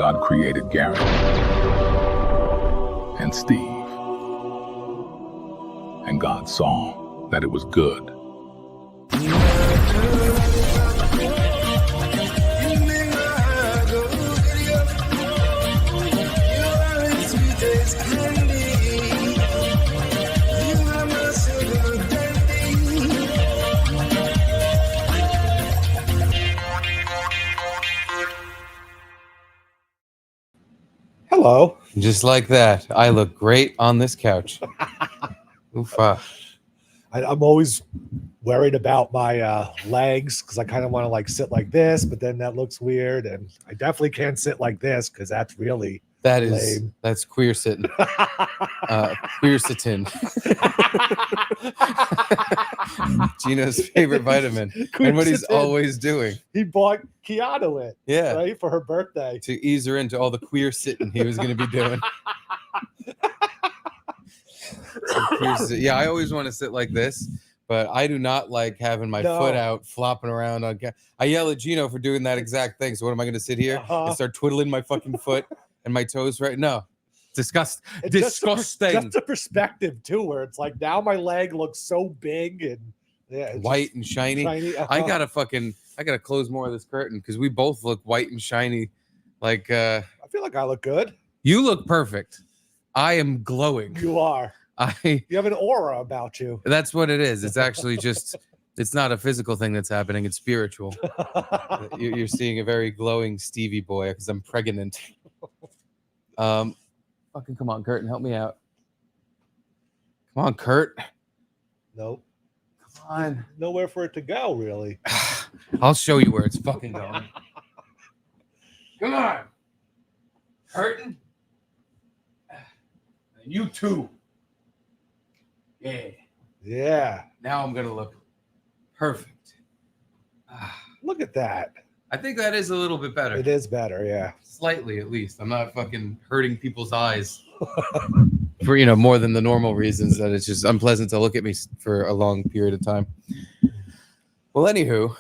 God created Garrett and Steve. And God saw that it was good. Hello. Just like that. I look great on this couch. Oofa. I'm always worried about my legs because I kind of want to like sit like this, but then that looks weird. And I definitely can't sit like this because that's really lame. That's Queersittin. Queersittin. Gina's favorite vitamin. And what he's always doing. He bought Keanu it. Yeah. Right? For her birthday. To ease her into all the queer sitting he was going to be doing. Yeah, I always want to sit like this, but I do not like having my foot out flopping around. I yell at Gino for doing that exact thing. So what am I going to sit here and start twiddling my fucking foot and my toes right? No. Disgusting. Just a perspective too, where it's like now my leg looks so big and white and shiny. I gotta close more of this curtain because we both look white and shiny. Like I feel like I look good. You look perfect. I am glowing. You are. You have an aura about you. That's what it is. It's actually just. It's not a physical thing that's happening. It's spiritual. You're seeing a very glowing Stevie boy because I'm pregnant. Fucking come on, Kurt, and help me out. Come on, Kurt. Nope. Come on. Nowhere for it to go, really. I'll show you where it's fucking going. Come on. Curtain. And you too. Yeah. Yeah. Now I'm going to look perfect. Look at that. I think that is a little bit better. It is better, yeah. Slightly, at least. I'm not fucking hurting people's eyes for, more than the normal reasons that it's just unpleasant to look at me for a long period of time. Well, anywho.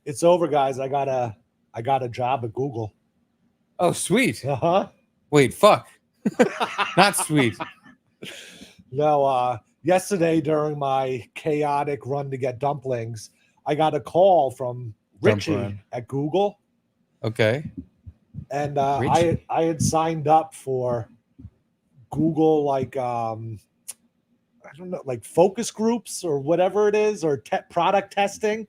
It's over, guys. I got a job at Google. Oh, sweet. Uh-huh. Wait, fuck. Not sweet. No, yesterday during my chaotic run to get dumplings, I got a call from Richie at Google. Okay. And I had signed up for Google, like I don't know, like focus groups or whatever it is, or product testing.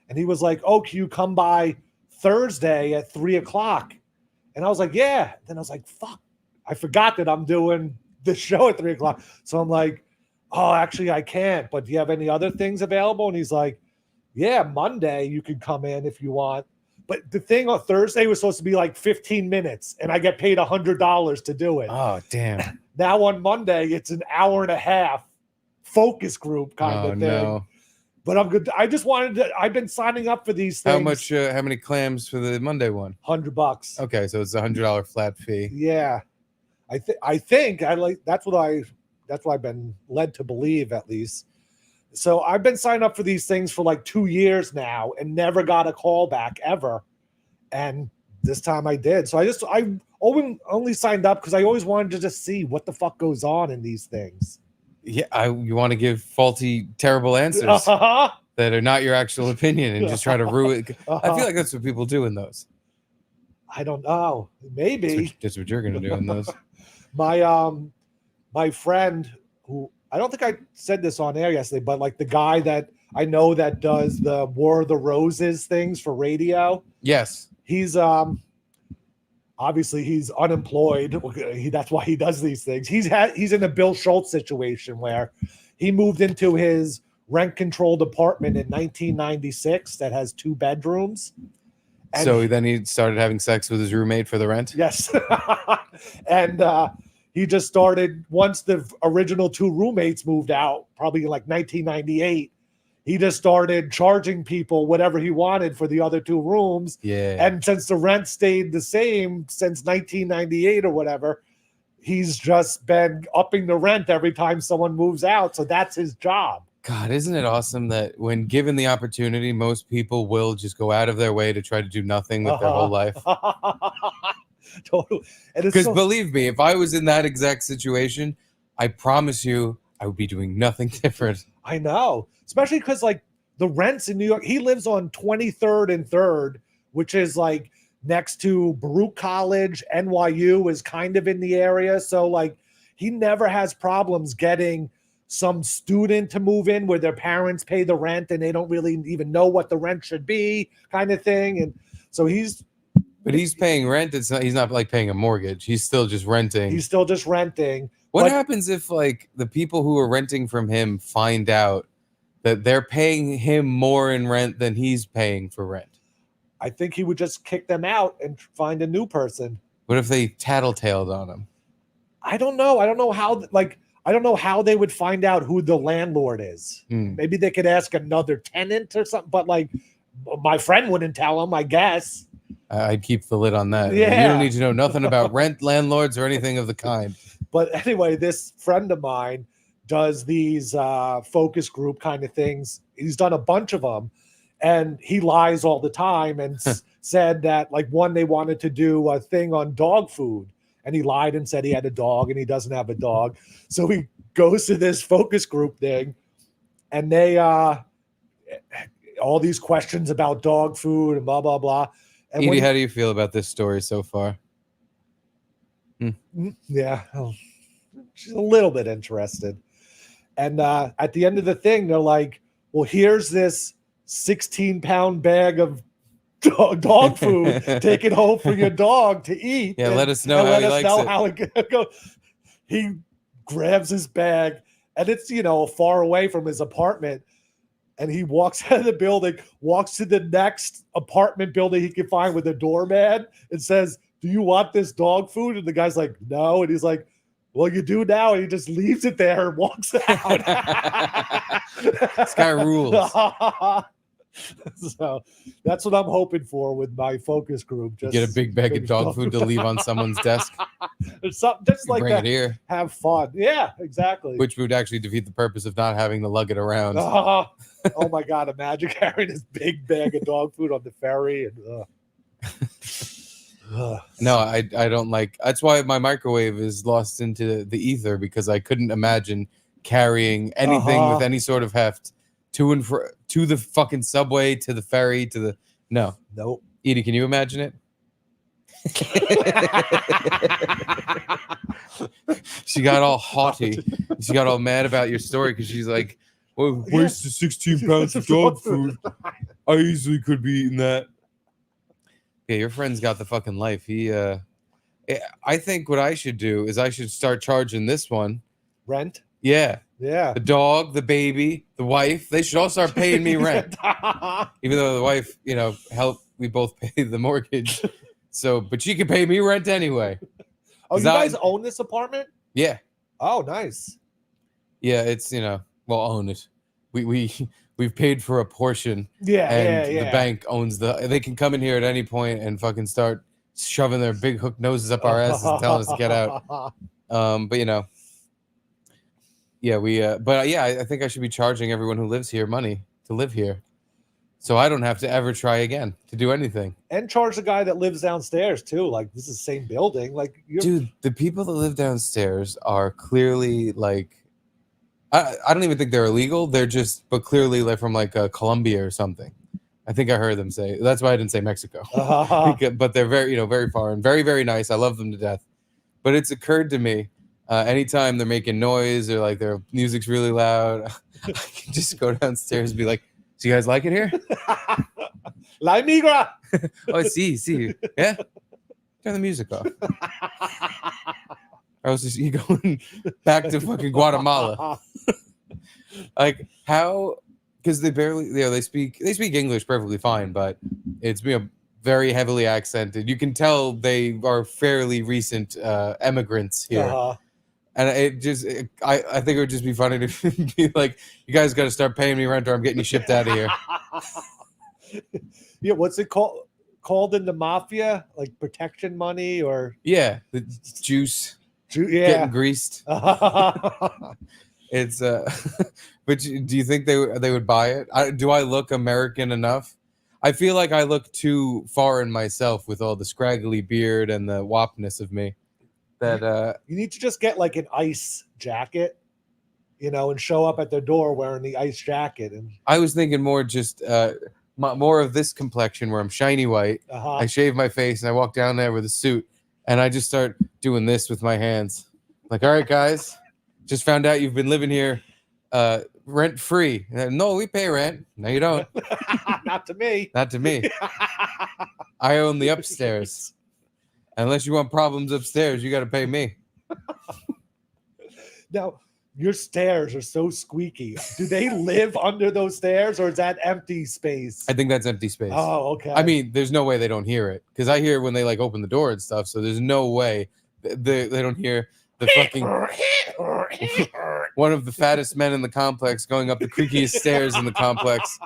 And he was like, "Oh, can you come by Thursday at 3:00?" And I was like, "Yeah." Then I was like, "Fuck, I forgot that I'm doing the show at 3:00." So I'm like, "Oh, actually, I can't. But do you have any other things available?" And he's like, "Yeah, Monday you can come in if you want." But the thing on Thursday was supposed to be like 15 minutes, and I get paid $100 to do it. Oh, damn. Now on Monday, it's an hour and a half focus group kind of thing. No. But I'm good. I just wanted to. I've been signing up for these things. How much? How many clams for the Monday one? $100. Okay, so it's $100 flat fee. Yeah, I think I like. That's what I've been led to believe, at least. So I've been signed up for these things for like 2 years now and never got a call back ever. And this time I did. So I only signed up because I always wanted to just see what the fuck goes on in these things. Yeah, you want to give faulty, terrible answers that are not your actual opinion and just try to ruin it. I feel like that's what people do in those. I don't know. Maybe. That's what you're going to do in those. My friend who, I don't think I said this on air yesterday, but like the guy that I know that does the War of the Roses things for radio. Yes. He's obviously he's unemployed. That's why he does these things. He's in a Bill Schultz situation where he moved into his rent-controlled apartment in 1996 that has 2 bedrooms. And so then he started having sex with his roommate for the rent? Yes. And he just started, once the original 2 roommates moved out, probably in like 1998, he just started charging people whatever he wanted for the other 2 rooms. Yeah. And since the rent stayed the same since 1998 or whatever, he's just been upping the rent every time someone moves out. So that's his job. God, isn't it awesome that when given the opportunity, most people will just go out of their way to try to do nothing with their whole life? Totally. And it's Because so, believe me, if I was in that exact situation, I promise you, I would be doing nothing different. I know, especially because like the rents in New York, he lives on 23rd and 3rd, which is like next to Baruch College. NYU is kind of in the area. So like he never has problems getting some student to move in where their parents pay the rent and they don't really even know what the rent should be, kind of thing. And so But he's paying rent. He's not like paying a mortgage. He's still just renting. he's still just renting. What happens if like the people who are renting from him find out that they're paying him more in rent than he's paying for rent? I think he would just kick them out and find a new person. What if they tattletaled on him? I don't know. I don't know how they would find out who the landlord is. Maybe they could ask another tenant or something, but like my friend wouldn't tell him, I guess. I'd keep the lid on that. Yeah. You don't need to know nothing about rent, landlords, or anything of the kind. But anyway, this friend of mine does these focus group kind of things. He's done a bunch of them, and he lies all the time and said that like one, they wanted to do a thing on dog food. And he lied and said he had a dog and he doesn't have a dog. So he goes to this focus group thing and they, all these questions about dog food and blah, blah, blah. And Edie, how do you feel about this story so far? Yeah. She's a little bit interested. And at the end of the thing, they're like, well, here's this 16-pound bag of dog food. Take it home for your dog to eat. Yeah, let us know how he likes it. How it goes. He grabs his bag, and it's far away from his apartment. And he walks out of the building, walks to the next apartment building he can find with a doorman, and says, "Do you want this dog food?" And the guy's like, "No." And he's like, "Well, you do now." And he just leaves it there and walks out. This guy rules. So that's what I'm hoping for with my focus group. Just get a big bag of dog food to leave on someone's desk. Something just like bring that. It here. Have fun. Yeah, exactly. Which would actually defeat the purpose of not having to lug it around. Oh my God! Imagine carrying this big bag of dog food on the ferry and. No, I don't like. That's why my microwave is lost into the ether, because I couldn't imagine carrying anything with any sort of heft to and fro, to the fucking subway, to the ferry, to the Nope. Edie, can you imagine it? She got all haughty. She got all mad about your story because she's like, "Well, where's the 16 pounds of dog food? I easily could be eating that." Yeah, your friend's got the fucking life. I think what I should do is I should start charging this one Rent. Yeah. Yeah. The dog, the baby, the wife, they should all start paying me rent. Even though the wife, we both pay the mortgage. So, but she can pay me rent anyway. Oh, you guys own this apartment? Yeah. Oh, nice. Yeah, it's, own it. We've paid for a portion. Yeah, and the bank owns they can come in here at any point and fucking start shoving their big hook noses up our asses and telling us to get out. But I think I should be charging everyone who lives here money to live here, so I don't have to ever try again to do anything. And charge the guy that lives downstairs too. Like, this is the same building. Like, dude, the people that live downstairs are clearly like, I don't even think they're illegal. They're just, but clearly like from like Colombia or something. I think I heard them say. That's why I didn't say Mexico. But they're very, very foreign, very, very nice. I love them to death. But it's occurred to me. Anytime they're making noise or like their music's really loud, I can just go downstairs and be like, "So you guys like it here?" La migra. Oh, see, yeah. Turn the music off. Or else you going back to fucking Guatemala. Like how? Because they barely, they speak English perfectly fine, but it's very heavily accented. You can tell they are fairly recent immigrants here. And it just, I think it would just be funny to be like, "You guys got to start paying me rent or I'm getting you shipped out of here." Yeah, what's it called in the mafia? Like protection money or? Yeah, the juice. Yeah. Getting greased. It's, but do you think they would buy it? Do I look American enough? I feel like I look too foreign myself with all the scraggly beard and the wopness of me. That You need to just get like an ice jacket, and show up at their door wearing the ice jacket. And I was thinking more just more of this complexion where I'm shiny white. I shave my face and I walk down there with a suit and I just start doing this with my hands. Like, all right, guys, just found out you've been living here rent free. No, we pay rent. No, you don't. Not to me. Not to me. I own the upstairs. Unless you want problems upstairs, you got to pay me. Now, your stairs are so squeaky. Do they live under those stairs, or is that empty space? I think that's empty space. Oh, okay. I mean, there's no way they don't hear it because I hear when they like open the door and stuff. So there's no way they don't hear the fucking one of the fattest men in the complex going up the creakiest stairs in the complex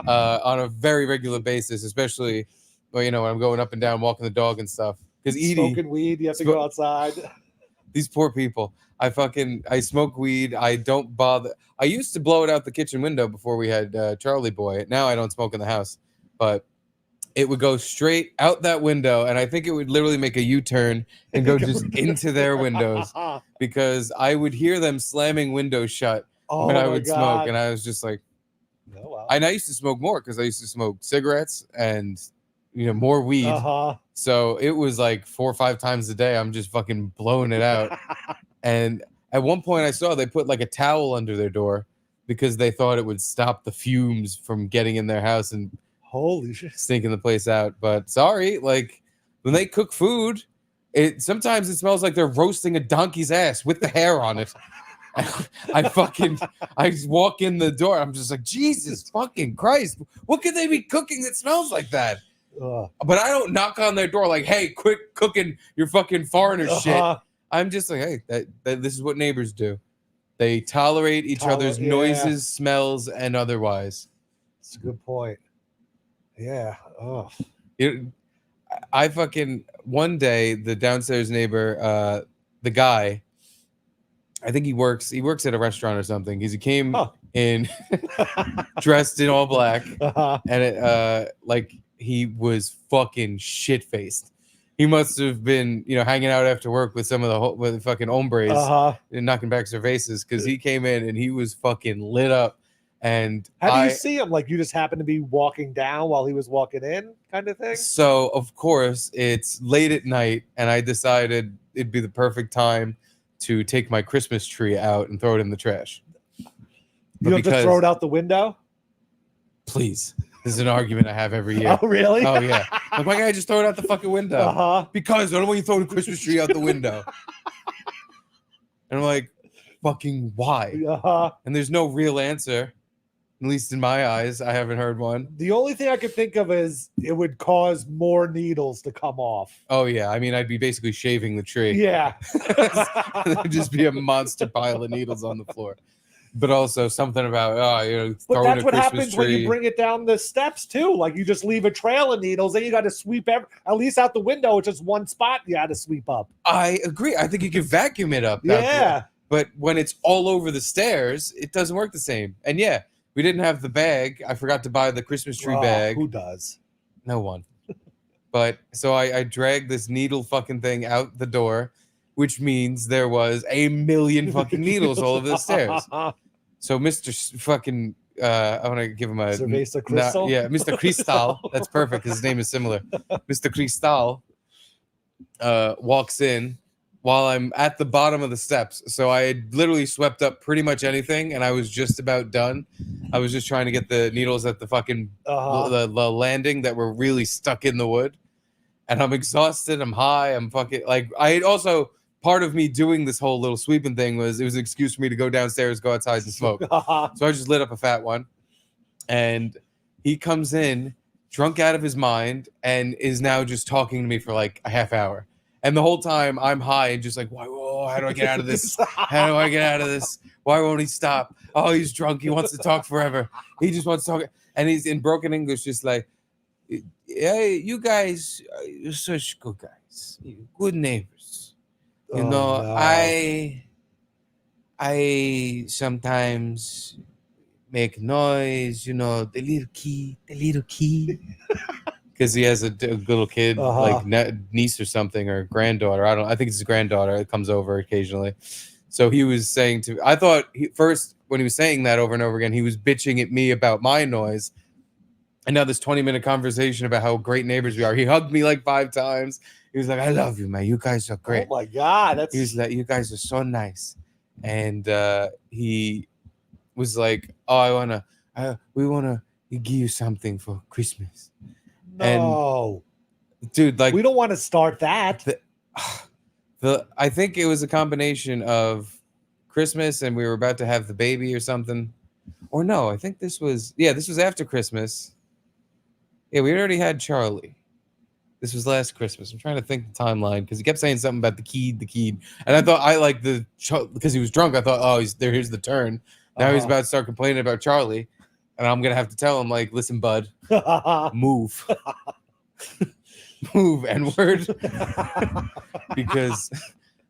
on a very regular basis, especially when I'm going up and down walking the dog and stuff. Because smoking weed, you have to go outside. These poor people. I smoke weed. I don't bother. I used to blow it out the kitchen window before we had Charlie Boy. Now I don't smoke in the house, but it would go straight out that window, and I think it would literally make a U-turn and go just into their windows because I would hear them slamming windows shut when I would smoke, and I was just like, oh, wow. And I used to smoke more because I used to smoke cigarettes and more weed. So it was like 4 or 5 times a day. I'm just fucking blowing it out. And at one point I saw they put like a towel under their door because they thought it would stop the fumes from getting in their house and holy shit, stinking the place out. But sorry, like when they cook food, sometimes it smells like they're roasting a donkey's ass with the hair on it. I just walk in the door. I'm just like, Jesus fucking Christ, what could they be cooking that smells like that? But I don't knock on their door like, hey, quit cooking your fucking foreigner shit. I'm just like, hey, this is what neighbors do. They tolerate each other's noises, smells, and otherwise. That's a good point. Yeah. Oh. I fucking one day the downstairs neighbor, the guy, I think he works at a restaurant or something because he came in dressed in all black and it like he was fucking shit faced. He must have been hanging out after work with some of the fucking hombres and knocking back cervezas because he came in and he was fucking lit up. And how do you see him? Like you just happened to be walking down while he was walking in, kind of thing? So of course it's late at night and I decided it'd be the perfect time to take my Christmas tree out and throw it in the trash. You have to throw it out the window? Please. This is an argument I have every year. Oh, really? Oh, yeah. Like, why can't I just throw it out the fucking window? Because I don't want you to throw the Christmas tree out the window. And I'm like, fucking why? And there's no real answer. At least in my eyes, I haven't heard one. The only thing I could think of is it would cause more needles to come off. Oh, yeah. I mean, I'd be basically shaving the tree. Yeah. There'd just be a monster pile of needles on the floor. But also something about, but that's what happens when you bring it down the steps, too. Like, you just leave a trail of needles, then you got to sweep at least out the window. It's just one spot you got to sweep up. I agree. I think you can vacuum it up. Yeah. But when it's all over the stairs, it doesn't work the same. And yeah, we didn't have the bag. I forgot to buy the Christmas tree bag. Who does? No one. But so I dragged this needle fucking thing out the door, which means there was a million fucking needles all over the stairs. So Mr. fucking, I want to give him a... Cerveza Crystal? Yeah, Mr. Cristal. That's perfect because his name is similar. Mr. Cristal walks in while I'm at the bottom of the steps. So I had literally swept up pretty much anything, and I was just about done. I was just trying to get the needles at the fucking the landing that were really stuck in the wood. And I'm exhausted. I'm high. I'm fucking... Like, I had also... Part of me doing this whole little sweeping thing was an excuse for me to go downstairs, go outside and smoke. So I just lit up a fat one. And he comes in drunk out of his mind and is now just talking to me for like a half hour. And the whole time I'm high and just like, how do I get out of this? How do I get out of this? Why won't he stop? Oh, he's drunk. He wants to talk forever. He just wants to talk. And he's in broken English, just like, hey, you guys, you're such good guys. Good neighbors. I sometimes make noise, the little kid, because he has a little kid, like niece or something, or granddaughter. I think it's his granddaughter that comes over occasionally. So he was saying I thought first when he was saying that over and over again, he was bitching at me about my noise. And now this 20-minute conversation about how great neighbors we are. He hugged me like 5 times. He was like, I love you, man. You guys are great. Oh my God. He was like, you guys are so nice. And he was like, oh, we want to give you something for Christmas. No. And dude, like, we don't want to start that. I think it was a combination of Christmas and we were about to have the baby or something. Or no, I think this was after Christmas. Yeah, we already had Charlie. This was last Christmas. I'm trying to think the timeline because he kept saying something about the key. And I thought because he was drunk, I thought, oh, here's the turn. Now he's about to start complaining about Charlie. And I'm going to have to tell him, like, listen, bud, move. Move, N-word. Because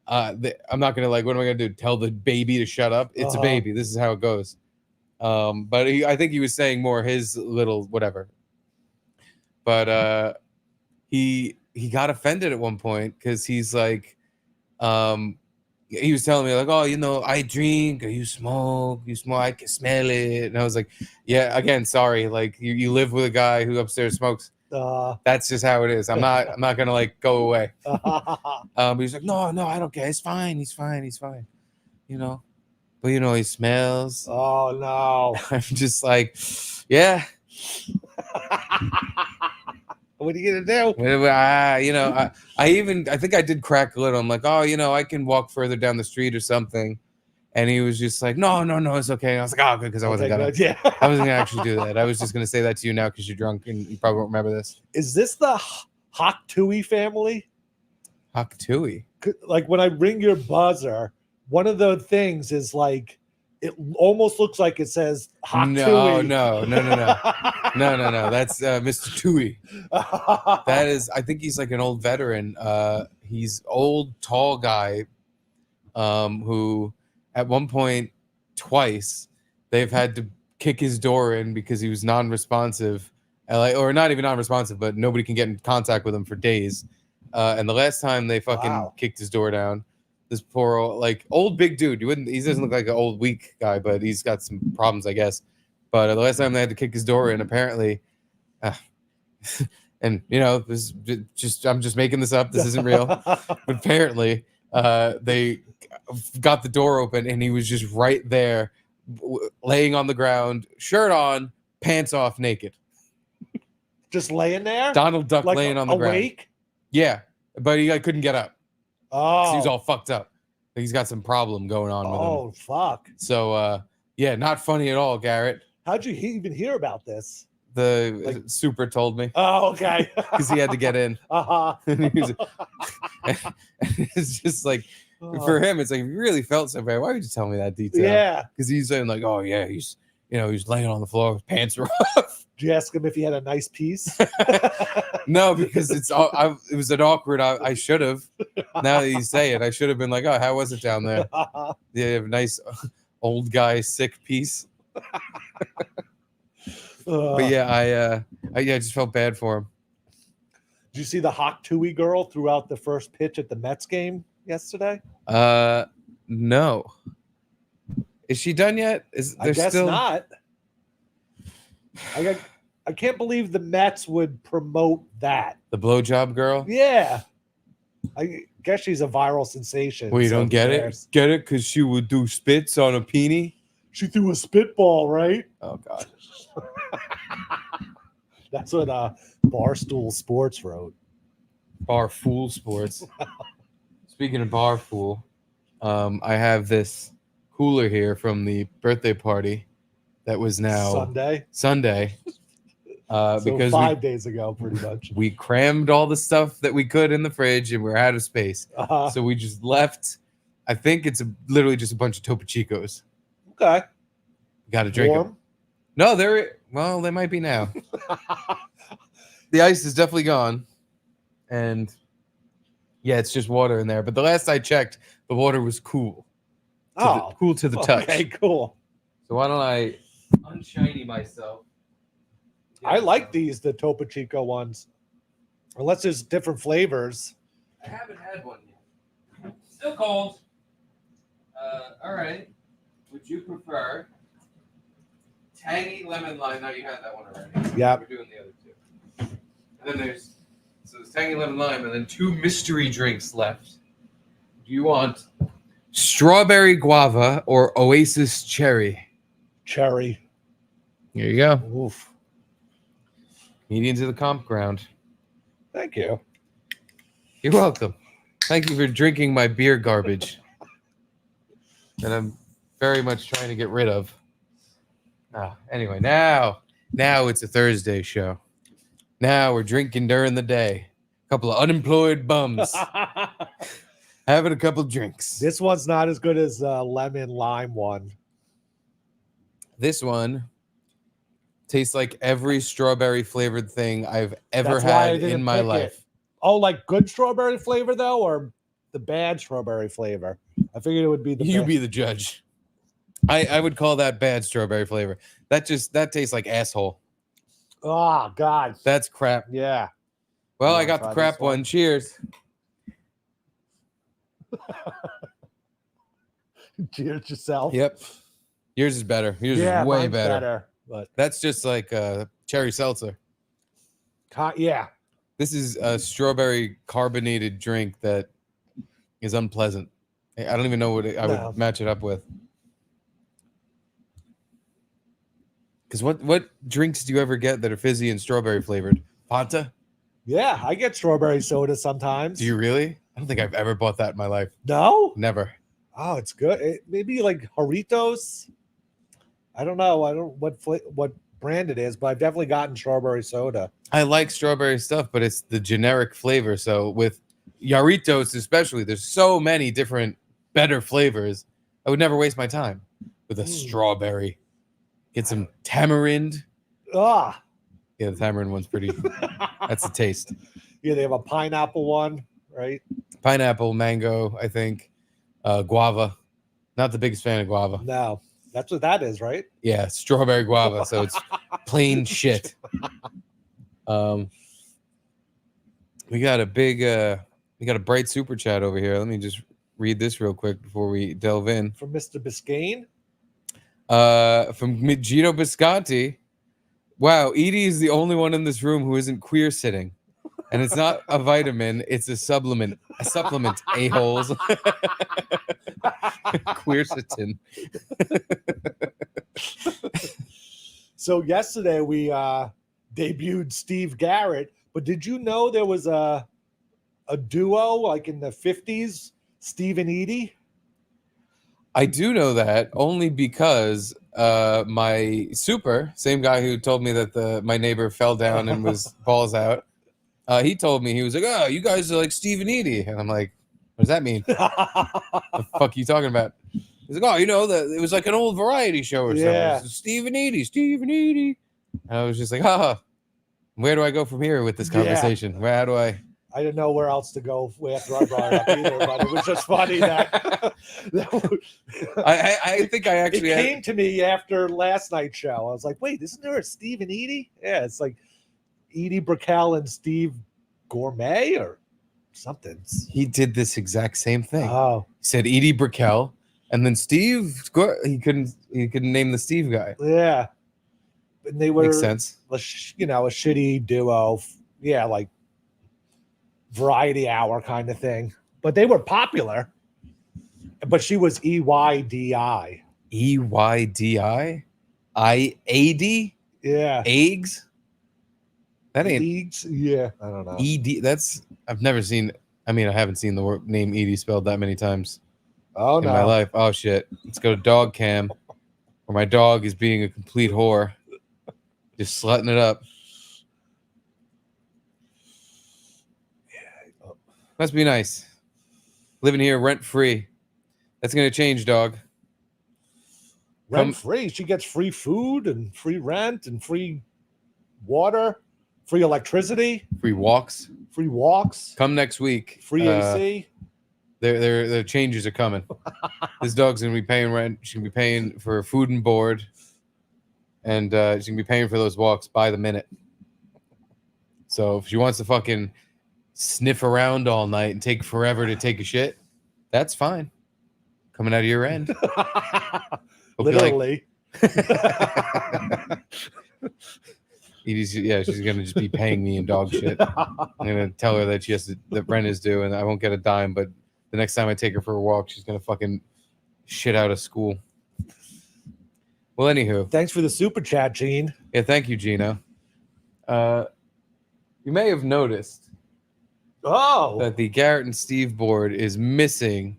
I'm not going to, like, what am I going to do? Tell the baby to shut up? It's a baby. This is how it goes. But I think he was saying more his little whatever. But he got offended at one point because he's like, he was telling me like, oh, I drink or you smoke, I can smell it. And I was like, yeah, again, sorry. Like you live with a guy who upstairs smokes. That's just how it is. I'm not gonna like go away. But he's like, no, I don't care. It's fine. He's fine. But he smells. Oh no. I'm just like, yeah. What are you gonna do? I think I did crack a little. I'm like, I can walk further down the street or something. And he was just like, no, it's okay. And I was like, oh, good, because I wasn't gonna actually do that. I was just gonna say that to you now because you're drunk and you probably won't remember this. Is this the Hoktui family? Hoktui? Like when I ring your buzzer, one of the things is like it almost looks like it says Hoktui. No. That's Mr. Tui. That is, I think he's like an old veteran. He's old, tall guy, who at one point, twice, they've had to kick his door in because he was non-responsive, or not even non-responsive, but nobody can get in contact with him for days. And the last time they fucking kicked his door down, this poor old big dude. He doesn't look like an old weak guy, but he's got some problems, I guess. But the last time they had to kick his door in, apparently, and this just I'm just making this up. This isn't real, but apparently, they got the door open and he was just right there, laying on the ground, shirt on, pants off, naked, just laying there. Donald Duck laying on the ground. Awake? Yeah, but he couldn't get up. Oh, he's all fucked up. He's got some problem going on with him. Oh fuck. So yeah, not funny at all, Garrett. How'd you even hear about this? The super told me. Oh, okay. Because he had to get in. It's just like, for him, it's like, he really felt so bad. Why would you tell me that detail? Yeah. Because he's saying like, oh yeah, he's laying on the floor, his pants are off. Did you ask him if he had a nice piece? No, because it was an awkward. I should have. Now that you say it, I should have been like, oh, how was it down there? Yeah, you have a nice old guy sick piece. But yeah, I just felt bad for him. Did you see the Hoktui girl throughout the first pitch at the Mets game yesterday? No. Is she done yet? I guess not. I can't believe the Mets would promote that. The blowjob girl? Yeah. I guess she's a viral sensation. Well, you don't get it? Get it? Because she would do spits on a peenie? She threw a spitball, right? Oh, God. That's what Barstool Sports wrote. Barfool Sports. Speaking of Barfool, I have this cooler here from the birthday party that was now Sunday. Because 5 days ago, pretty much. We crammed all the stuff that we could in the fridge and we're out of space. So we just left. I think it's literally just a bunch of Topo Chicos. Okay. Got to drink them. No, they might be now. The ice is definitely gone. And yeah, it's just water in there. But the last I checked, the water was cool. Cool to the touch. Okay, cool. So why don't I unshiny myself. I like these, the Topo Chico ones. Unless there's different flavors. I haven't had one yet. Still cold. All right. Would you prefer tangy lemon lime? No, you had that one already. Yeah. We're doing the other two. And then there's tangy lemon lime, and then 2 mystery drinks left. Do you want strawberry guava or Oasis cherry? Cherry. Here you go. Oof. Comedians of the comp ground. Thank you. You're welcome. Thank you for drinking my beer garbage. And I'm very much trying to get rid of. Anyway, now it's a Thursday show. Now we're drinking during the day. A couple of unemployed bums having a couple drinks. This one's not as good as lemon lime one. This one tastes like every strawberry flavored thing I've ever That's why I had didn't in my pick life. it. Oh, like good strawberry flavor though, or the bad strawberry flavor? I figured it would be the You bad. be the judge. I would call that bad strawberry flavor. That tastes like asshole. Oh God. That's crap. Yeah. Well, You I wanna got try the crap this one? one. Cheers. Cheers yourself. Yep. Yours is better. Yours Yeah, is way mine's better. But That's just like cherry seltzer. yeah. This is a strawberry carbonated drink that is unpleasant. I don't even know what I No. would match it up with. Because what drinks do you ever get that are fizzy and strawberry flavored? Fanta? Yeah, I get strawberry soda sometimes. Do you really? I don't think I've ever bought that in my life. No? Never. Oh, it's good. Maybe like Jarritos. I don't know. I don't what brand it is, but I've definitely gotten strawberry soda. I like strawberry stuff, but it's the generic flavor. So with Jarritos especially, there's so many different better flavors. I would never waste my time with a strawberry. Get some tamarind. Ah. Yeah, the tamarind one's pretty. That's the taste. Yeah, they have a pineapple one, right? Pineapple, mango, I think. Guava. Not the biggest fan of guava. No, that's what that is, right? Yeah, strawberry guava. So it's plain shit. We got a bright super chat over here. Let me just read this real quick before we delve in. From Mr. Biscayne. From Gino Bisconti. Wow, Edie is the only one in this room who isn't queer sitting. And it's not a vitamin, it's a supplement. A supplement, a-holes. Queersittin. So yesterday we debuted Steve Garrett, but did you know there was a duo like in the 50s, Steve and Edie? I do know that only because my super, same guy who told me that my neighbor fell down and was balls out, he told me, he was like, "Oh, you guys are like Steve and Edie." And I'm like, "What does that mean? The fuck are you talking about?" He's like, "Oh, you know, that it was like an old variety show or Yeah. something. Steve and Edie, Steve and Edie." And I was just like, where do I go from here with this Yeah. conversation? How do I? I didn't know where else to go after I brought it up either, but it was just funny that I think I actually it came to me after last night's show. I was like, wait, isn't there a Steve and Edie? Yeah, it's like Edie Brickell and Steve Gourmet or something. He did this exact same thing. Oh, He said Edie Brickell, and then Steve. He couldn't name the Steve guy. yeah. And they were Makes sense. a shitty duo. Yeah, like variety hour kind of thing. But they were popular. But she was EYDI. EYDI? IAD? Yeah. Eggs? That ain't Leagues? Yeah. I don't know. ED. I've never seen. I mean, I haven't seen the name Edie spelled that many times Oh in no. my life. Oh shit! Let's go to dog cam, where my dog is being a complete whore, just slutting it up. Must be nice. Living here rent free. That's gonna change, dog. Rent free. She gets free food and free rent and free water, free electricity, Free walks. free walks, Come next week. free AC. Their changes are coming. This dog's gonna be paying rent. She's gonna be paying for food and board. and she's gonna be paying for those walks by the minute. So if she wants to fucking sniff around all night and take forever to take a shit, that's fine. Coming out of your end. Literally. Yeah, she's gonna just be paying me in dog shit. I'm gonna tell her that the rent is due and I won't get a dime, but the next time I take her for a walk, she's gonna fucking shit out of school. Well, anywho. Thanks for the super chat, Gene. Yeah, thank you, Gino. You may have noticed that the Garrett and Steve board is missing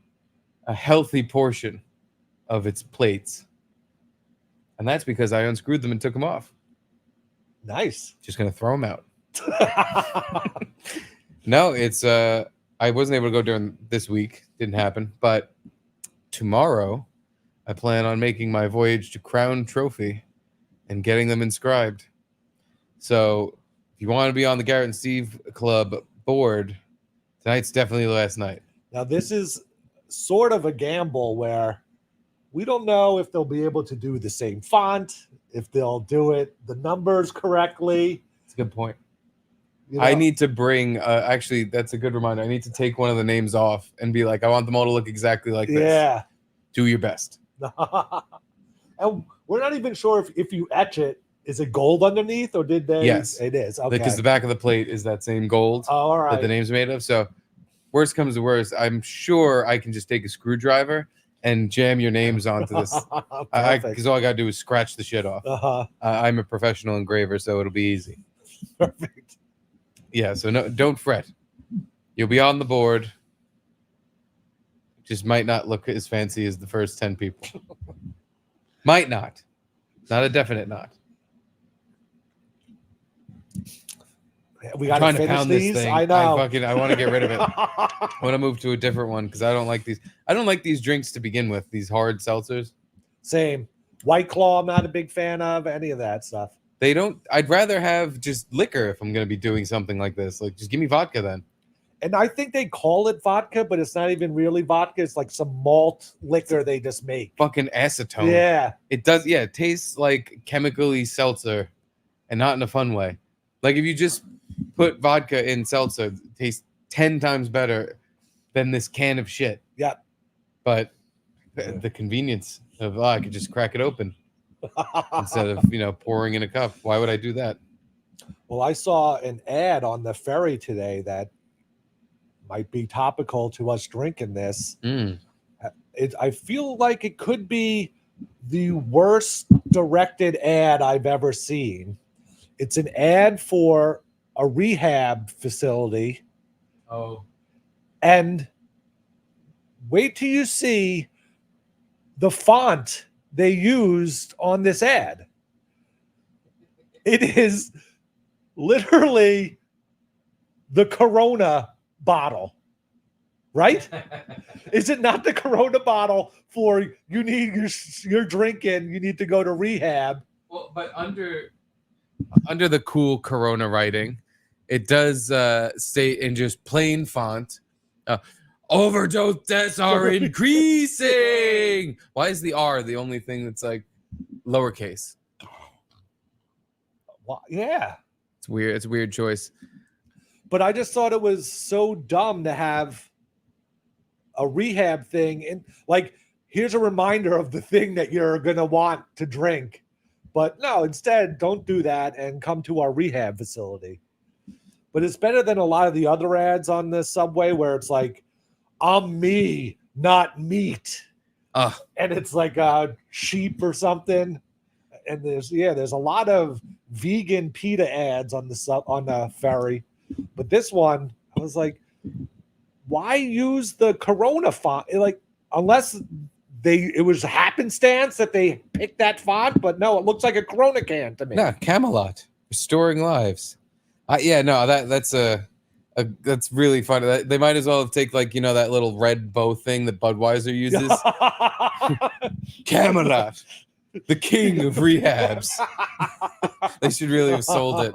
a healthy portion of its plates. And that's because I unscrewed them and took them off. Nice. Just going to throw them out. No, it's I wasn't able to go during this week. Didn't happen. But tomorrow, I plan on making my voyage to Crown Trophy and getting them inscribed. So if you want to be on the Garrett and Steve Club board, tonight's definitely the last night. Now, this is sort of a gamble where we don't know if they'll be able to do the same font, if they'll do it the numbers correctly. That's a good point. You know? I need to bring, actually, that's a good reminder. I need to take one of the names off and be like, I want them all to look exactly like this. Yeah. Do your best. And we're not even sure if you etch it, is it gold underneath or did they? Yes. It is. Okay. Because the back of the plate is that same gold all right. that the name's made of. So worst comes to worst, I'm sure I can just take a screwdriver and jam your names onto this. Because all I got to do is scratch the shit off. I'm a professional engraver, so it'll be easy. Perfect. Yeah, so no, don't fret. You'll be on the board. Just might not look as fancy as the first 10 people. Might not. Not a definite not. We got to finish these. This thing. I know. I want to get rid of it. I want to move to a different one because I don't like these. I don't like these drinks to begin with. These hard seltzers. Same. White Claw, I'm not a big fan of any of that stuff. They don't. I'd rather have just liquor if I'm going to be doing something like this. Like, just give me vodka then. And I think they call it vodka, but it's not even really vodka. It's like some malt liquor they just make. Fucking acetone. Yeah. It does. Yeah, it tastes like chemically seltzer, and not in a fun way. Like if you just put vodka in seltzer, it tastes 10 times better than this can of shit. Yeah. But the convenience of I could just crack it open instead of pouring in a cup. Why would I do that? Well, I saw an ad on the ferry today that might be topical to us drinking this. I feel like it could be the worst directed ad I've ever seen. It's an ad for a rehab facility. Oh. And wait till you see the font they used on this ad. It is literally the Corona bottle, right? Is it not the Corona bottle for you're drinking, you need to go to rehab? Well, but under the cool Corona writing, it does state in just plain font, overdose deaths are increasing. Why is the R the only thing that's like lowercase? Well, yeah. It's weird. It's a weird choice. But I just thought it was so dumb to have a rehab thing. And like, here's a reminder of the thing that you're going to want to drink. But no, instead, don't do that and come to our rehab facility. But it's better than a lot of the other ads on the subway where it's like, I'm me, not meat. And it's like a sheep or something. And there's a lot of vegan PETA ads on the ferry. But this one, I was like, why use the Corona font? Like, unless it was happenstance that they picked that font, but no, it looks like a Corona can to me. Yeah, Camelot, restoring lives. That's really funny. They might as well have taken that little red bow thing that Budweiser uses. Camelot, the king of rehabs. They should really have sold it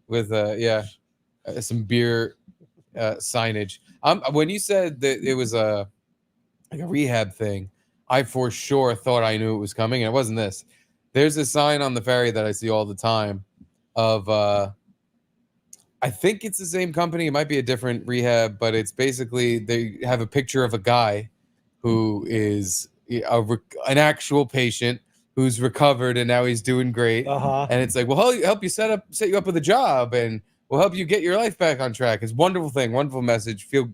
with some beer signage. When you said that it was like a rehab thing, I for sure thought I knew it was coming, and it wasn't this. There's a sign on the ferry that I see all the time of I think it's the same company. It might be a different rehab, but it's basically they have a picture of a guy who is an actual patient who's recovered and now he's doing great. And it's like, well, help you set you up with a job, and we'll help you get your life back on track. It's a wonderful thing, wonderful message. Feel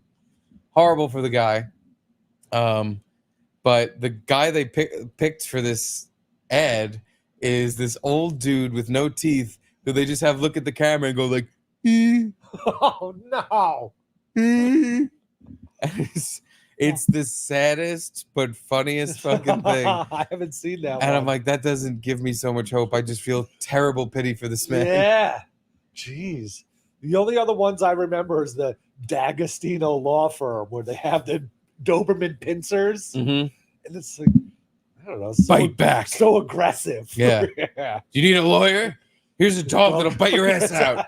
horrible for the guy. But the guy they picked for this ad is this old dude with no teeth who they just have look at the camera and go like, oh no. It's the saddest but funniest fucking thing. I haven't seen that and one. I'm like, that doesn't give me so much hope. I just feel terrible pity for this man. Yeah. Jeez. The only other ones I remember is the D'Agostino law firm where they have the Doberman pincers. Mm-hmm. And it's like, I don't know. Bite back. So aggressive. Yeah. Yeah. Do you need a lawyer? Here's a dog that'll bite your ass out.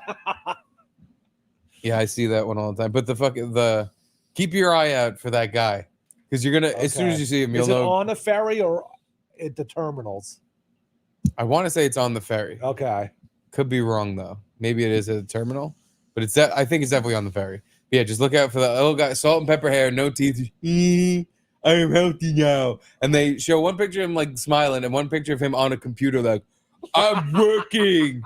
Yeah, I see that one all the time. But the keep your eye out for that guy, because you're gonna as soon as you see him, you'll Is it know. on a ferry or at the terminals? I want to say it's on the ferry. Okay. Could be wrong though. Maybe it is at the terminal, but I think it's definitely on the ferry. Yeah, just look out for the little guy, salt and pepper hair, no teeth. I am healthy now. And they show one picture of him like smiling and one picture of him on a computer like, I'm working.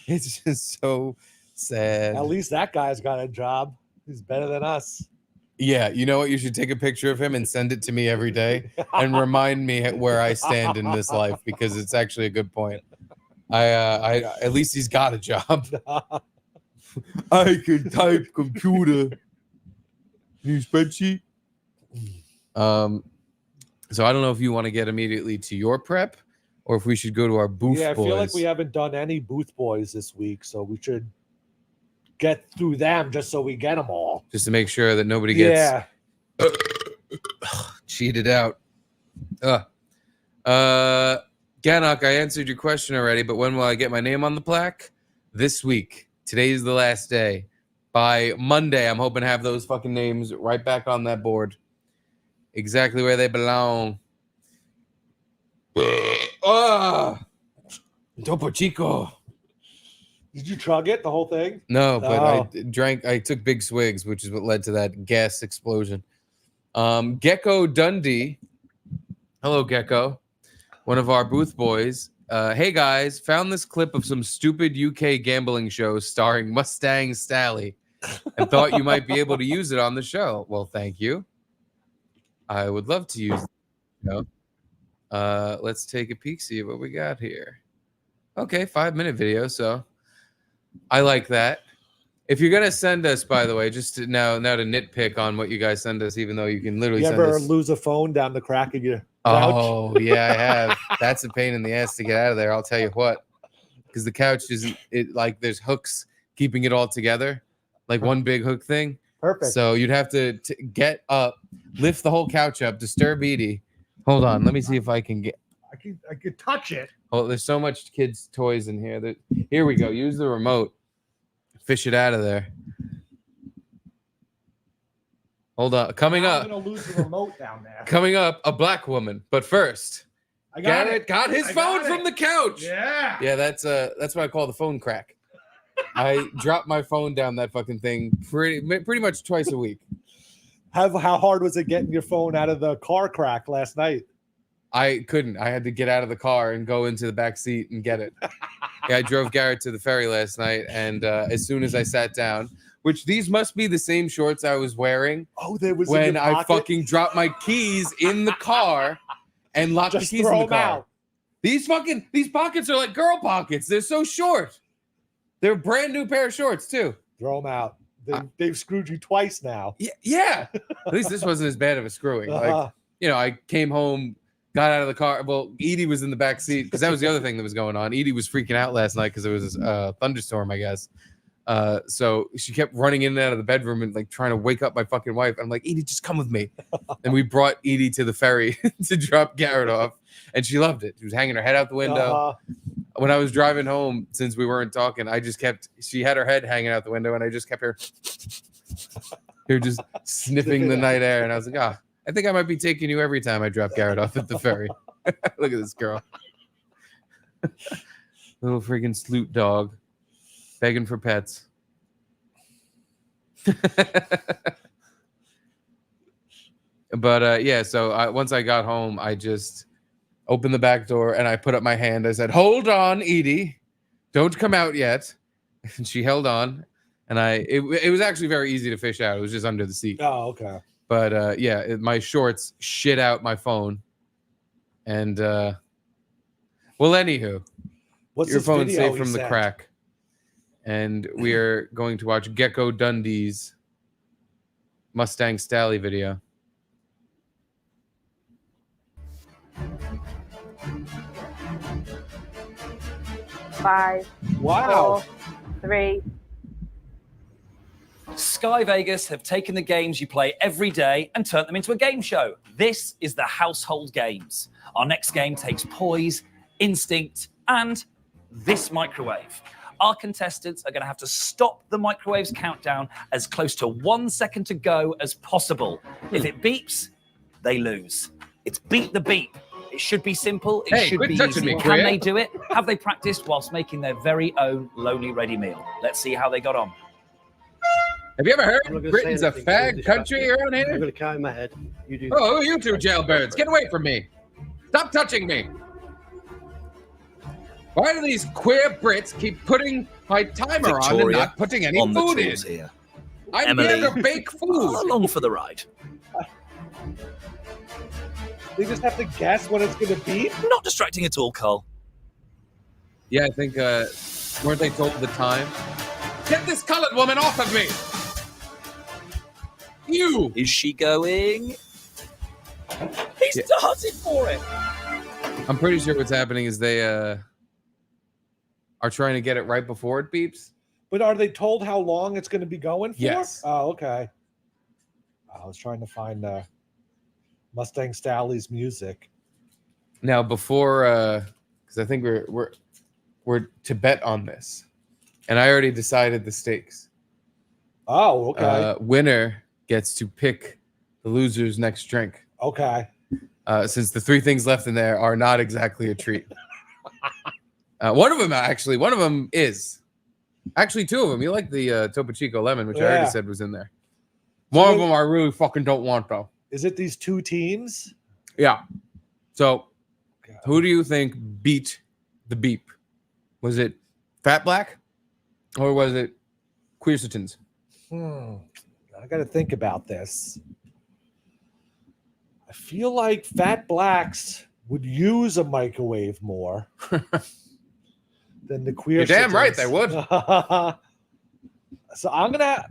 It's just so sad. At least that guy's got a job. He's better than us. Yeah, you know what? You should take a picture of him and send it to me every day and remind me where I stand in this life, because it's actually a good point. I at least he's got a job. I can type computer. New spreadsheet. So I don't know if you want to get immediately to your prep or if we should go to our booth Yeah, I boys. feel like we haven't done any booth boys this week, so we should get through them just so we get them all. Just to make sure that nobody gets cheated out. Ganok, I answered your question already, but when will I get my name on the plaque? This week. Today's the last day. By Monday, I'm hoping to have those fucking names right back on that board. Exactly where they belong. Topo Chico. Did you chug it, the whole thing? No, but Oh. I took big swigs, which is what led to that gas explosion. Gecko Dundee. Hello, Gecko. One of our booth boys. Hey guys, found this clip of some stupid UK gambling show starring Mustang Stally and thought you might be able to use it on the show. Well, thank you. I would love to use it. Let's take a peek, see what we got here. Okay, 5-minute video, so I like that. If you're gonna send us, by the way, just to now to nitpick on what you guys send us, even though you can literally send ever us. lose a phone down the crack of your couch? Oh yeah, I have. That's a pain in the ass to get out of there. I'll tell you what, because the couch isn't like there's hooks keeping it all together, like one big hook thing. Perfect. So you'd have to get up, lift the whole couch up, disturb Edie. Hold on, let me see if I can get. I could touch it. Oh, there's so much kids' toys in here. Here we go. Use the remote. Fish it out of there. Hold on. Coming up. I'm gonna lose the remote down there. Coming up, a black woman. But first, Garrett got his phone from the couch. Yeah. Yeah, that's what I call the phone crack. I drop my phone down that fucking thing pretty much twice a week. How hard was it getting your phone out of the car crack last night? I couldn't. I had to get out of the car and go into the back seat and get it. Yeah, I drove Garrett to the ferry last night, and as soon as I sat down, which these must be the same shorts I was wearing. Oh, there was when I fucking dropped my keys in the car and locked the keys in the car. Out. These pockets are like girl pockets. They're so short. They're a brand new pair of shorts too. Throw them out. They've screwed you twice now. Yeah. At least this wasn't as bad of a screwing. Like, I came home, got out of the car. Well, Edie was in the back seat because that was the other thing that was going on. Edie was freaking out last night because there was a thunderstorm, I guess. So she kept running in and out of the bedroom and like trying to wake up my fucking wife. I'm like, Edie, just come with me. And we brought Edie to the ferry to drop Garrett off, and she loved it. She was hanging her head out the window. When I was driving home, since we weren't talking, she had her head hanging out the window, and I just kept her just sniffing the night air. And I was like, I think I might be taking you every time I drop Garrett off at the ferry. Look at this girl. Little freaking sloot dog begging for pets. But yeah, so once I got home, I just opened the back door and I put up my hand. I said, "Hold on, Edie. Don't come out yet." And she held on. And it was actually very easy to fish out. It was just under the seat. Oh, okay. But yeah, my shorts shit out my phone. And well, anywho, What's your this phone's video safe from he the sent? crack. And we are going to watch Gecko Dundee's Mustang Stally video. Five, Wow. 4, 3. Sky Vegas have taken the games you play every day and turned them into a game show. This is the Household Games. Our next game takes poise, instinct, and this microwave. Our contestants are going to have to stop the microwave's countdown as close to 1 second to go as possible. If it beeps, they lose. It's beat the beep. It should be simple. It Hey, should quit be touching easy. me, Can Queer. they do it? Have they practiced whilst making their very own lonely ready meal? Let's see how they got on. Have you ever heard I'm not gonna Britain's say a anything, fag don't country distract around me. I'm here? going to count in my head. You do. Oh, you two jailbirds, get away from me. Stop touching me. Why do these queer Brits keep putting my timer on and Victoria, not putting any on the food in? tools here. I'm Emily, here to bake food. along for the ride. They just have to guess when it's going to beep. Not distracting at all, Carl. Yeah, I think, weren't they told the time? Get this colored woman off of me! You! Is she going? He's Yeah. darting for it. I'm pretty sure what's happening is they, are trying to get it right before it beeps. But are they told how long it's going to be going for? Yes. Oh, okay. I was trying to find Mustang Stally's music. Now, before, because I think we're to bet on this, and I already decided the stakes. Oh, okay. Winner gets to pick the loser's next drink. Okay. Since the three things left in there are not exactly a treat. One of them is. Actually, two of them. You like the Topo Chico lemon, which I already Yeah. said was in there. One of them I really fucking don't want, though. Is it these two teams? Yeah. So, Okay. who do you think beat the beep? Was it Fat Black or was it Queersittin's? I got to think about this. I feel like Fat Blacks would use a microwave more than the Queer. You're damn right they would. So I'm gonna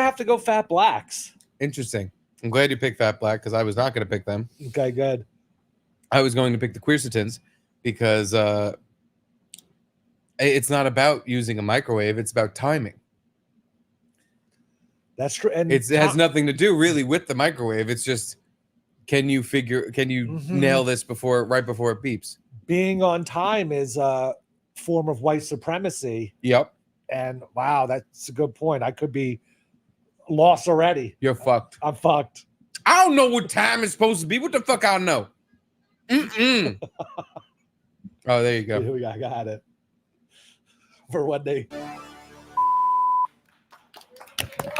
have to go Fat Blacks. Interesting. I'm glad you picked Fat Black because I was not going to pick them. Okay, good. I was going to pick the Queersitins because it's not about using a microwave. It's about timing. That's true. And It has nothing to do really with the microwave. It's just, can you nail this right before it beeps? being on time is a form of white supremacy. Yep. And wow, that's a good point. I could be lost already. You're fucked. I'm fucked. I don't know what time it's supposed to be. What the fuck I know? Mm-mm. Oh, there you go. I got it. For one day.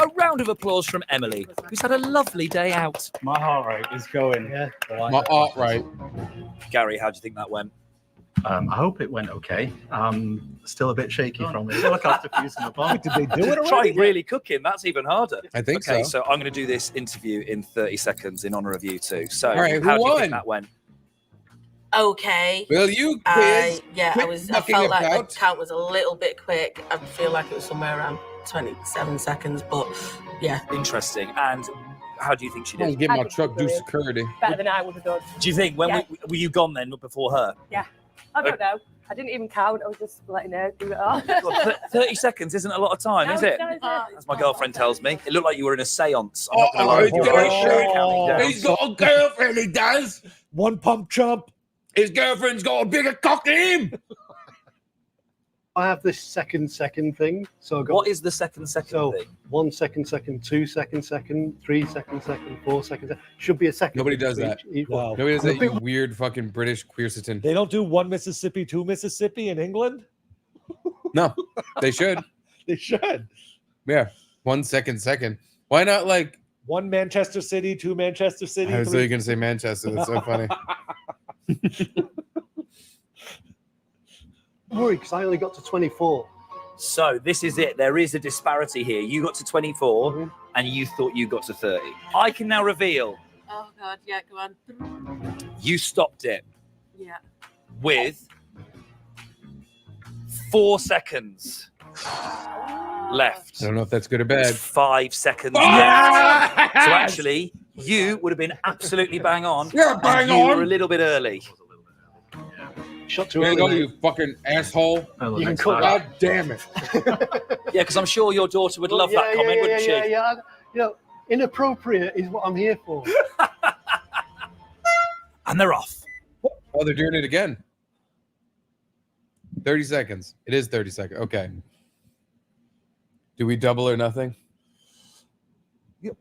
A round of applause from Emily, who's had a lovely day out. My heart rate is going. Yeah. My art right. Gary, how do you think that went? I hope it went okay. Still a bit shaky from it. I feel like I have to fuse my body. Did they do it Try already? really cooking. That's even harder. I think Okay, so. so I'm going to do this interview in 30 seconds in honor of you two. So, All right, who how do you won? think that went? Okay. Will you quiz? I quit mucking felt like about? the count was a little bit quick. I feel like it was somewhere around 27 seconds, but yeah. Interesting. And how do you think she I'm did? get I my think truck she's do brilliant. security. Better than I would have done. Do you think when Yeah. were you gone then before her? I don't know. I didn't even count. I was just letting her do it all. Well, 30 seconds isn't a lot of time, No, is it? no, it's not. As my girlfriend tells me, it looked like you were in a seance. I'm not gonna Oh, lie. he's You were got very a good at shirt. counting down. He's got a girlfriend, he does. One pump chump. His girlfriend's got a bigger cock than him. I have this second thing. So I got What is the second so thing? 1 second, 2 second, 3 second, 4 second. Should be a second. Nobody does that. Each one. No. Nobody does I'm a that, bit- you weird fucking British Queersittin. They don't do 1 Mississippi, 2 Mississippi in England. No, they should. They should. Yeah. 1 second. Why not like 1 Manchester City, 2 Manchester City. I was 3 really gonna say Manchester. That's so funny. Don't worry, because I only got to 24. So this is it. There is a disparity here. You got to 24 and you thought you got to 30. I can now reveal Oh God, yeah, go on. you stopped it Yeah. with 4 seconds left. I don't know if that's good or It was bad. 5 seconds left. So actually, you would have been absolutely bang on. Yeah, and bang you on. were a little bit early. Shot too There you go, early. you fucking asshole. You can cut God damn it. Yeah, because I'm sure your daughter would love that comment, wouldn't she? Yeah. You know, inappropriate is what I'm here for. And they're off. Oh, they're doing it again. 30 seconds. It is 30 seconds. Okay. Do we double or nothing?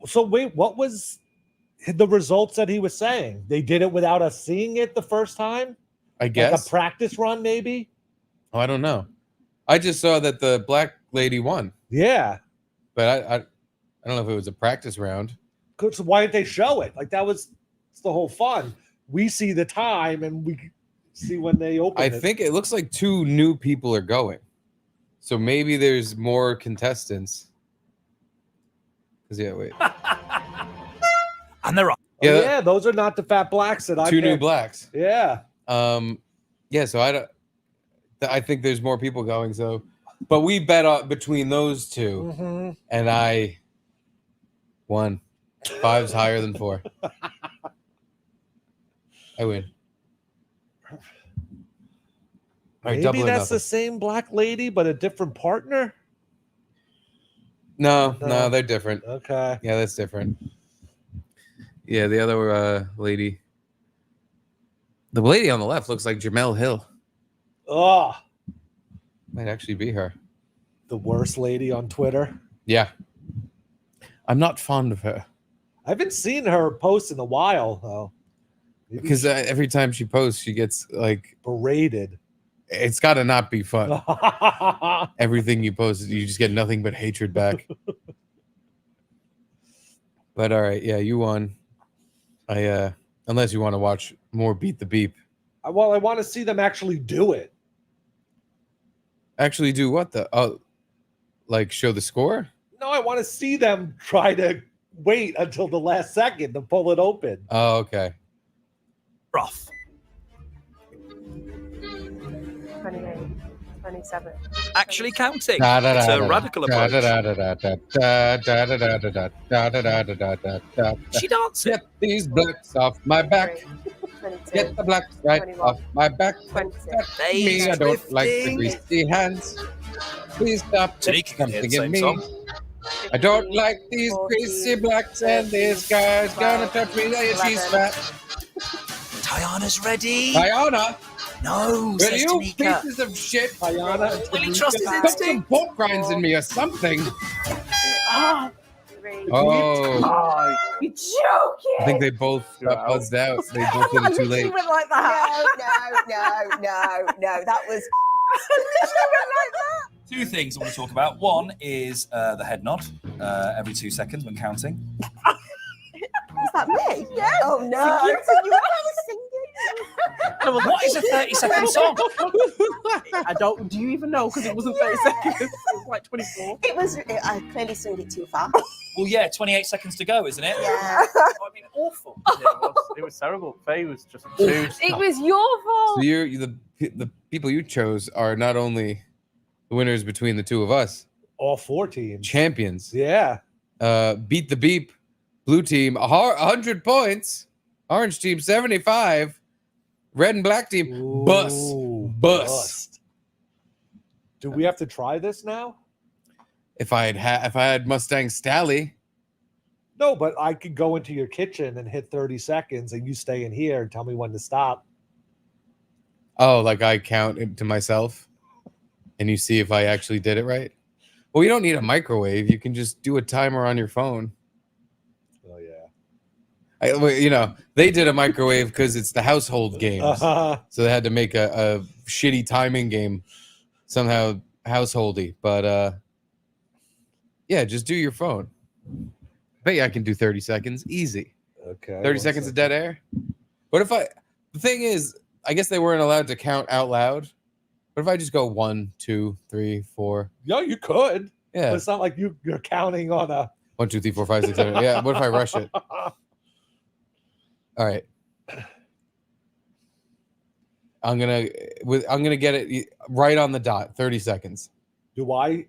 So wait, what was the results that he was saying? They did it without us seeing it the first time? I Like guess. a practice run, maybe? Oh, I don't know. I just saw that the black lady won, Yeah. but I don't know if it was a practice round. So why didn't they show it? Like it's the whole fun. We see the time and we see when they open I it. think it looks like 2 new people are going. So maybe there's more contestants. 'Cause yeah, wait. And they're off. Oh, Yeah, yeah, those are not the fat blacks that I 2 new picked. blacks. Yeah. Yeah, so I think there's more people going, so but we bet on between those 2 Mm-hmm. and I won. 5's higher than 4. I win. All right, Maybe double or that's nothing. the same black lady, but a different partner. No, No. they're different. Okay. Yeah, that's different. Yeah, the other lady. The lady on the left looks like Jamel Hill. Oh, Might actually be her. the worst lady on Twitter. Yeah. I'm not fond of her. I haven't seen her post in a while, though. Maybe Because she's every time she posts, she gets like, berated. it's got to not be fun. Everything you post, you just get nothing but hatred back. But all right, yeah, you won. Unless you want to watch more Beat the Beep. Well, I want to see them actually do it. Actually, do what like show the score? No, I want to see them try to wait until the last second to pull it open. Oh, okay. Off. 28, 27. Actually counting. Da, da, da, It's da, a da. radical Da, approach. da, da, da, da, da, da, da, da, da, da, da, da, da, da, da, da. She dancing. Get these blacks off my back. 22, Get the blacks right 21. off my back. 20. Me, I don't like the greasy hands. Please stop Tanika can hear the something in same me. song. I don't like these greasy blacks, and this guy's gonna touch me. She's fat. Tiana's ready. Diana, No, will says you Tanika. pieces of shit? Ayana, Will he trust his Put some instinct? pork rinds in me or something. 3. Oh, You're joking. I think they both got buzzed out. They both did it too late. went like that. No. That was. Two things I want to talk about. One is the head nod every 2 seconds when counting. Is that me? Yeah. Oh no. What is a 30-second song? I don't. Do you even know? Because it wasn't 30 seconds. It was like 24. It was. I clearly sung it too fast. Well, yeah, 28 seconds to go, isn't it? Yeah. I mean, awful. It was terrible. Faye was just too. It was your fault. So the people you chose are not only the winners between the two of us, all 4 teams. champions. Yeah. Beat the Beep, blue team 100 points, orange team 75, red and black team Ooh, bust. Do we have to try this now? If I had Mustang Stally, No, but I could go into your kitchen and hit 30 seconds and you stay in here and tell me when to stop. oh, like I count it to myself. and you see if I actually did it right. Well, you don't need a microwave. You can just do a timer on your phone. Oh yeah. They did a microwave because it's the household games. So they had to make a shitty timing game somehow householdy. But yeah, just do your phone. Bet you I can do 30 seconds. Easy. Okay. 30 seconds of dead air. What if the thing is, I guess they weren't allowed to count out loud. What if I just go 1, 2, 3, 4? Yeah, you could. Yeah. But it's not like you're counting on a 1, 2, 3, 4, 5, 6, 7. Yeah. What if I rush it? All right. I'm gonna get it right on the dot. 30 seconds. Do I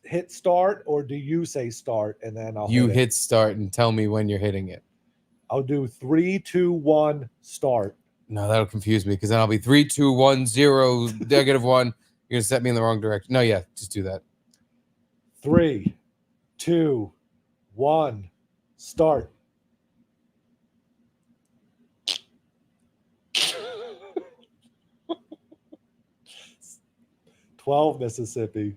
hit start or do you say start and then I'll hit start and tell me when you're hitting it. I'll do 3, 2, 1, start. No, that'll confuse me because then I'll be 3, 2, 1, 0, -1. You're gonna set me in the wrong direction. No, yeah, just do that. 3, 2, 1, start. $12 Mississippi.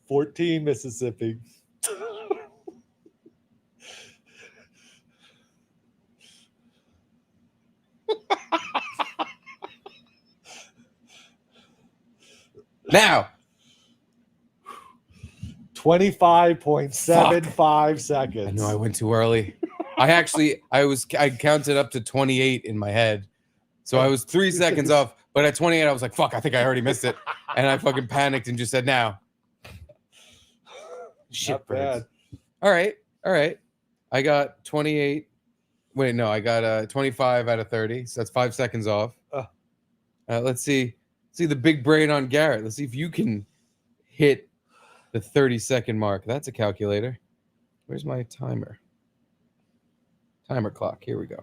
14 Mississippi. Now 25.75 seconds. I know I went too early. I counted up to 28 in my head. So I was 3 seconds off, but at 28 I was like, fuck, I think I already missed it. And I fucking panicked and just said now. Shit, bad. All right. I got 28. Wait, no, I got 25 out of 30. So that's 5 seconds off. Let's see the big brain on Garrett. Let's see if you can hit the 30-second mark. That's a calculator. Where's my timer? Timer clock. Here we go.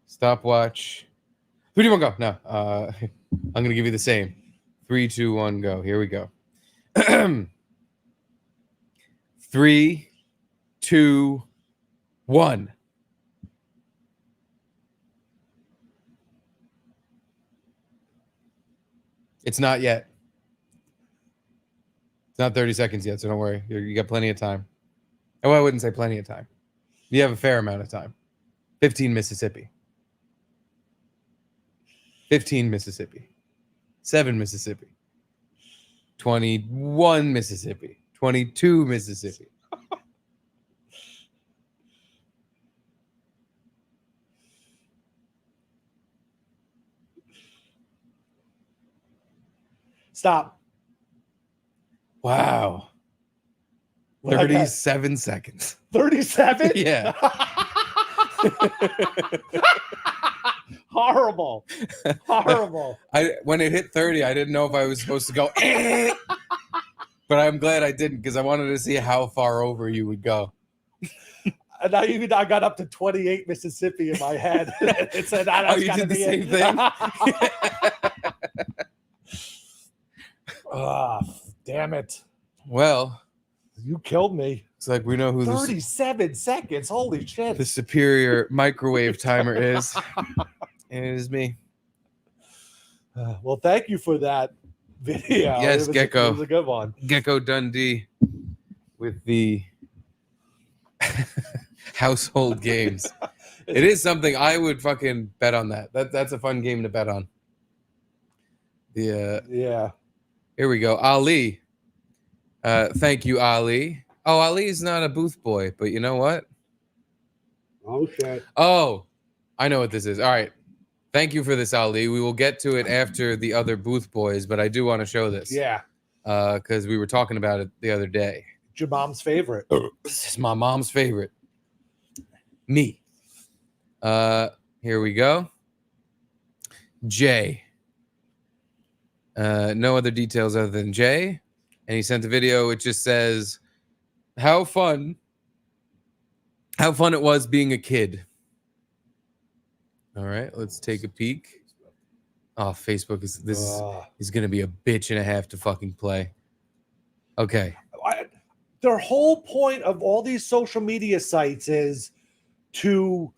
Stopwatch. 3, 2, 1, go. No, I'm going to give you the same. 3, 2, 1, go. Here we go. 3, 2, 1. It's not yet. It's not 30 seconds yet, so don't worry. You got plenty of time. Oh, I wouldn't say plenty of time. You have a fair amount of time. 15 Mississippi. 15 Mississippi. 7 Mississippi. 21 Mississippi. 22 Mississippi. Stop. Wow. 37 seconds. 37? Yeah. Horrible. When it hit 30, I didn't know if I was supposed to go, but I'm glad I didn't because I wanted to see how far over you would go. And I got up to 28 Mississippi in my head. It said, "Oh, you did the same thing." Damn it! Well, you killed me. It's like we know who 37 seconds. Holy shit! The superior microwave timer is. And it is me. Well, thank you for that video. Yes, Gecko. It was a good one. Gecko Dundee with the household games. It is something I would fucking bet on that. That's a fun game to bet on. Yeah. Here we go. Ali. Thank you, Ali. Oh, Ali's not a booth boy, but you know what? Oh, shit. Oh, I know what this is. All right. Thank you for this, Ali. We will get to it after the other booth boys, but I do want to show this. Yeah. Because we were talking about it the other day. It's your mom's favorite. This is my mom's favorite. Me. Here we go. Jay. No other details other than Jay. And he sent a video which just says, how fun it was being a kid. All right, let's take a peek. Oh, Facebook is going to be a bitch and a half to fucking play. Okay. Their whole point of all these social media sites is to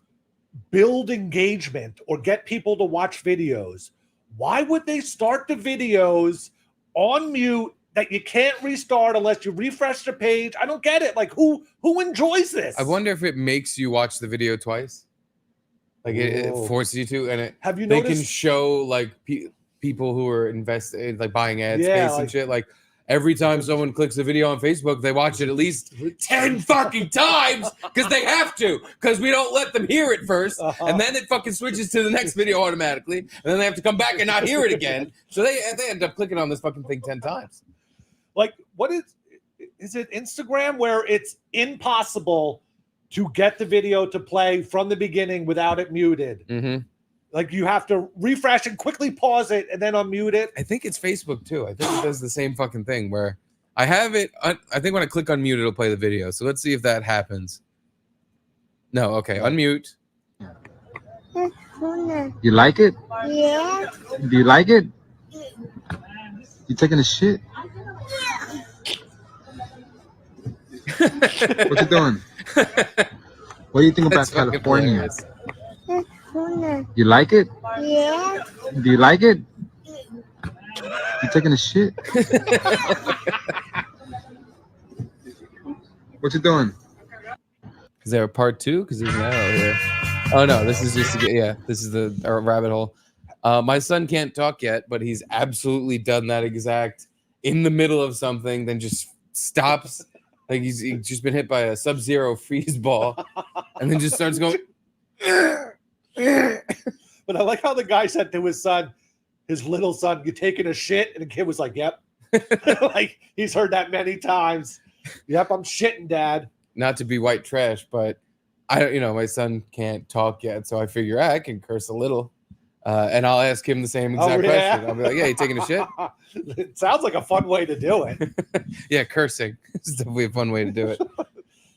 build engagement or get people to watch videos. why would they start the videos on mute that you can't restart unless you refresh the page? I don't get it. Like, who enjoys this? I wonder if it makes you watch the video twice. Like it forces you to, and have you they noticed? can show like people who are invested, like buying ad space and shit. Like every time someone clicks a video on Facebook, they watch it at least 10 fucking times because they have to, because we don't let them hear it first, and then it fucking switches to the next video automatically, and then they have to come back and not hear it again. So they end up clicking on this fucking thing 10 times. Like, what is it Instagram where it's impossible to get the video to play from the beginning without it muted? Mm-hmm. Like, you have to refresh and quickly pause it and then unmute it. I think it's Facebook too. I think it does the same fucking thing where I have it. I think when I click on mute, it'll play the video. So let's see if that happens. No, okay, unmute. You like it? Yeah. Do you like it? You taking a shit? What you doing? What do you think about That's fucking California? hilarious. You like it? Yeah. Do you like it? You taking a shit? What you doing? Is there a part 2? Because there's an arrow here. Oh no, this is just this is the rabbit hole. My son can't talk yet, but he's absolutely done that exact in the middle of something, then just stops. Like he's just been hit by a sub-zero freeze ball, and then just starts going. But I like how the guy said to his son, his little son, "You taking a shit?" And the kid was like, "Yep." Like he's heard that many times. "Yep, I'm shitting, Dad." Not to be white trash, but I don't. My son can't talk yet, so I figure I can curse a little, and I'll ask him the same exact question. I'll be like, "Yeah, you taking a shit?" It sounds like a fun way to do it. Yeah, cursing is definitely a fun way to do it.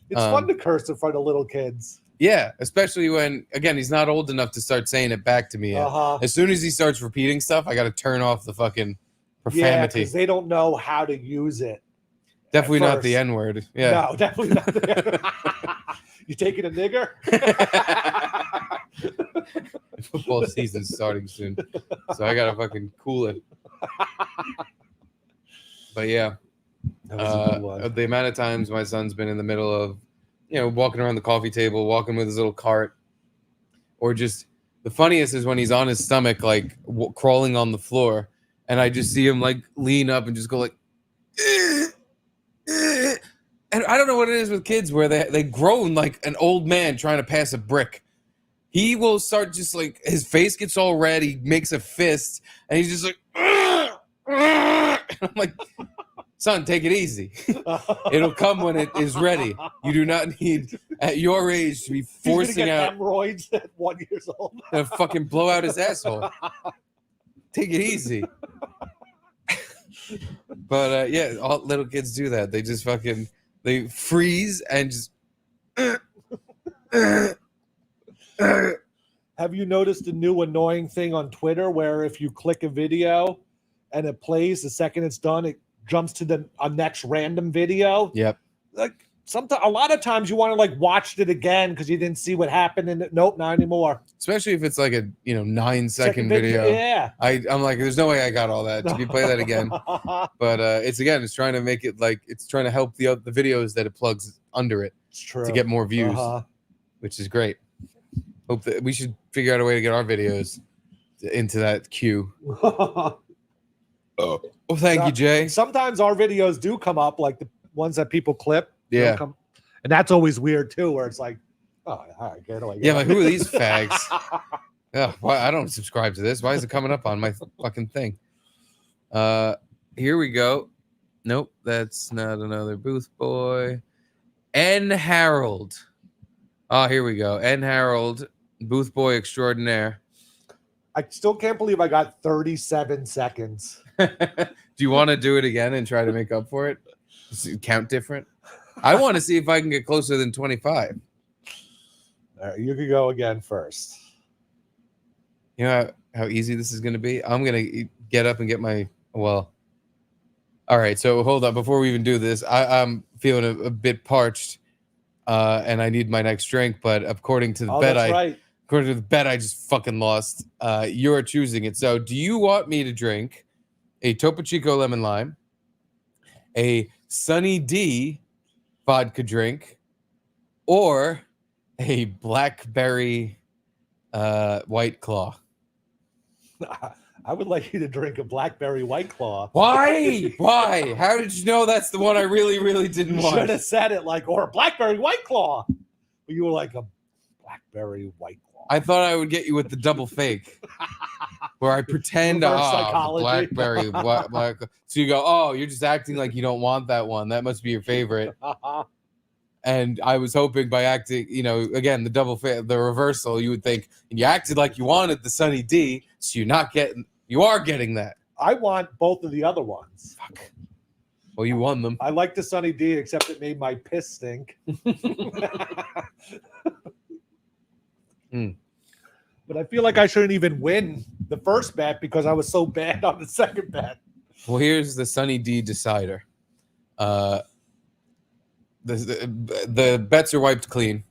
It's fun to curse in front of little kids. Yeah, especially when, again, he's not old enough to start saying it back to me yet. As soon as he starts repeating stuff, I got to turn off the fucking profanity. Yeah, because they don't know how to use it. Definitely not the N-word. Yeah. No, definitely not the N-word. You taking a nigger? Football season's starting soon, so I got to fucking cool it. But yeah, the amount of times my son's been in the middle of, walking around the coffee table, walking with his little cart, or just the funniest is when he's on his stomach, like crawling on the floor, and I just see him like lean up and just go like, and I don't know what it is with kids where they groan like an old man trying to pass a brick. He will start just like his face gets all red. He makes a fist, and he's just like, I'm like, son, take it easy. It'll come when it is ready. You do not need, at your age, to be forcing out hemorrhoids at 1 year old. To fucking blow out his asshole. Take it easy. But yeah, all little kids do that. They just fucking they freeze and just. Have you noticed a new annoying thing on Twitter where if you click a video and it plays, the second it's done, it jumps to a next random video? Yep. Like sometimes, a lot of times you want to like watch it again because you didn't see what happened, and nope, not anymore. Especially if it's like a 9-second video. Yeah. I'm like, there's no way I got all that. Did you play that again? But it's trying to make it like it's trying to help the videos that it plugs under it to get more views, which is great. Hope that we should figure out a way to get our videos into that queue. Well, thank you, Jay. Sometimes our videos do come up, like the ones that people clip. Yeah. And that's always weird too, where it's like, oh, all right, get away. Yeah, like who are these fags? Yeah, why I don't subscribe to this. Why is it coming up on my fucking thing? Here we go. Nope, that's not another booth boy. N. Harold. Oh, here we go. N. Harold, booth boy extraordinaire. I still can't believe I got 37 seconds. Do you want to do it again and try to make up for it? Count different? I want to see if I can get closer than 25. All right, you could go again first. You know how easy this is going to be? I'm going to get up and get my, all right, so hold on. Before we even do this, I'm feeling a bit parched, and I need my next drink, but according to the according to the bet I just fucking lost, you're choosing it. So do you want me to drink a Topo Chico lemon lime, a Sunny D vodka drink, or a blackberry White Claw? I would like you to drink a blackberry White Claw. Why? Why? How did you know that's the one I really, really didn't You want? should have said it like, or a blackberry White Claw. But you were like a blackberry White Claw. I thought I would get you with the double fake, where I pretend Reverse the psychology. blackberry. Black. So you go, oh, you're just acting like you don't want that one. That must be your favorite. And I was hoping by acting, again, the double fake, the reversal, you would think, and you acted like you wanted the Sunny D, so you are getting that. I want both of the other ones. Fuck. Well, you won them. I like the Sunny D, except it made my piss stink. But I feel like I shouldn't even win the first bet because I was so bad on the second bet. Well, here's the Sunny D decider. The bets are wiped clean,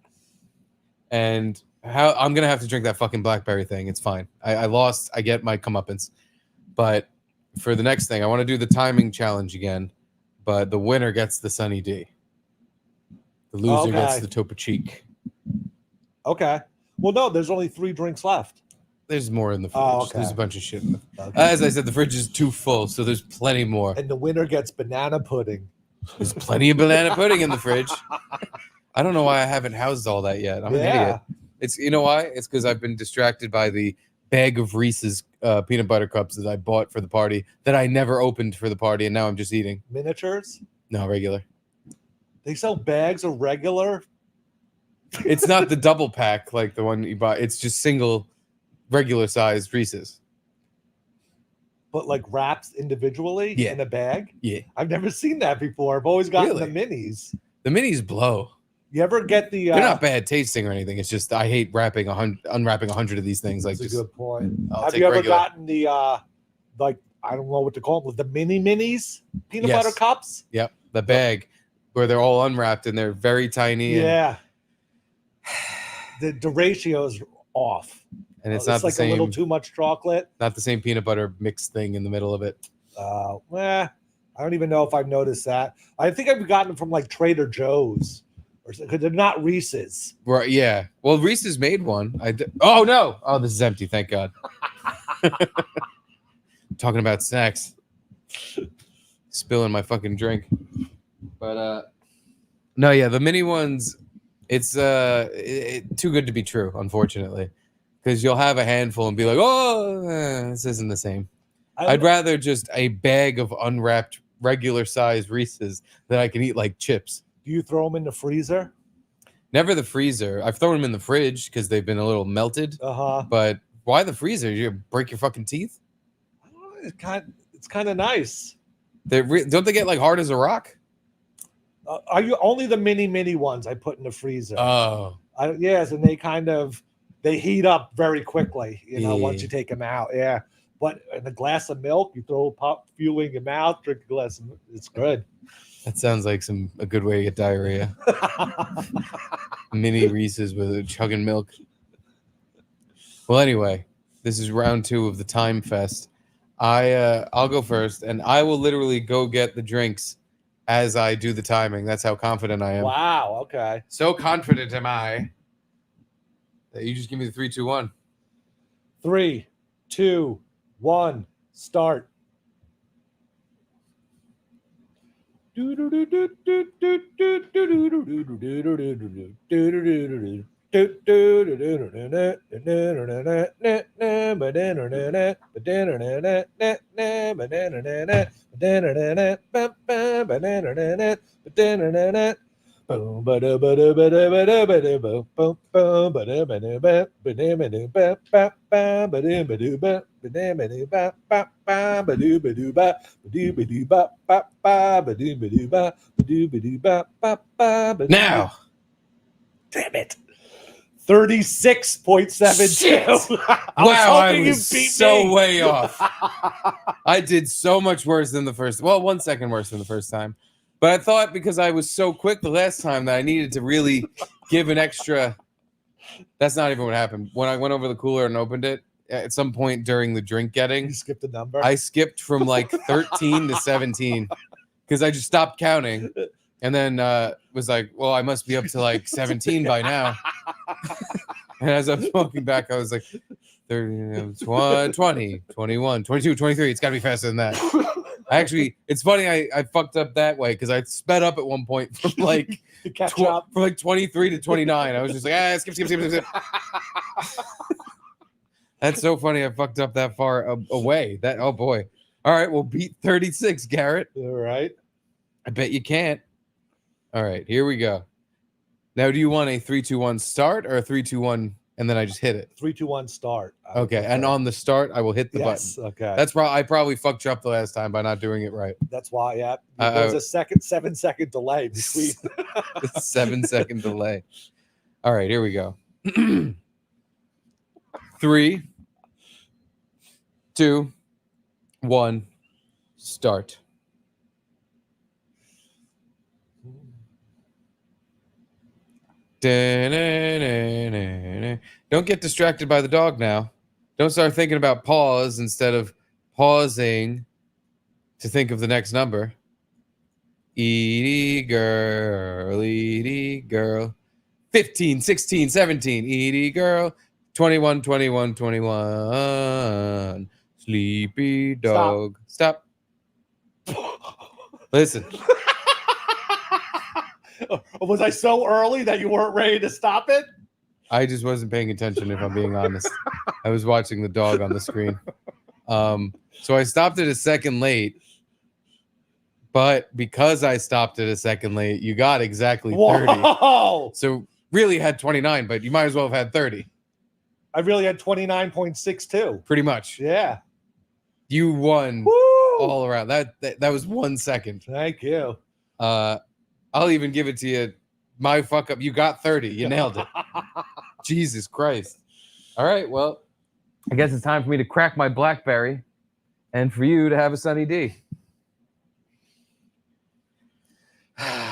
and I'm gonna have to drink that fucking blackberry thing. It's fine. I lost. I get my comeuppance, but for the next thing, I want to do the timing challenge again. But the winner gets the Sunny D. The loser gets the Topo Chico. Okay. Well, no, there's only 3 drinks left. There's more in the fridge. Oh, okay. There's a bunch of shit in the As I said, the fridge is too full, so there's plenty more. And the winner gets banana pudding. There's plenty of banana pudding in the fridge. I don't know why I haven't housed all that yet. I'm an idiot. It's why? It's because I've been distracted by the bag of Reese's peanut butter cups that I bought for the party that I never opened for the party, and now I'm just eating. Miniatures? No, regular. They sell bags of regular? It's not the double pack like the one you buy. It's just single, regular sized Reese's. But like wraps individually in a bag? Yeah. I've never seen that before. I've always gotten the minis. The minis blow. You ever get the... They're not bad tasting or anything. It's just I hate unwrapping 100 of these things. Like, That's a good point. I'll Have take you ever regular. gotten the, like, I don't know what to call them, the mini minis peanut butter cups? Yep. The bag where they're all unwrapped and they're very tiny. Yeah. The ratio is off. And it's not the like same. a little too much chocolate. Not the same peanut butter mixed thing in the middle of it. Well, I don't even know if I've noticed that. I think I've gotten them from like Trader Joe's, or because they're not Reese's. Right? Yeah. Well, Reese's made one. Oh no! Oh, this is empty. Thank God. Talking about snacks. Spilling my fucking drink. But no, yeah, the mini ones. It's too good to be true, unfortunately, because you'll have a handful and be like, "Oh, this isn't the same." I'd rather just a bag of unwrapped regular size Reese's that I can eat like chips. Do you throw them in the freezer? Never the freezer. I've thrown them in the fridge because they've been a little melted. But why the freezer? You break your fucking teeth? It's kind of nice. Don't they get like hard as a rock? Are you only the mini ones I put in the freezer? Oh, yes, and they heat up very quickly. Once you take them out. Yeah, but in a glass of milk, you throw pop fuel in your mouth, drink a glass of milk. It's good. That sounds like a good way to get diarrhea. Mini Reese's with chugging milk. Well, anyway, this is round 2 of the Time Fest. I'll go first, and I will literally go get the drinks as I do the timing. That's how confident I am. Wow. Okay. So confident am I that you just give me the 3, 2, 1. 3, 2, 1, start. Now, damn it. 36.72. Wow, I you was beat so me. way off. I did so much worse than the first. Well, 1 second worse than the first time. But I thought because I was so quick the last time that I needed to really give an extra That's not even what happened. When I went over the cooler and opened it, at some point during the drink getting, You skipped a number. I skipped from like 13 to 17 because I just stopped counting. And then was like, well, I must be up to like 17 by now. And as I was walking back, I was like, 30, 20, 21, 22, 23. It's got to be faster than that. It's funny. I fucked up that way because I sped up at one point from like to catch up. from like 23 to 29. I was just like, skip. That's so funny. I fucked up that far away. Oh boy. All right, we'll beat 36, Garrett. All right. I bet you can't. All right, here we go. Now, do you want a 3, 2, 1 start or a 3, 2, 1 and then I just hit it? 3, 2, 1 start. Okay, and on the start, I will hit the button. Okay. That's I probably fucked you up the last time by not doing it right. That's why, yeah. There's a 7-second delay between. 7-second delay. All right, here we go. 3, 2, 1, start. Don't get distracted by the dog now. Don't start thinking about pause instead of pausing to think of the next number. Edie girl. 15, 16, 17. Edie girl. 21, 21, 21. Sleepy dog. Stop. Listen. Was I so early that you weren't ready to stop it? I just wasn't paying attention, if I'm being honest. I was watching the dog on the screen. So I stopped it a second late. But because I stopped it a second late, you got exactly 30. Whoa! So really had 29, but you might as well have had 30. I really had 29.62. Pretty much. Yeah. You won Woo! all around. That was 1 second. Thank you. I'll even give it to you. My fuck up. You got 30. You nailed it. Jesus Christ. All right. Well, I guess it's time for me to crack my BlackBerry and for you to have a Sunny D.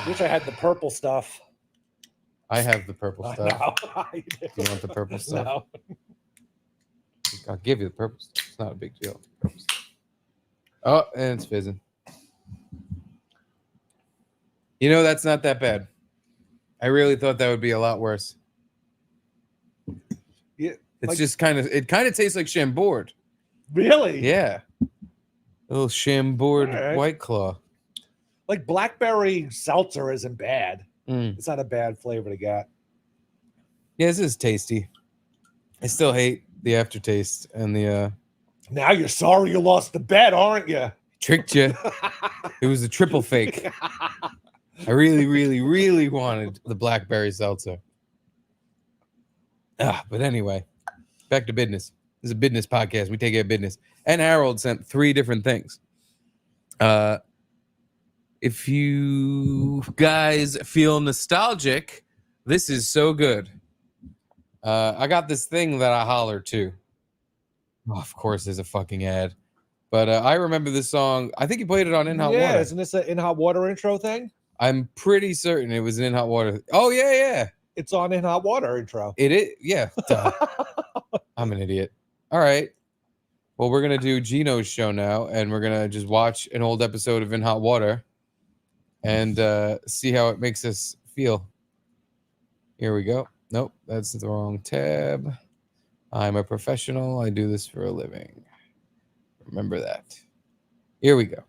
Wish I had the purple stuff. I have the purple stuff. No, Do you want the purple stuff? No. I'll give you the purple stuff. It's not a big deal. Oh, and it's fizzing. You know, that's not that bad. I really thought that would be a lot worse. Yeah, it's just kind of tastes like Chambord. Really? Yeah. A little Chambord right. White Claw. Like blackberry seltzer isn't bad. Mm. It's not a bad flavor to get. Yeah, this is tasty. I still hate the aftertaste and the Now you're sorry you lost the bet, aren't you? Tricked you. It was a triple fake. I really, really, really wanted the blackberry seltzer. But anyway, back to business. This is a business podcast. We take care of business. And Harold sent 3 different things. If you guys feel nostalgic, this is so good. I got this thing that I holler to. Oh, of course, there's a fucking ad. But I remember this song. I think you played it on In Hot Water. Yeah, isn't this an In Hot Water intro thing? I'm pretty certain it was in Hot Water. Oh, yeah. It's on In Hot Water intro. It is? Yeah. Duh. I'm an idiot. All right. Well, we're going to do Gino's show now, and we're going to just watch an old episode of In Hot Water and see how it makes us feel. Here we go. Nope, that's the wrong tab. I'm a professional. I do this for a living. Remember that. Here we go.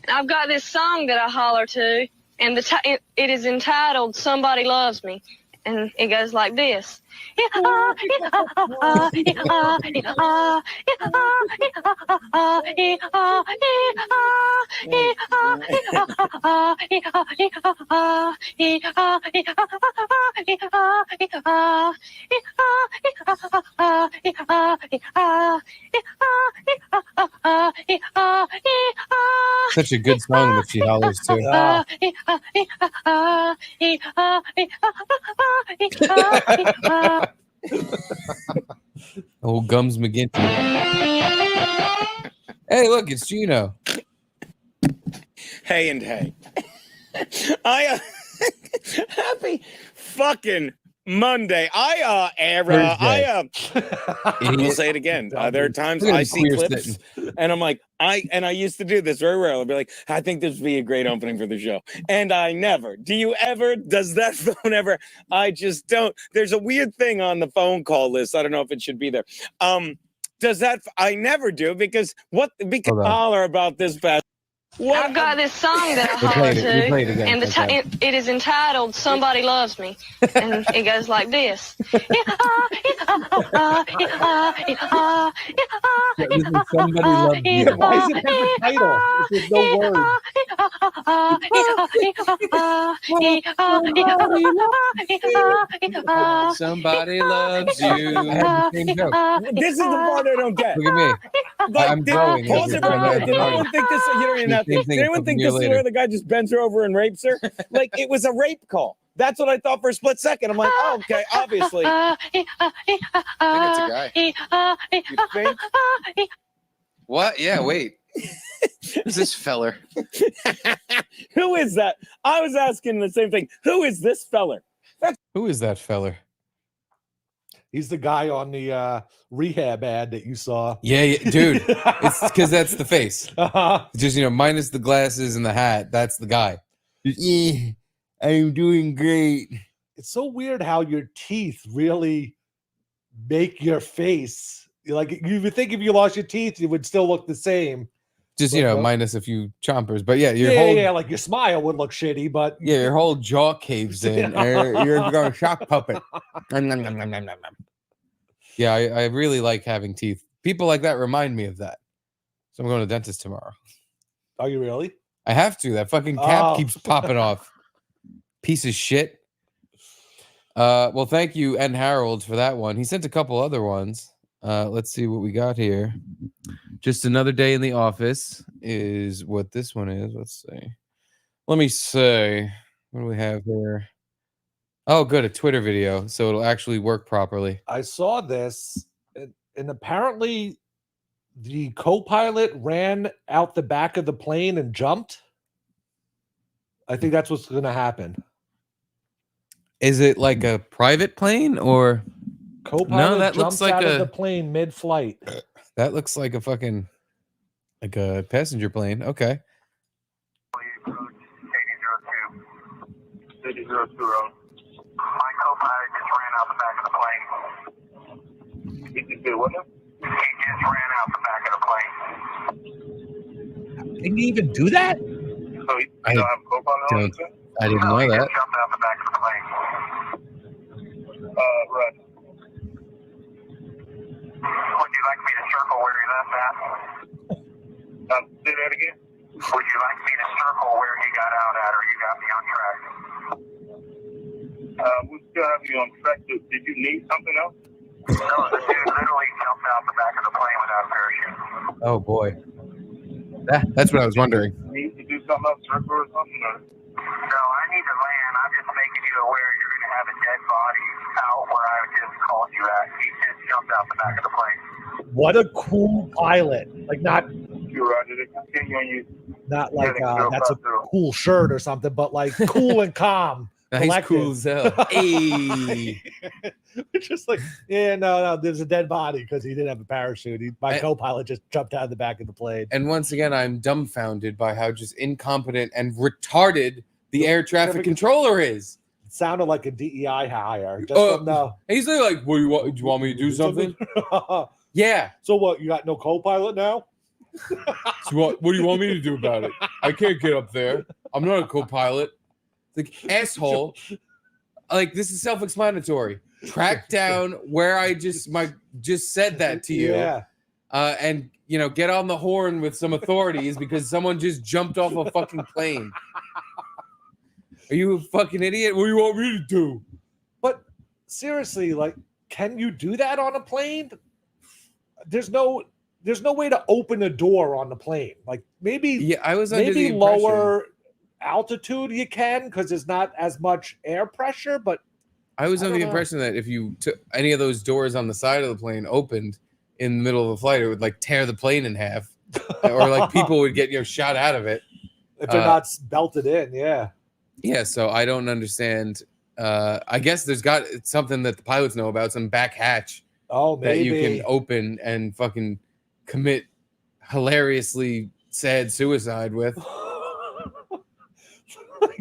I've got this song that I holler to, and it is entitled "Somebody Loves Me," and it goes like this. Such a good song that she hollers to. Old Gums McGinty. Hey, look, it's Gino. Hey and hey. I Happy fucking Monday. I will say it again. There are times I see clips and I'm like, I used to do this very rarely. I'll be like, I think this would be a great opening for the show. And I never. Do you ever? Does that phone ever? I just don't. There's a weird thing on the phone call list. I don't know if it should be there. Does that? I never do because holler about this past. I've got this song that I holler to, and it is entitled "Somebody Loves Me," and it goes like this. Somebody loves you. Why is it different title? There's no word. Somebody loves you. This is the part I don't get. Look at me. I'm growing. Pause it right there. Did anyone think this? You don't even have to. Did anyone think this is where the guy just bends her over and rapes her? Like it was a rape call. That's what I thought for a split second. I'm like, oh, okay, obviously. I think it's a guy. You think? What? Yeah, wait. Who's this feller? Who is that? I was asking the same thing. Who is this feller? Who is that feller? He's the guy on the Rehab ad that you saw. Yeah, dude. It's because that's the face. Just, minus the glasses and the hat. That's the guy. Yeah, I'm doing great. It's so weird how your teeth really make your face. Like, you would think if you lost your teeth, you would still look the same. Just, minus a few chompers. But yeah, like your smile would look shitty, but yeah, your whole jaw caves in. You're going shock puppet. Yeah, I really like having teeth. People like that remind me of that. So I'm going to the dentist tomorrow. Are you really? I have to. That fucking cap keeps popping off. Piece of shit. Well, thank you, N. Harold, for that one. He sent a couple other ones. Let's see what we got here. Just another day in the office is what this one is. Let's see. Let me say, what do we have here? Oh, good, a Twitter video, so it'll actually work properly. I saw this, and apparently the co-pilot ran out the back of the plane and jumped. I think that's what's going to happen. Is it like a private plane or? Co-pilot no, that jumps looks like out of the plane mid-flight. That looks like a fucking like a passenger plane. Okay. 8002 Road. My co-pilot just ran out the back of the plane. He just did what? He just ran out the back of the plane. Can you even do that? So you don't have a co-pilot on? I didn't know that. He just jumped out the back of the plane. Right. Would you like me to circle where he left at? Say that again? Would you like me to circle where he got out at, or you got me on track? We still have you on track. Did you need something else? No, the dude literally jumped out the back of the plane without a parachute. Oh boy. That's what I was wondering. Need to do something else, circle or something? Or? No, I need to land. I'm just making you aware you're going to have a dead body out where I just called you at. He just jumped out the back of the plane. What a cool pilot! Like not. You're right. Did it continue on you? Not like that's a cool shirt or something, but like cool and calm. Nice, cool as hell. Hey. It's just like, no, there's a dead body because he didn't have a parachute. My co-pilot just jumped out of the back of the plane. And once again, I'm dumbfounded by how just incompetent and retarded the air traffic controller is. It sounded like a DEI hire. Just from the. He's like, "What do you want? Do you want me to do something?" Yeah. So what? You got no co-pilot now? So what do you want me to do about it? I can't get up there. I'm not a co-pilot. Like, asshole. Like, this is self-explanatory. Track down where I just said that to you. Yeah. And get on the horn with some authorities because someone just jumped off a fucking plane. Are you a fucking idiot? What do you want me to do? But seriously, like, can you do that on a plane? There's no way to open a door on the plane. Like, maybe I was under the lower altitude you can because there's not as much air pressure, but I was under the impression that if you took any of those doors on the side of the plane opened in the middle of the flight, it would like tear the plane in half, or like people would get shot out of it if they're not belted in. Yeah, Yeah, so I don't understand. I guess there's got something that the pilots know about, some back hatch that you can open and fucking commit hilariously sad suicide with.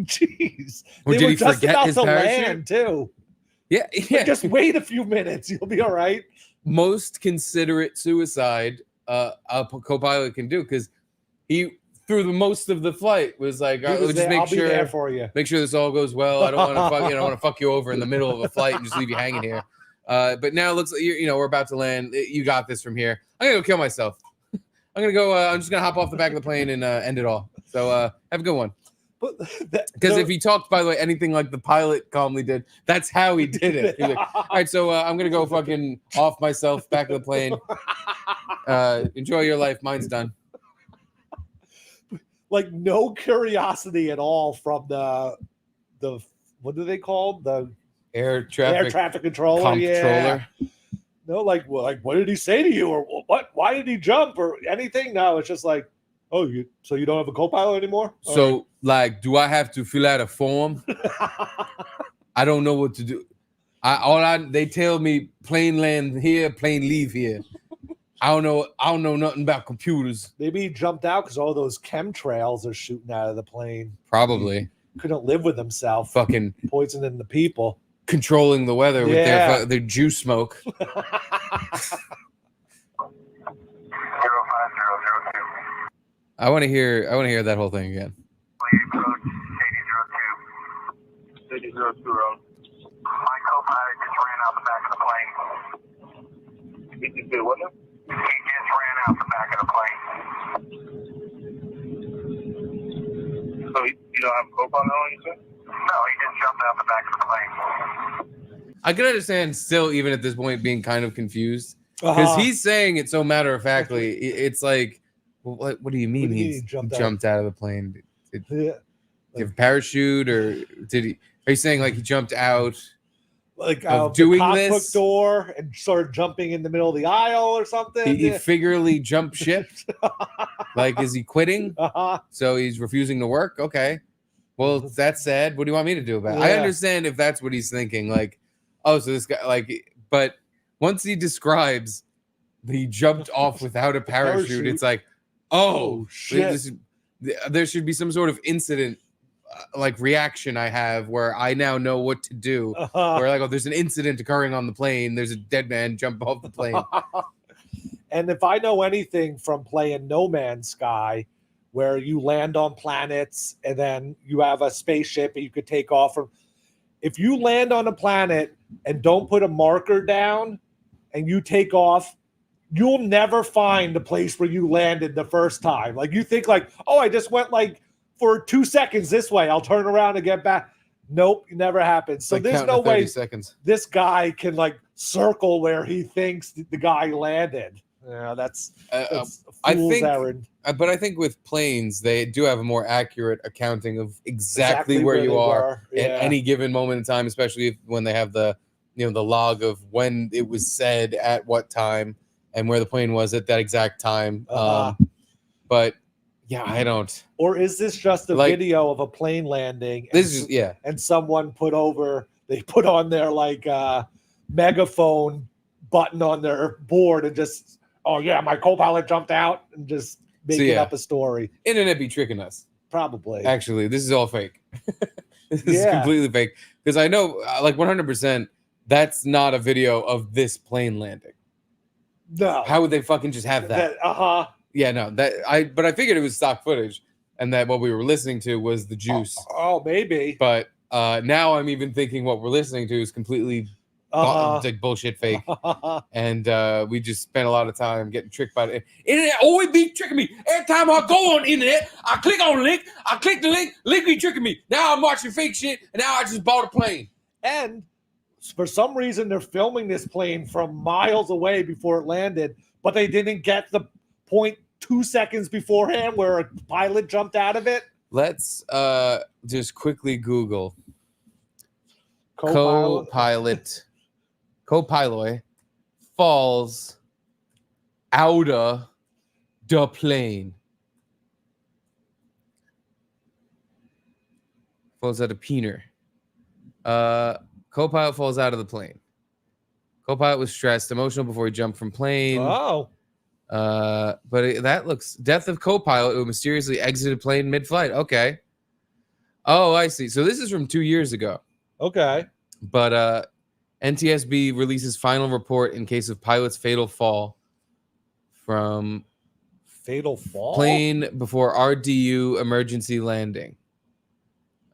Jeez. Or They did were he just forget about his to parachute? land too. Yeah, Like, just wait a few minutes. You'll be all right. Most considerate suicide a co-pilot can do, because he through the most of the flight was like, He was just there, make I'll sure be there for you. Make sure this all goes well. I don't want to fuck, I don't want to fuck you over in the middle of a flight and just leave you hanging here. But now it looks like we're about to land. You got this from here. I'm gonna go kill myself. I'm gonna go. I'm just gonna hop off the back of the plane and end it all. So have a good one. Because if he talked, by the way, anything like the pilot calmly did, that's how he did it. He's like, all right, so I'm gonna go fucking off myself, back of the plane. Enjoy your life. Mine's done. Like no curiosity at all from the what do they call the air traffic controller? Controller. No, like what did he say to you, or what? Why did he jump or anything? No, it's just like, oh, so you don't have a co-pilot anymore? So like, do I have to fill out a form? I don't know what to do. They tell me plane land here, plane leave here. I don't know nothing about computers. Maybe he jumped out because all those chemtrails are shooting out of the plane. Probably. He couldn't live with himself. Fucking poisoning the people. Controlling the weather with their juice smoke. 05002. I want to hear that whole thing again. Approach 8002. 8002. My co-pilot just ran out the back of the plane. He just did what now? He just ran out the back of the plane. So you don't have a co-pilot on, you said? No, he just jumped out the back of the plane. I can understand still, even at this point, being kind of confused. Because he's saying it so matter-of-factly. It's like, well, what do you mean he jumped out of the plane? Did he have a parachute, or did he? Are you saying like he jumped out like of doing the cockpit this door and started jumping in the middle of the aisle or something? He figuratively jumped ship. Like, is he quitting? So he's refusing to work? Okay. Well, that's sad. What do you want me to do about it? I understand if that's what he's thinking. Like, oh, so this guy, like, but once he describes he jumped off without a parachute, it's like, oh shit. There should be some sort of incident, like reaction I have where I now know what to do. Where like, oh, there's an incident occurring on the plane. There's a dead man jump off the plane. And if I know anything from playing No Man's Sky, where you land on planets and then you have a spaceship that you could take off from. If you land on a planet and don't put a marker down and you take off, you'll never find the place where you landed the first time. Like you think like, oh, I just went like for 2 seconds this way. I'll turn around and get back. Nope, it never happens. So there's no way this guy can like circle where he thinks the guy landed. Yeah, that's I think, but I think with planes, they do have a more accurate accounting of exactly where you are at any given moment in time, especially when they have the, the log of when it was said at what time and where the plane was at that exact time. But yeah, I don't. Or is this just a video of a plane landing? And someone put on their like megaphone button on their board and just. Oh, yeah, my co-pilot jumped out and just making up a story. Internet be tricking us. Probably. Actually, this is all fake. This is completely fake. Because I know, like 100%, that's not a video of this plane landing. No. How would they fucking just have that? Yeah, no. But I figured it was stock footage and that what we were listening to was the juice. Oh, maybe. But now I'm even thinking what we're listening to is completely... like bullshit fake. And we just spent a lot of time getting tricked by the internet. Always be tricking me. Every time I go on internet, I click on a link, I click the link be tricking me. Now I'm watching fake shit, and now I just bought a plane. And for some reason, they're filming this plane from miles away before it landed, but they didn't get the point 2 seconds beforehand where a pilot jumped out of it. Let's just quickly Google co-pilot falls out of the plane. falls out of peener. Co-pilot falls out of the plane. Co-pilot was stressed, emotional before he jumped from plane. Oh. That looks death of co-pilot who mysteriously exited plane mid-flight. Okay. Oh, I see. So this is from 2 years ago. Okay. But NTSB releases final report in case of pilot's fatal fall from fatal fall plane before RDU emergency landing.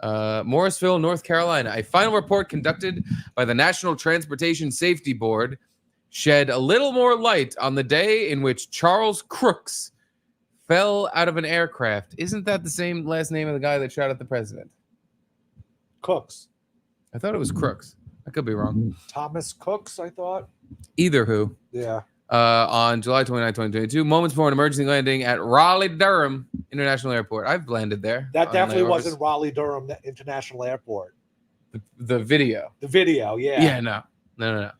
Morrisville, North Carolina. A final report conducted by the National Transportation Safety Board shed a little more light on the day in which Charles Crooks fell out of an aircraft. Isn't that the same last name of the guy that shot at the president? Cooks. I thought it was Crooks. I could be wrong. Thomas Cooks, I thought. Either who. Yeah. On July 29, 2022, moments before an emergency landing at Raleigh-Durham International Airport. I've landed there. That definitely wasn't Raleigh-Durham International Airport. The video. The video, yeah. Yeah, no.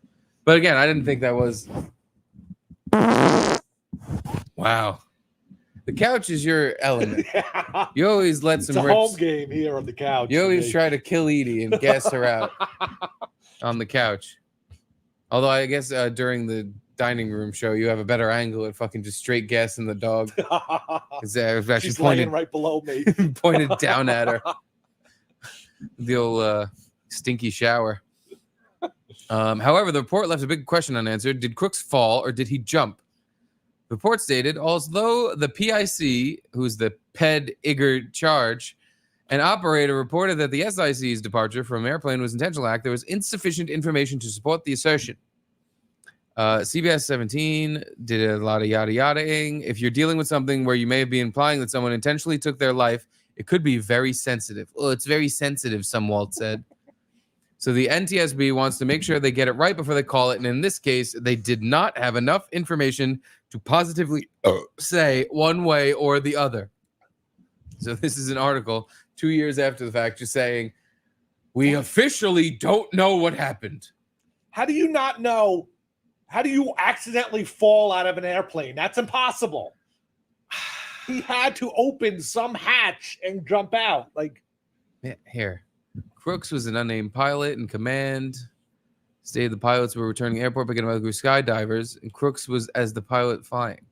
But again, I didn't think that was... Wow. The couch is your element. Yeah. You always let some It's a rips. home game here on the couch. You always try to kill Edie and gas her out on the couch. Although I guess during the dining room show, you have a better angle at fucking just straight gassing the dog. I've actually She's pointed laying right below me. pointed down at her. The old stinky shower. However, the report left a big question unanswered. Did Crooks fall or did he jump? The report stated, although the PIC, who's the PED IGER charge, an operator reported that the SIC's departure from airplane was an intentional act, there was insufficient information to support the assertion. CBS 17 did a lot of yada yada-ing. If you're dealing with something where you may be implying that someone intentionally took their life, it could be very sensitive. Oh, it's very sensitive, some Walt said. So the NTSB wants to make sure they get it right before they call it. And in this case, they did not have enough information to positively say one way or the other. So this is an article 2 years after the fact just saying, we officially don't know what happened. How do you not know? How do you accidentally fall out of an airplane? That's impossible. He had to open some hatch and jump out. Like, yeah, here. Crooks was an unnamed pilot in command. Stated the pilots were returning to the airport picking up other skydivers, and Crooks was as the pilot flying.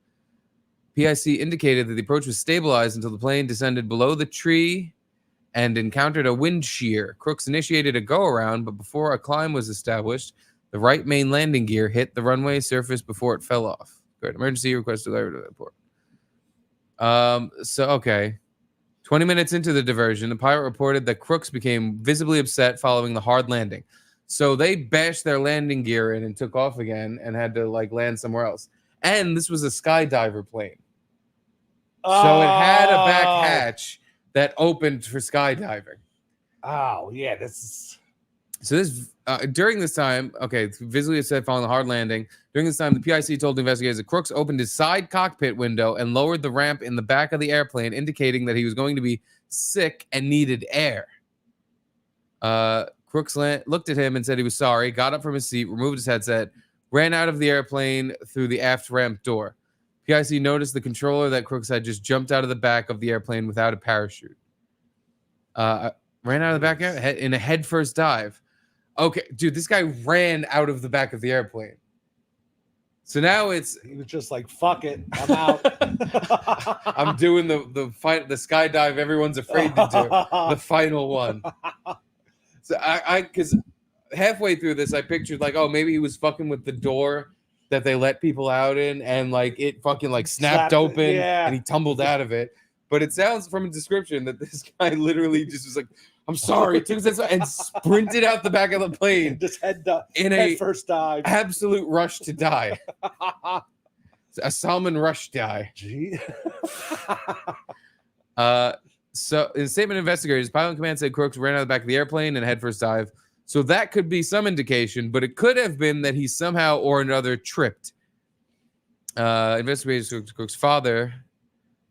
PIC indicated that the approach was stabilized until the plane descended below the tree and encountered a wind shear. Crooks initiated a go-around, but before a climb was established, the right main landing gear hit the runway surface before it fell off. Good. Emergency request delivered to the airport. Okay. 20 minutes into the diversion, the pilot reported that Crooks became visibly upset following the hard landing. So they bashed their landing gear in and took off again and had to land somewhere else. And this was a skydiver plane. So it had a back hatch that opened for skydiving. Oh, yeah, So this during this time, okay, visibly upset following the hard landing. During this time, the PIC told the investigators that Crooks opened his side cockpit window and lowered the ramp in the back of the airplane, indicating that he was going to be sick and needed air. Crooks looked at him and said he was sorry, got up from his seat, removed his headset, ran out of the airplane through the aft ramp door. PIC noticed the controller that Crooks had just jumped out of the back of the airplane without a parachute. Ran out of the back in a headfirst dive. Okay, dude, this guy ran out of the back of the airplane. So now he was just like, fuck it, I'm out. I'm doing the skydive everyone's afraid to do, the final one. So because halfway through this, I pictured maybe he was fucking with the door that they let people out in, and it fucking snapped open, and he tumbled out of it. But it sounds from a description that this guy literally just was like, I'm sorry, took his and sprinted out the back of the plane. Just head first dive. Absolute rush to die. A Salman Rush die. Gee. So in a statement, investigators, pilot in command said Crooks ran out of the back of the airplane and head first dive. So that could be some indication, but it could have been that he somehow or another tripped. Investigators, Crooks' father,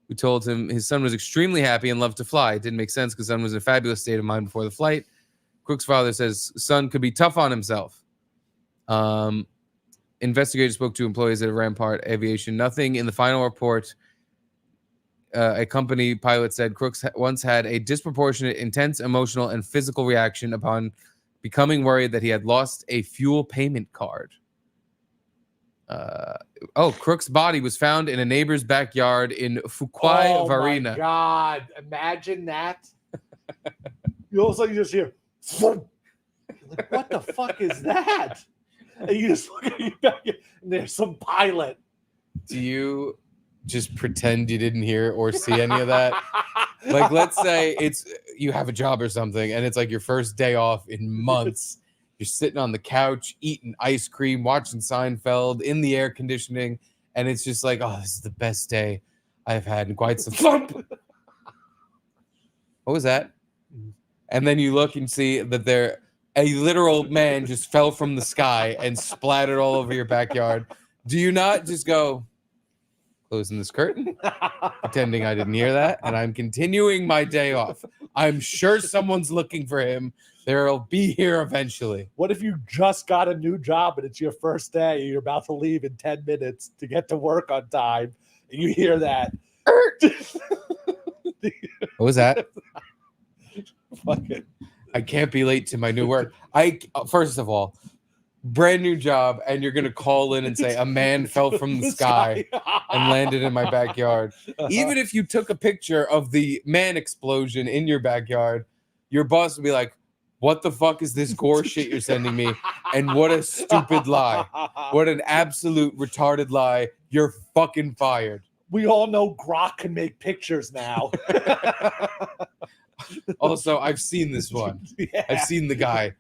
who told him his son was extremely happy and loved to fly. It didn't make sense because son was in a fabulous state of mind before the flight. Crooks' father says son could be tough on himself. Investigators spoke to employees at Rampart Aviation. Nothing in the final report a company pilot said Crooks once had a disproportionate, intense, emotional, and physical reaction upon becoming worried that he had lost a fuel payment card. Crook's body was found in a neighbor's backyard in Fuquay, Varina. Oh my God! Imagine that. You also just hear, like, what the fuck is that? And you just look at your back, and there's some pilot. Do you just pretend you didn't hear or see any of that? Like, let's say you have a job or something, and it's like your first day off in months. You're sitting on the couch, eating ice cream, watching Seinfeld in the air conditioning, and it's just like, oh, this is the best day I've had in quite some time. What was that? And then you look and see that a literal man just fell from the sky and splattered all over your backyard. Do you not just go, closing this curtain, pretending I didn't hear that, and I'm continuing my day off? I'm sure someone's looking for him. They'll be here eventually. What if you just got a new job and it's your first day and you're about to leave in 10 minutes to get to work on time, and you hear that? What was that? Fucking. I can't be late to my new work. First of all, brand new job, and you're gonna call in and say a man fell from the sky and landed in my backyard. Even if you took a picture of the man explosion in your backyard, your boss would be like, what the fuck is this gore shit you're sending me? And what a stupid lie. What an absolute retarded lie. You're fucking fired. We all know Grok can make pictures now. Also, I've seen this one. Yeah. I've seen the guy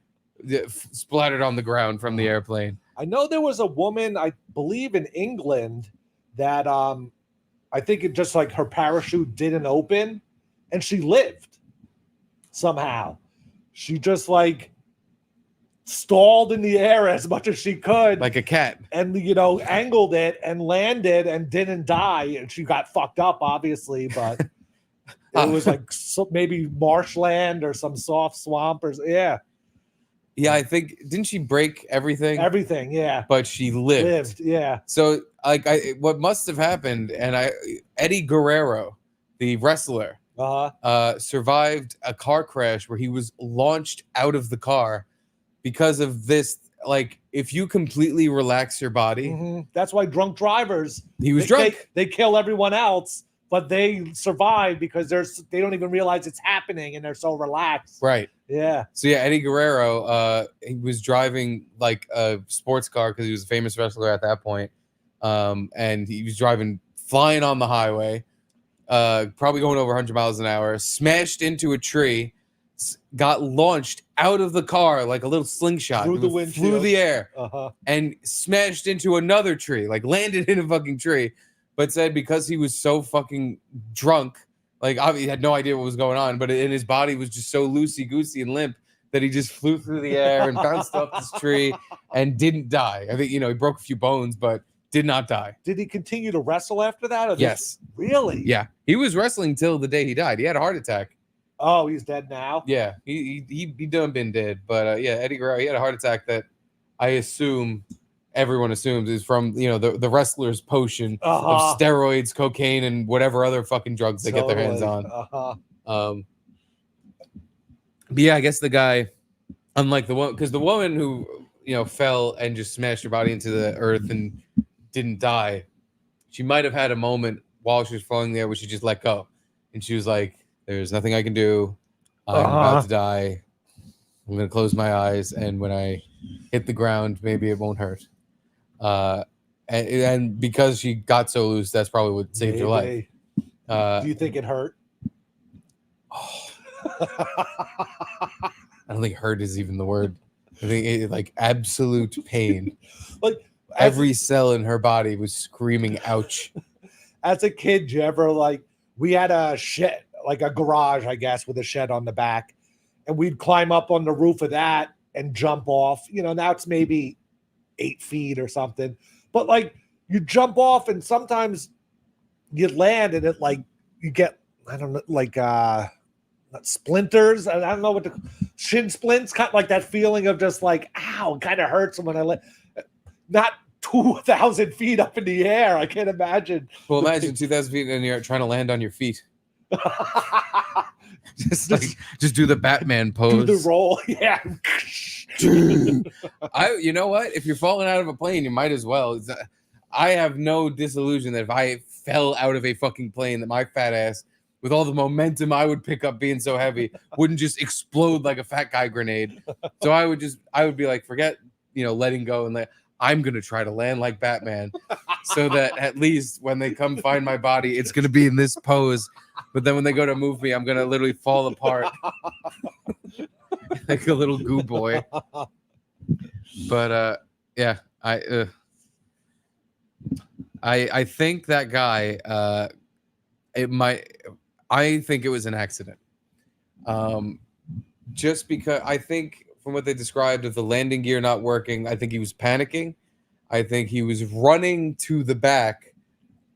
splattered on the ground from the airplane. I know there was a woman, I believe in England, that I think it just like her parachute didn't open and she lived somehow. She just like stalled in the air as much as she could. Like a cat. And, angled it and landed and didn't die. And she got fucked up, obviously, but it was like maybe marshland or some soft swamp or yeah. Yeah, I think, didn't she break everything? Everything, yeah. But she lived. Yeah. So, what must have happened, and Eddie Guerrero, the wrestler, survived a car crash where he was launched out of the car because of this. Like, if you completely relax your body. That's why drunk drivers. He was drunk. They kill everyone else, but they survive because they don't even realize it's happening and they're so relaxed. Right. Yeah. So yeah, Eddie Guerrero, he was driving like a sports car because he was a famous wrestler at that point. And he was flying on the highway, probably going over 100 miles an hour, smashed into a tree, got launched out of the car like a little slingshot. Through the windshield. Flew the air. And smashed into another tree, like landed in a fucking tree. But said because he was so fucking drunk, like obviously he had no idea what was going on, but his body was just so loosey-goosey and limp that he just flew through the air and bounced off this tree and didn't die. I think, he broke a few bones, but did not die. Did he continue to wrestle after that? Yes. Really? Yeah. He was wrestling till the day he died. He had a heart attack. Oh, he's dead now? Yeah. He done been dead. But yeah, Eddie Guerrero, he had a heart attack that I assume everyone assumes is from the wrestler's potion of steroids, cocaine, and whatever other fucking drugs they get their hands on. But yeah, I guess the guy, unlike the one, because the woman who fell and just smashed her body into the earth and didn't die, she might have had a moment while she was falling there where she just let go, and she was like, "There's nothing I can do. I'm about to die. I'm gonna close my eyes, and when I hit the ground, maybe it won't hurt." And because she got so loose, that's probably what saved her life. Do you think it hurt? I don't think hurt is even the word. I think it, like absolute pain. Like every cell in her body was screaming, "Ouch!" As a kid, you ever we had a shed, like a garage, I guess, with a shed on the back, and we'd climb up on the roof of that and jump off. Now it's maybe 8 feet or something, but you jump off and sometimes you land and it you get, I don't know, splinters. I don't know what the shin splints, kind of like that feeling of just ow, it kind of hurts when I not 2,000 feet up in the air. I can't imagine. Well, imagine 2,000 feet and you're trying to land on your feet. just do the Batman pose. Do the roll. Yeah. You know what? If you're falling out of a plane, you might as well. I have no disillusion that if I fell out of a fucking plane, that my fat ass, with all the momentum I would pick up being so heavy, wouldn't just explode like a fat guy grenade. So I would be like, forget, letting go and I'm gonna try to land like Batman, so that at least when they come find my body, it's gonna be in this pose. But then when they go to move me, I'm gonna literally fall apart like a little goo boy. But yeah, I think that guy. I think it was an accident. Just because I think from what they described of the landing gear not working, I think he was panicking. I think he was running to the back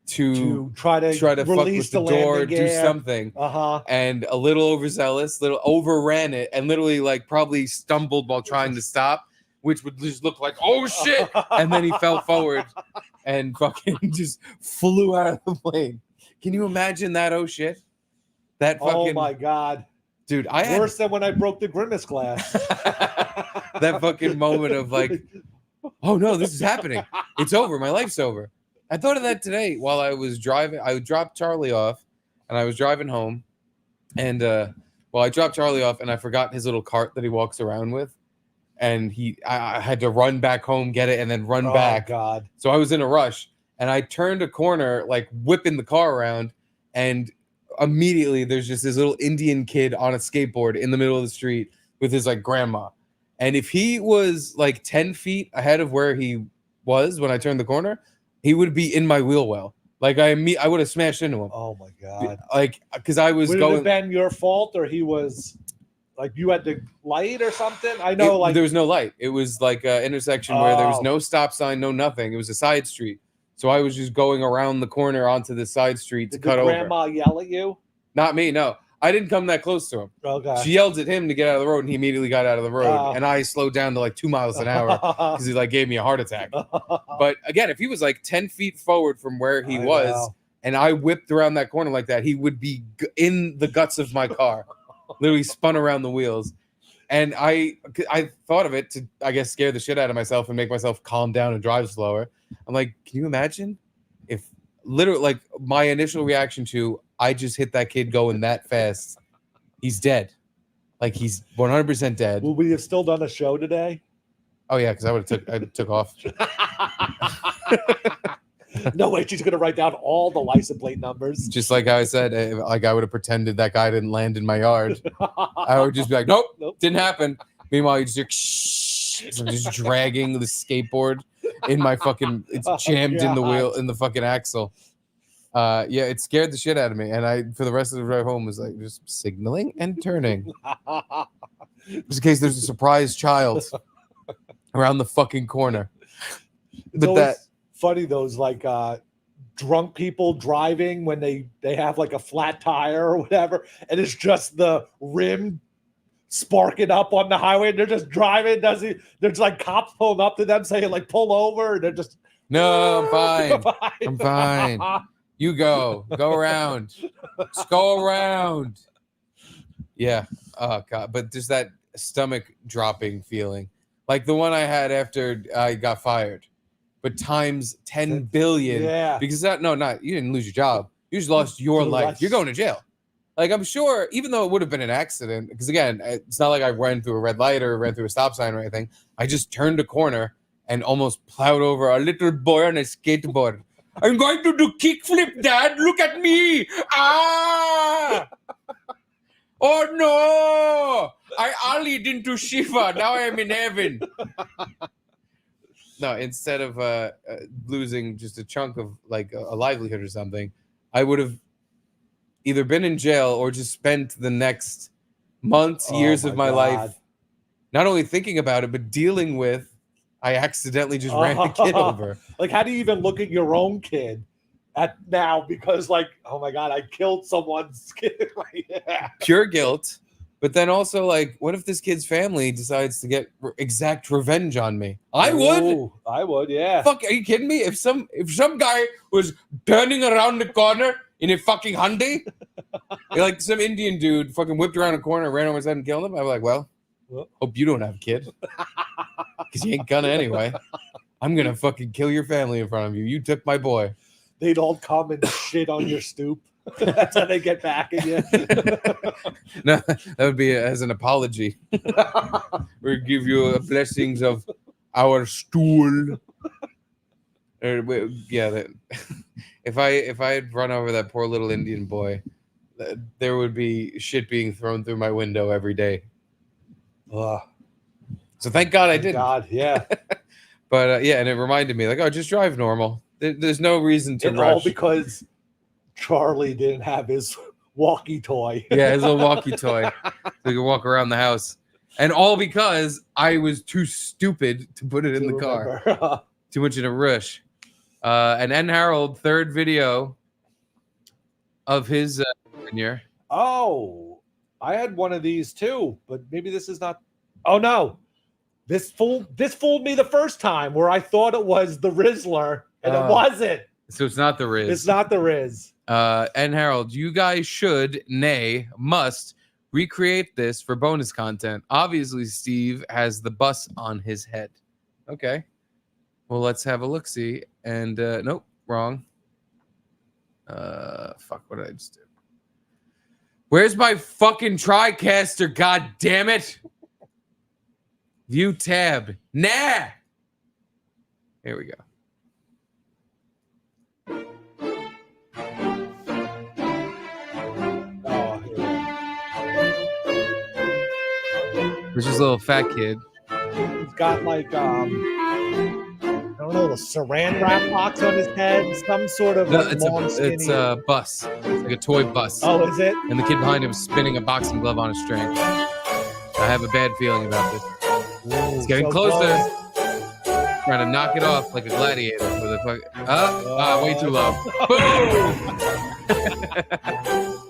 to try to fuck with the door, do something. And a little overzealous, little overran it, and literally probably stumbled while trying to stop, which would just look like, oh shit! And then he fell forward and fucking just flew out of the plane. Can you imagine that? Oh shit! That fucking, oh my god, dude! Worse than when I broke the Grimace glass. That fucking moment of oh no, this is happening. It's over. My life's over. I thought of that today while I was driving. I dropped Charlie off, and I was driving home, and I dropped Charlie off, and I forgot his little cart that he walks around with, and I had to run back home, get it, and then run back. God! So I was in a rush. And I turned a corner, whipping the car around, and immediately there's just this little Indian kid on a skateboard in the middle of the street with his grandma. And if he was 10 feet ahead of where he was when I turned the corner, he would be in my wheel well. I would have smashed into him. Oh my god! Because I was would going. Would it have been your fault, or he was you had the light or something? I know, there was no light. It was an intersection where there was no stop sign, no nothing. It was a side street. So I was just going around the corner onto the side street to cut over. Did grandma yell at you? Not me, no. I didn't come that close to him. Okay. She yelled at him to get out of the road, and he immediately got out of the road. And I slowed down to 2 miles an hour because he gave me a heart attack. But again, if he was 10 feet forward from where he was, and I whipped around that corner like that, he would be in the guts of my car, literally spun around the wheels. And I thought of it to, I guess, scare the shit out of myself and make myself calm down and drive slower. I'm like, can you imagine if literally my initial reaction to, I just hit that kid going that fast, he's dead. He's 100% dead. Will we have still done a show today? Oh yeah, because I took off. No way, she's gonna write down all the license plate numbers. Just like how I said, I would have pretended that guy didn't land in my yard. I would just be like, nope, didn't happen. Meanwhile, you just shh. I'm just dragging the skateboard in my fucking. It's jammed in the wheel, in the fucking axle. Yeah, it scared the shit out of me, and I for the rest of the drive home was just signaling and turning, just in case there's a surprise child around the fucking corner. But that. Funny those drunk people driving when they have a flat tire or whatever, and it's just the rim sparking up on the highway, and they're just driving. There's cops pulling up to them saying pull over, and they're just no, I'm fine. I'm fine. You go around. Just go around. Yeah. Oh god, but there's that stomach dropping feeling, like the one I had after I got fired. But times 10 billion. Yeah. Because you didn't lose your job. You just lost your life. You're going to jail. I'm sure, even though it would have been an accident, because again, it's not like I ran through a red light or ran through a stop sign or anything. I just turned a corner and almost plowed over a little boy on a skateboard. I'm going to do kickflip, Dad. Look at me. Ah! Oh no! I ollied into Shiva. Now I am in heaven. No, instead of losing just a chunk of a livelihood or something, I would have either been in jail or just spent the next months, years of my life not only thinking about it, but dealing with I accidentally just ran a kid over. How do you even look at your own kid now? Because oh my God, I killed someone's kid. Yeah. Pure guilt. But then also, like, what if this kid's family decides to get exact revenge on me? I would. I would, yeah. Fuck, are you kidding me? If some guy was turning around the corner in a fucking Hyundai, like some Indian dude fucking whipped around a corner, ran over his head and killed him, I'd be like, well, hope you don't have a kid. Because you ain't gonna anyway. I'm gonna fucking kill your family in front of you. You took my boy. They'd all come and shit on your stoop. That's how they get back again. No, that would be as an apology. We give you blessings of our stool. Yeah, if I had run over that poor little Indian boy, there would be shit being thrown through my window every day. So thank God I didn't. God, yeah. But yeah, and it reminded me, like, oh, just drive normal. There's no reason to rush. All because Charlie didn't have his walkie toy. Yeah, his little walkie toy. So he could walk around the house. And all because I was too stupid to put it in the car. Too much in a rush. And N. Harold, third video of his tenure. Oh, I had one of these too, but maybe this is not. Oh no, this fooled me the first time where I thought it was the Rizzler and it wasn't. So it's not the Riz. It's not the Riz. And Harold, you guys should, nay, must recreate this for bonus content. Obviously, Steve has the bus on his head. Okay. Well, let's have a look-see. And nope, wrong. Fuck, what did I just do? Where's my fucking TriCaster? God damn it! View tab. Nah. Here we go. There's just a little fat kid. He's got like I don't know, a saran wrap box on his head, some sort of it's a bus. It's like a toy bus. Oh, is it? And the kid behind him is spinning a boxing glove on a string. I have a bad feeling about this. It's getting close. Trying to knock it off like a gladiator with a way too low. Boom!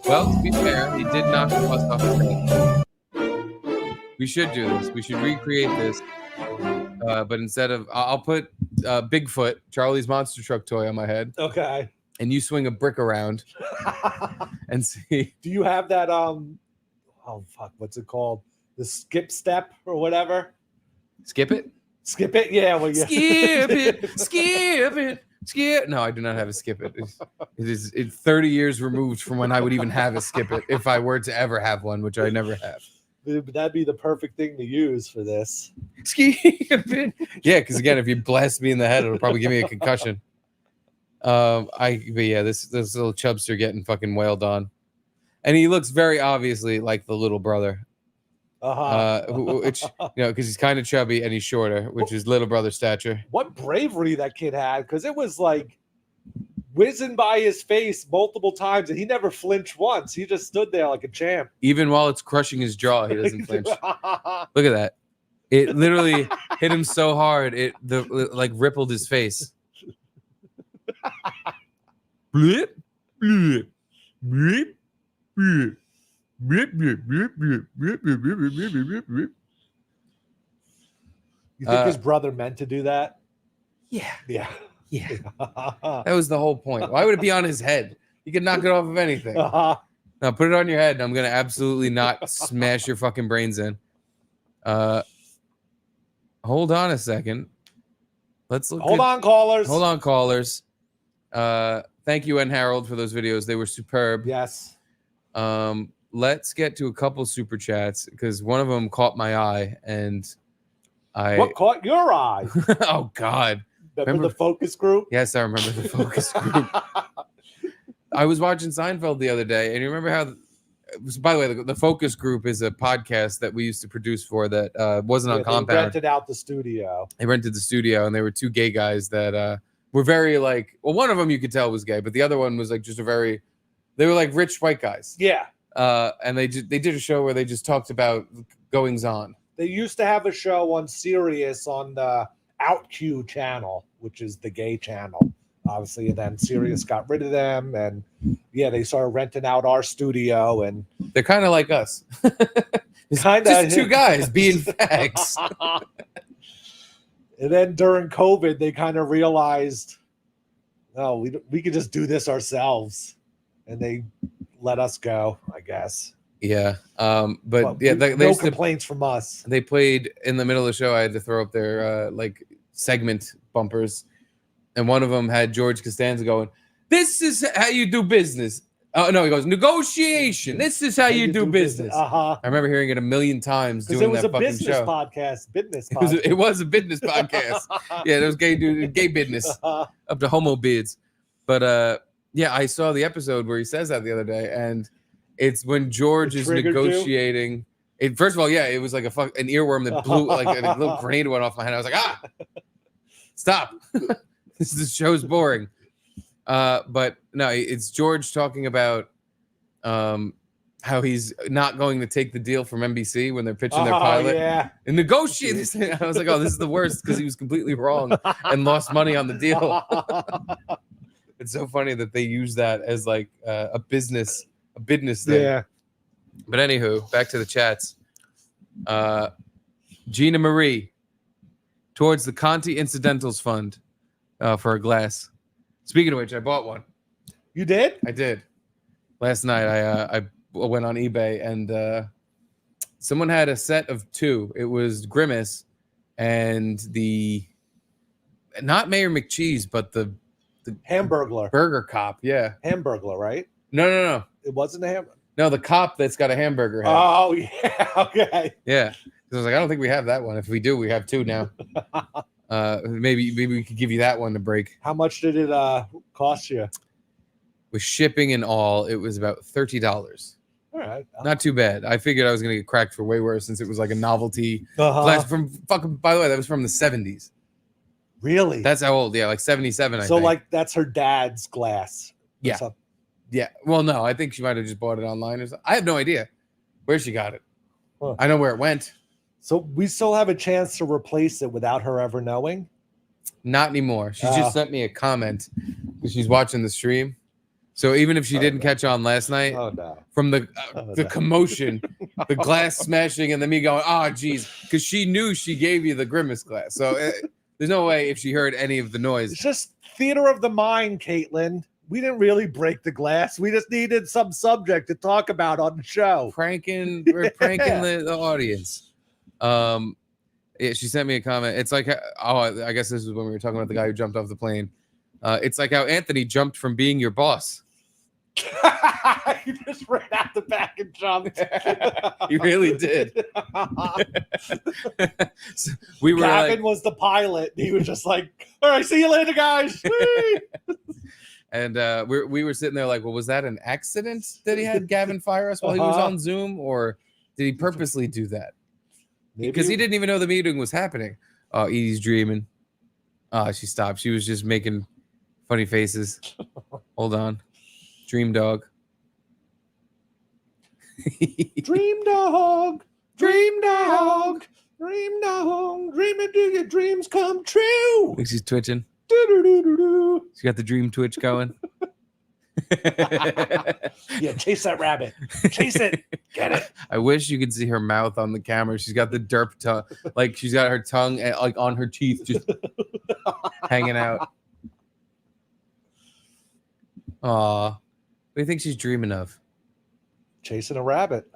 Well, to be fair, he did knock the bus off his head. We should do this. We should recreate this. But instead of, I'll put Bigfoot, Charlie's monster truck toy on my head. Okay. And you swing a brick around and see. Do you have that? Oh fuck, what's it called? The skip step or whatever. Skip it. Skip it. Yeah. Well, yeah. Skip it. Skip it. Skip. No, I do not have a skip it. It's 30 years removed from when I would even have a skip it if I were to ever have one, which I never have. That'd be the perfect thing to use for this. Yeah, because again, if you blast me in the head, it'll probably give me a concussion. But yeah, this little chubster getting fucking wailed on, and he looks very obviously like the little brother. Which because he's kind of chubby and he's shorter, which is little brother stature. What bravery that kid had, because it was like whizzing by his face multiple times, and he never flinched once. He just stood there like a champ. Even while it's crushing his jaw, he doesn't flinch. Look at that. It literally hit him so hard, it rippled his face. Blip, blip, blip, blip. You think his brother meant to do that? Yeah. Yeah. Yeah. That was the whole point. Why would it be on his head? You could knock it off of anything. Now put it on your head, and I'm gonna absolutely not smash your fucking brains in. Hold on a second. Let's look. Hold on, callers. Hold on, callers. Thank you, N. Harold, for those videos. They were superb. Yes. Let's get to a couple super chats because one of them caught my eye, and What caught your eye? Oh God. Remember the focus group? Yes, I remember the focus group. I was watching Seinfeld the other day, and you remember how? By the way, the focus group is a podcast that we used to produce for that wasn't on Compound. They rented out the studio. They rented the studio, and they were two gay guys that were very like. Well, one of them you could tell was gay, but the other one was like just a very. They were like rich white guys. Yeah. And they did a show where they just talked about goings on. They used to have a show on Sirius on the OutQ channel, which is the gay channel. Obviously, and then Sirius got rid of them, and yeah, they started renting out our studio, and they're kind of like us. Just two guys being facts. And then during COVID, they kind of realized, oh, we could just do this ourselves, and they let us go, I guess. Yeah, but yeah, no complaints from us. They played in the middle of the show. I had to throw up their like segment bumpers, and one of them had George Costanza going, "This is how you do business." Oh no, he goes, "Negotiation. This is how you do business." Uh-huh. I remember hearing it a million times doing It was that a fucking business show. podcast. It was a business podcast. Yeah, there was gay business up to homo bids. But yeah, I saw the episode where he says that the other day, and it's when George is negotiating. First of all, yeah, it was like an earworm that blew, like a little grenade went off my head. I was like, stop. This show's boring. But no, it's George talking about how he's not going to take the deal from NBC when they're pitching their pilot. Yeah. And negotiate this thing. I was like, oh, this is the worst, because he was completely wrong and lost money on the deal. It's so funny that they use that as like a business thing. Yeah. But anywho, back to the chats. Gina Marie, towards the Conti Incidentals Fund for a glass. Speaking of which, I bought one. You did? I did. Last night, I went on eBay, and someone had a set of two. It was Grimace and not Mayor McCheese, but the Hamburglar. Burger Cop. Yeah. Hamburglar, right? No. It wasn't a hamburger. No, the cop that's got a hamburger head. Oh, yeah. Okay. Yeah. Because I was like, I don't think we have that one. If we do, we have two now. Maybe we could give you that one to break. How much did it cost you? With shipping and all, it was about $30. All right. Not too bad. I figured I was going to get cracked for way worse, since it was like a novelty glass from fucking, by the way, that was from the 70s. Really? That's how old? Yeah, like 77, I So think. like that's her dad's glass. Yeah. Yeah. Well, no, I think she might have just bought it online or something. I have no idea where she got it. Huh. I know where it went. So we still have a chance to replace it without her ever knowing? Not anymore. She just sent me a comment because she's watching the stream. So even if she didn't catch on last night, from the commotion, the glass smashing, and then me going, oh, geez, because she knew she gave you the Grimace glass. So there's no way if she heard any of the noise. It's just theater of the mind, Caitlin. We didn't really break the glass. We just needed some subject to talk about on the show. We're pranking the audience. Yeah, she sent me a comment. It's like, I guess this is when we were talking about the guy who jumped off the plane. It's like how Anthony jumped from being your boss. He just ran out the back and jumped. He really did. So we were Gavin was the pilot. He was just like, all right, see you later, guys. And we were sitting there like, well, was that an accident that he had Gavin fire us while he was on Zoom, or did he purposely do that? Because he didn't even know the meeting was happening. Oh, Edie's dreaming. Oh, she stopped. She was just making funny faces. Hold on. Dream dog. Dream dog. Dream dog. Dream dog. Dreaming, do your dreams come true? I think she's twitching. Do-do-do-do-do. She got the dream twitch going. Yeah, chase that rabbit. Chase it. Get it. I wish you could see her mouth on the camera. She's got the derp tongue, like she's got her tongue like on her teeth, just hanging out. Aw, what do you think she's dreaming of? Chasing a rabbit.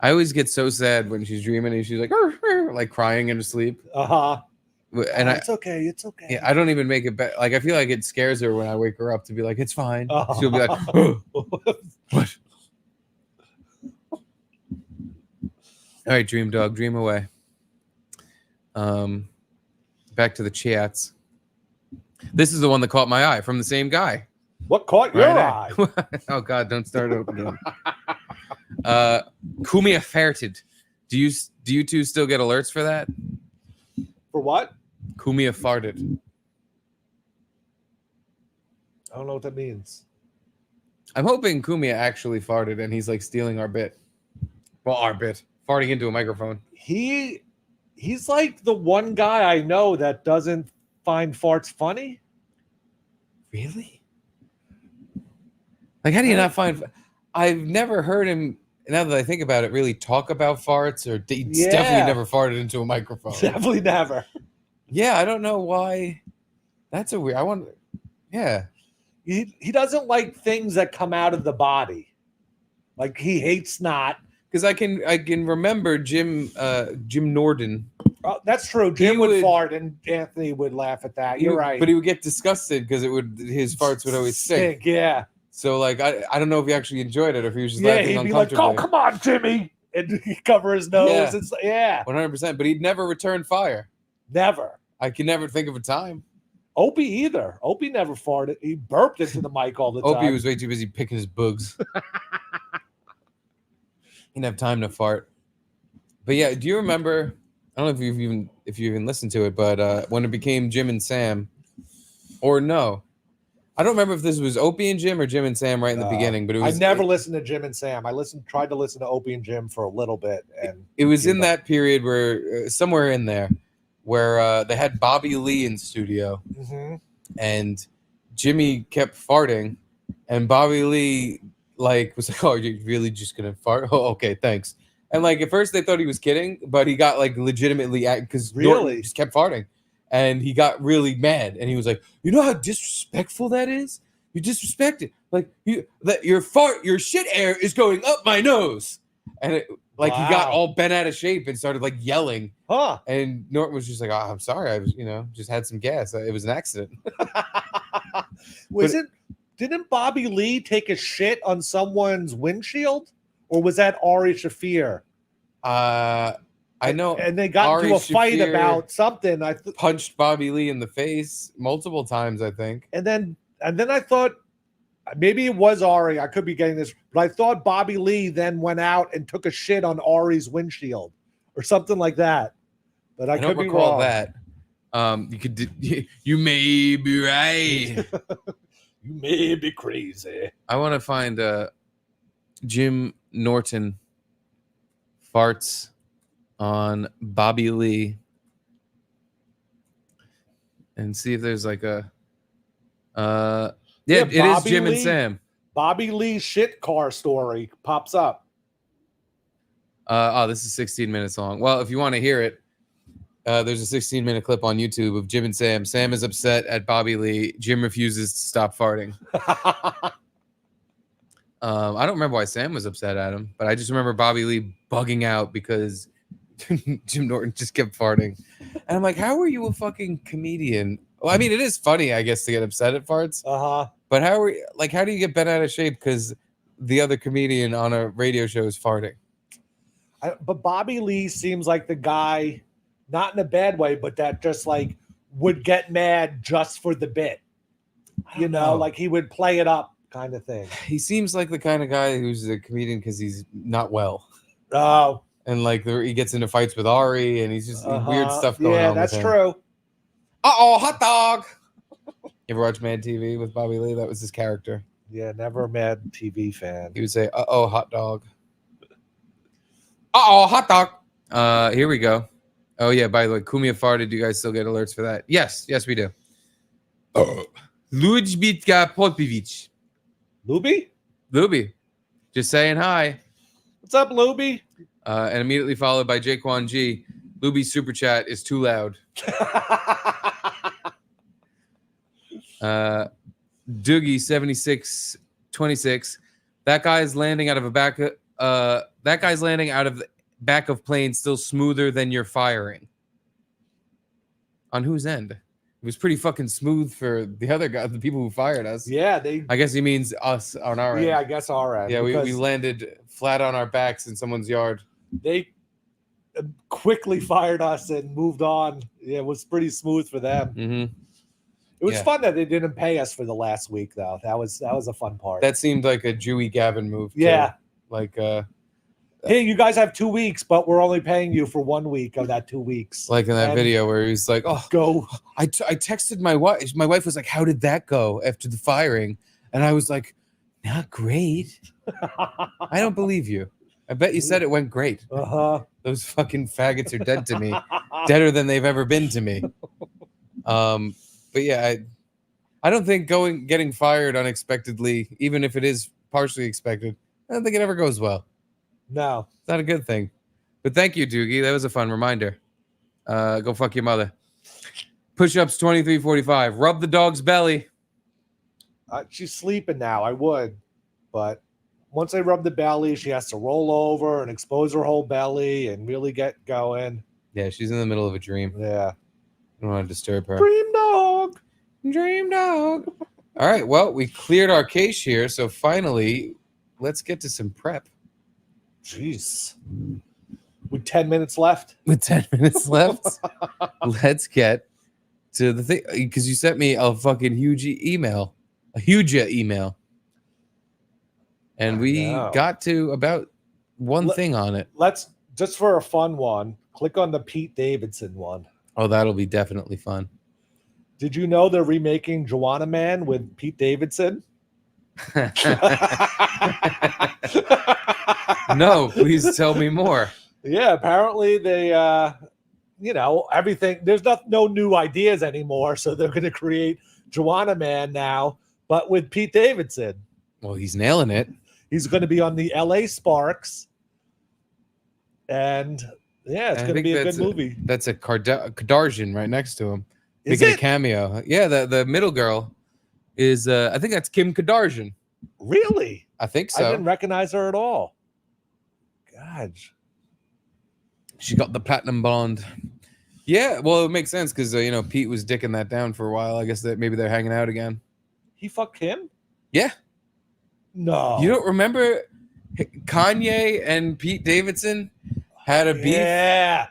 I always get so sad when she's dreaming and she's like, "Arr, arr," like crying in her sleep. And it's okay. It's okay. Yeah, I don't even make it better. Like, I feel like it scares her when I wake her up to be like, it's fine. She'll be like, what? All right, dream dog, dream away. Back to the chats. This is the one that caught my eye from the same guy. What caught your eye? Oh God, don't start over again. Kumia farted. Do you two still get alerts for that? For what? Kumia farted. I don't know what that means. I'm hoping Kumia actually farted and he's like stealing our bit. Well, our bit. Farting into a microphone. He's like the one guy I know that doesn't find farts funny. Really? Like, how do you not find... I've never heard him now that I think about it, really talk about farts, or he's definitely never farted into a microphone. Definitely never. Yeah, I don't know why. That's a weird. Yeah. He doesn't like things that come out of the body. Like he hates snot. Because I can remember Jim Norden. Oh, that's true. Jim would fart, and Anthony would laugh at that. You're right. But he would get disgusted because his farts would always stink. Yeah. So like I don't know if he actually enjoyed it or if he was just laughing he'd be like, uncomfortably. "Oh, come on, Jimmy," and he'd cover his nose. Yeah, 100%. But he'd never return fire. Never. I can never think of a time. Opie either. Opie never farted. He burped into the mic all the time. Opie was way too busy picking his boogs. He didn't have time to fart. But yeah, do you remember? I don't know if you even listened to it, but when it became Jim and Sam, or no, I don't remember if this was Opie and Jim or Jim and Sam right in the beginning. But it was. I never listened to Jim and Sam. I tried to listen to Opie and Jim for a little bit, and it was in that period where somewhere in there, where they had Bobby Lee in studio, and Jimmy kept farting, and Bobby Lee was like, "Oh, you're really just gonna fart? Oh, okay, thanks." And like at first they thought he was kidding, but he got like legitimately because Norton just kept farting, and he got really mad, and he was like, "You know how disrespectful that is? You disrespect it. Like your shit air is going up my nose," and he got all bent out of shape and started like yelling. And Norton was just like, "Oh, I'm sorry, I was just had some gas. It was an accident." Didn't Bobby Lee take a shit on someone's windshield? Or was that Ari Shaffir? I know. And they got into a fight about something. I punched Bobby Lee in the face multiple times, I think. And then I thought maybe it was Ari. I could be getting this, but I thought Bobby Lee then went out and took a shit on Ari's windshield or something like that. But I could don't be recall wrong. that. You may be right. You may be crazy. I want to find Jim Norton farts on Bobby Lee and see if there's like a it is Jim and Sam. Bobby Lee shit car story pops up. This is 16 minutes long. Well, if you want to hear it, there's a 16-minute clip on YouTube of Jim and Sam. Sam is upset at Bobby Lee. Jim refuses to stop farting. I don't remember why Sam was upset at him, but I just remember Bobby Lee bugging out because Jim Norton just kept farting. And I'm like, how are you a fucking comedian? Well, I mean, it is funny, I guess, to get upset at farts. But how do you get bent out of shape because the other comedian on a radio show is farting? But Bobby Lee seems like the guy, not in a bad way, but that just like would get mad just for the bit. You know, like he would play it up kind of thing. He seems like the kind of guy who's a comedian because he's not well. Oh. And like he gets into fights with Ari and he's just weird stuff going on. Yeah, that's true. Uh-oh, hot dog. You ever watch Mad TV with Bobby Lee? That was his character. Yeah, never a Mad TV fan. He would say, uh-oh, hot dog. Uh-oh, hot dog. Here we go. Oh, yeah, by the way, Kumia farted. Do you guys still get alerts for that? Yes, we do. Ludźbitka Podpiewicz. Luby. Just saying hi. What's up, Luby? And immediately followed by Jaquan G. Luby's super chat is too loud. Doogie 7626. That guy's landing out of the back of plane still smoother than you're firing. On whose end? It was pretty fucking smooth for the other guy, the people who fired us. Yeah, I guess he means us on our end. Yeah, I guess our end. Yeah, we landed flat on our backs in someone's yard. They quickly fired us and moved on. Yeah, it was pretty smooth for them. Mm-hmm. It was fun that they didn't pay us for the last week, though. That was a fun part. That seemed like a Jewy Gavin move. Too. Yeah. Like, hey, you guys have 2 weeks, but we're only paying you for 1 week of that 2 weeks. Like in that video where he's like, "Oh, go." I texted my wife. My wife was like, "How did that go after the firing?" And I was like, "Not great." I don't believe you. I bet you said it went great. Those fucking faggots are dead to me, deader than they've ever been to me. But yeah, I don't think getting fired unexpectedly, even if it is partially expected, I don't think it ever goes well. No. It's not a good thing. But thank you, Doogie. That was a fun reminder. Go fuck your mother. Push-ups 23:45. Rub the dog's belly. She's sleeping now. I would, but once I rub the belly, she has to roll over and expose her whole belly and really get going. Yeah, she's in the middle of a dream. Yeah. I don't want to disturb her. Dream dog. Dream dog. All right. Well, we cleared our cache here. So finally, let's get to some prep. Jeez. With 10 minutes left. With 10 minutes left, let's get to the thing. Because you sent me a fucking huge email. A huge email. And we got to about one thing on it. Let's, just for a fun one, click on the Pete Davidson one. Oh, that'll be definitely fun. Did you know they're remaking Joanna Man with Pete Davidson? No, please tell me more. Yeah, apparently they, everything. There's no new ideas anymore, so they're going to create Joanna Man now, but with Pete Davidson. Well, he's nailing it. He's going to be on the LA Sparks, and yeah, it's going to be a good movie. That's a Kardashian right next to him. Is Making it? a cameo. Yeah, the middle girl is, I think that's Kim Kardashian. Really? I think so. I didn't recognize her at all. God. She got the platinum blonde. Yeah, well, it makes sense because, Pete was dicking that down for a while. I guess that maybe they're hanging out again. He fucked Kim? Yeah. No. You don't remember Kanye and Pete Davidson had a beef? Yeah.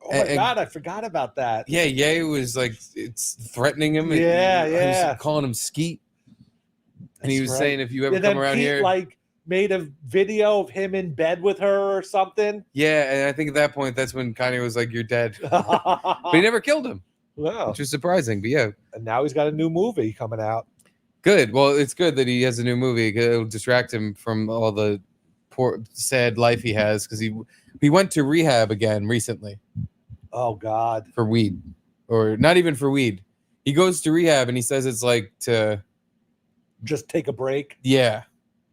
Oh my God, I forgot about that. Yeah, Ye was like it's threatening him. Yeah, and yeah. He was calling him Skeet. And he was saying, if you ever And come then around Pete, here. made a video of him in bed with her or something. Yeah, and I think at that point, that's when Kanye was like, you're dead. But he never killed him. Wow. Which was surprising, but yeah. And now he's got a new movie coming out. Good. Well, it's good that he has a new movie. It'll distract him from all the poor, sad life he has because he went to rehab again recently. Oh, God. For weed. Or not even for weed. He goes to rehab and he says it's like to... Just take a break? Yeah.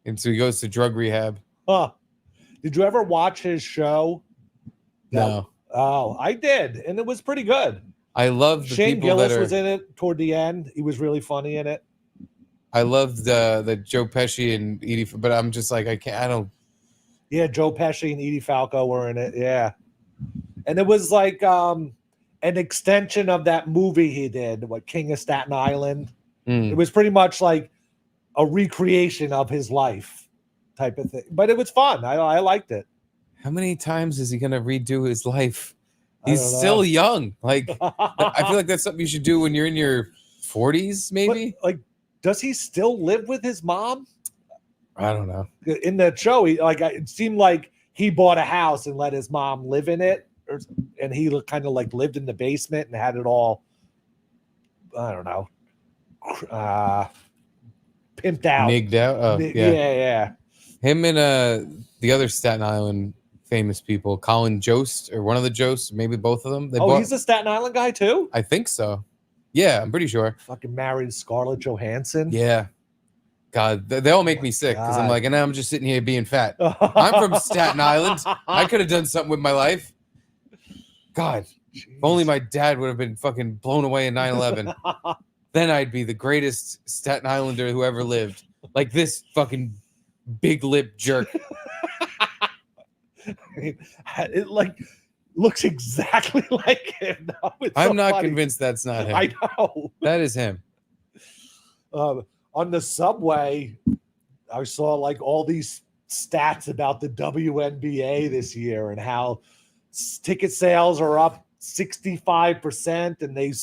And so he goes to drug rehab. Huh. Did you ever watch his show? No. Oh, I did. And it was pretty good. I love the Shane people Gillis that are... was in it toward the end. He was really funny in it. I love the Joe Pesci and Edie, but I'm just like, I don't... Yeah, Joe Pesci and Edie Falco were in it. Yeah. And it was like an extension of that movie he did, King of Staten Island. It was pretty much like a recreation of his life type of thing. But it was fun. I liked it. How many times is he going to redo his life? I He's don't know. still young. Like, I feel like that's something you should do when you're in your 40s, maybe? But, does he still live with his mom? I don't know. In the show, it seemed like he bought a house and let his mom live in it. And he kind of lived in the basement and had it all, I don't know, pimped out. Nigged out? Oh, yeah. Yeah. Him and the other Staten Island famous people, Colin Jost, or one of the Josts, maybe both of them. He's a Staten Island guy too? I think so. Yeah, I'm pretty sure. Fucking married Scarlett Johansson. Yeah. God, they all make me sick because I'm like, and I'm just sitting here being fat. I'm from Staten Island. I could have done something with my life. God, if only my dad would have been fucking blown away in 9/11. Then I'd be the greatest Staten Islander who ever lived. Like this fucking big lip jerk. It looks exactly like him. No, I'm not convinced that's not him. I know. That is him. On the subway, I saw all these stats about the WNBA this year and how ticket sales are up 65% and they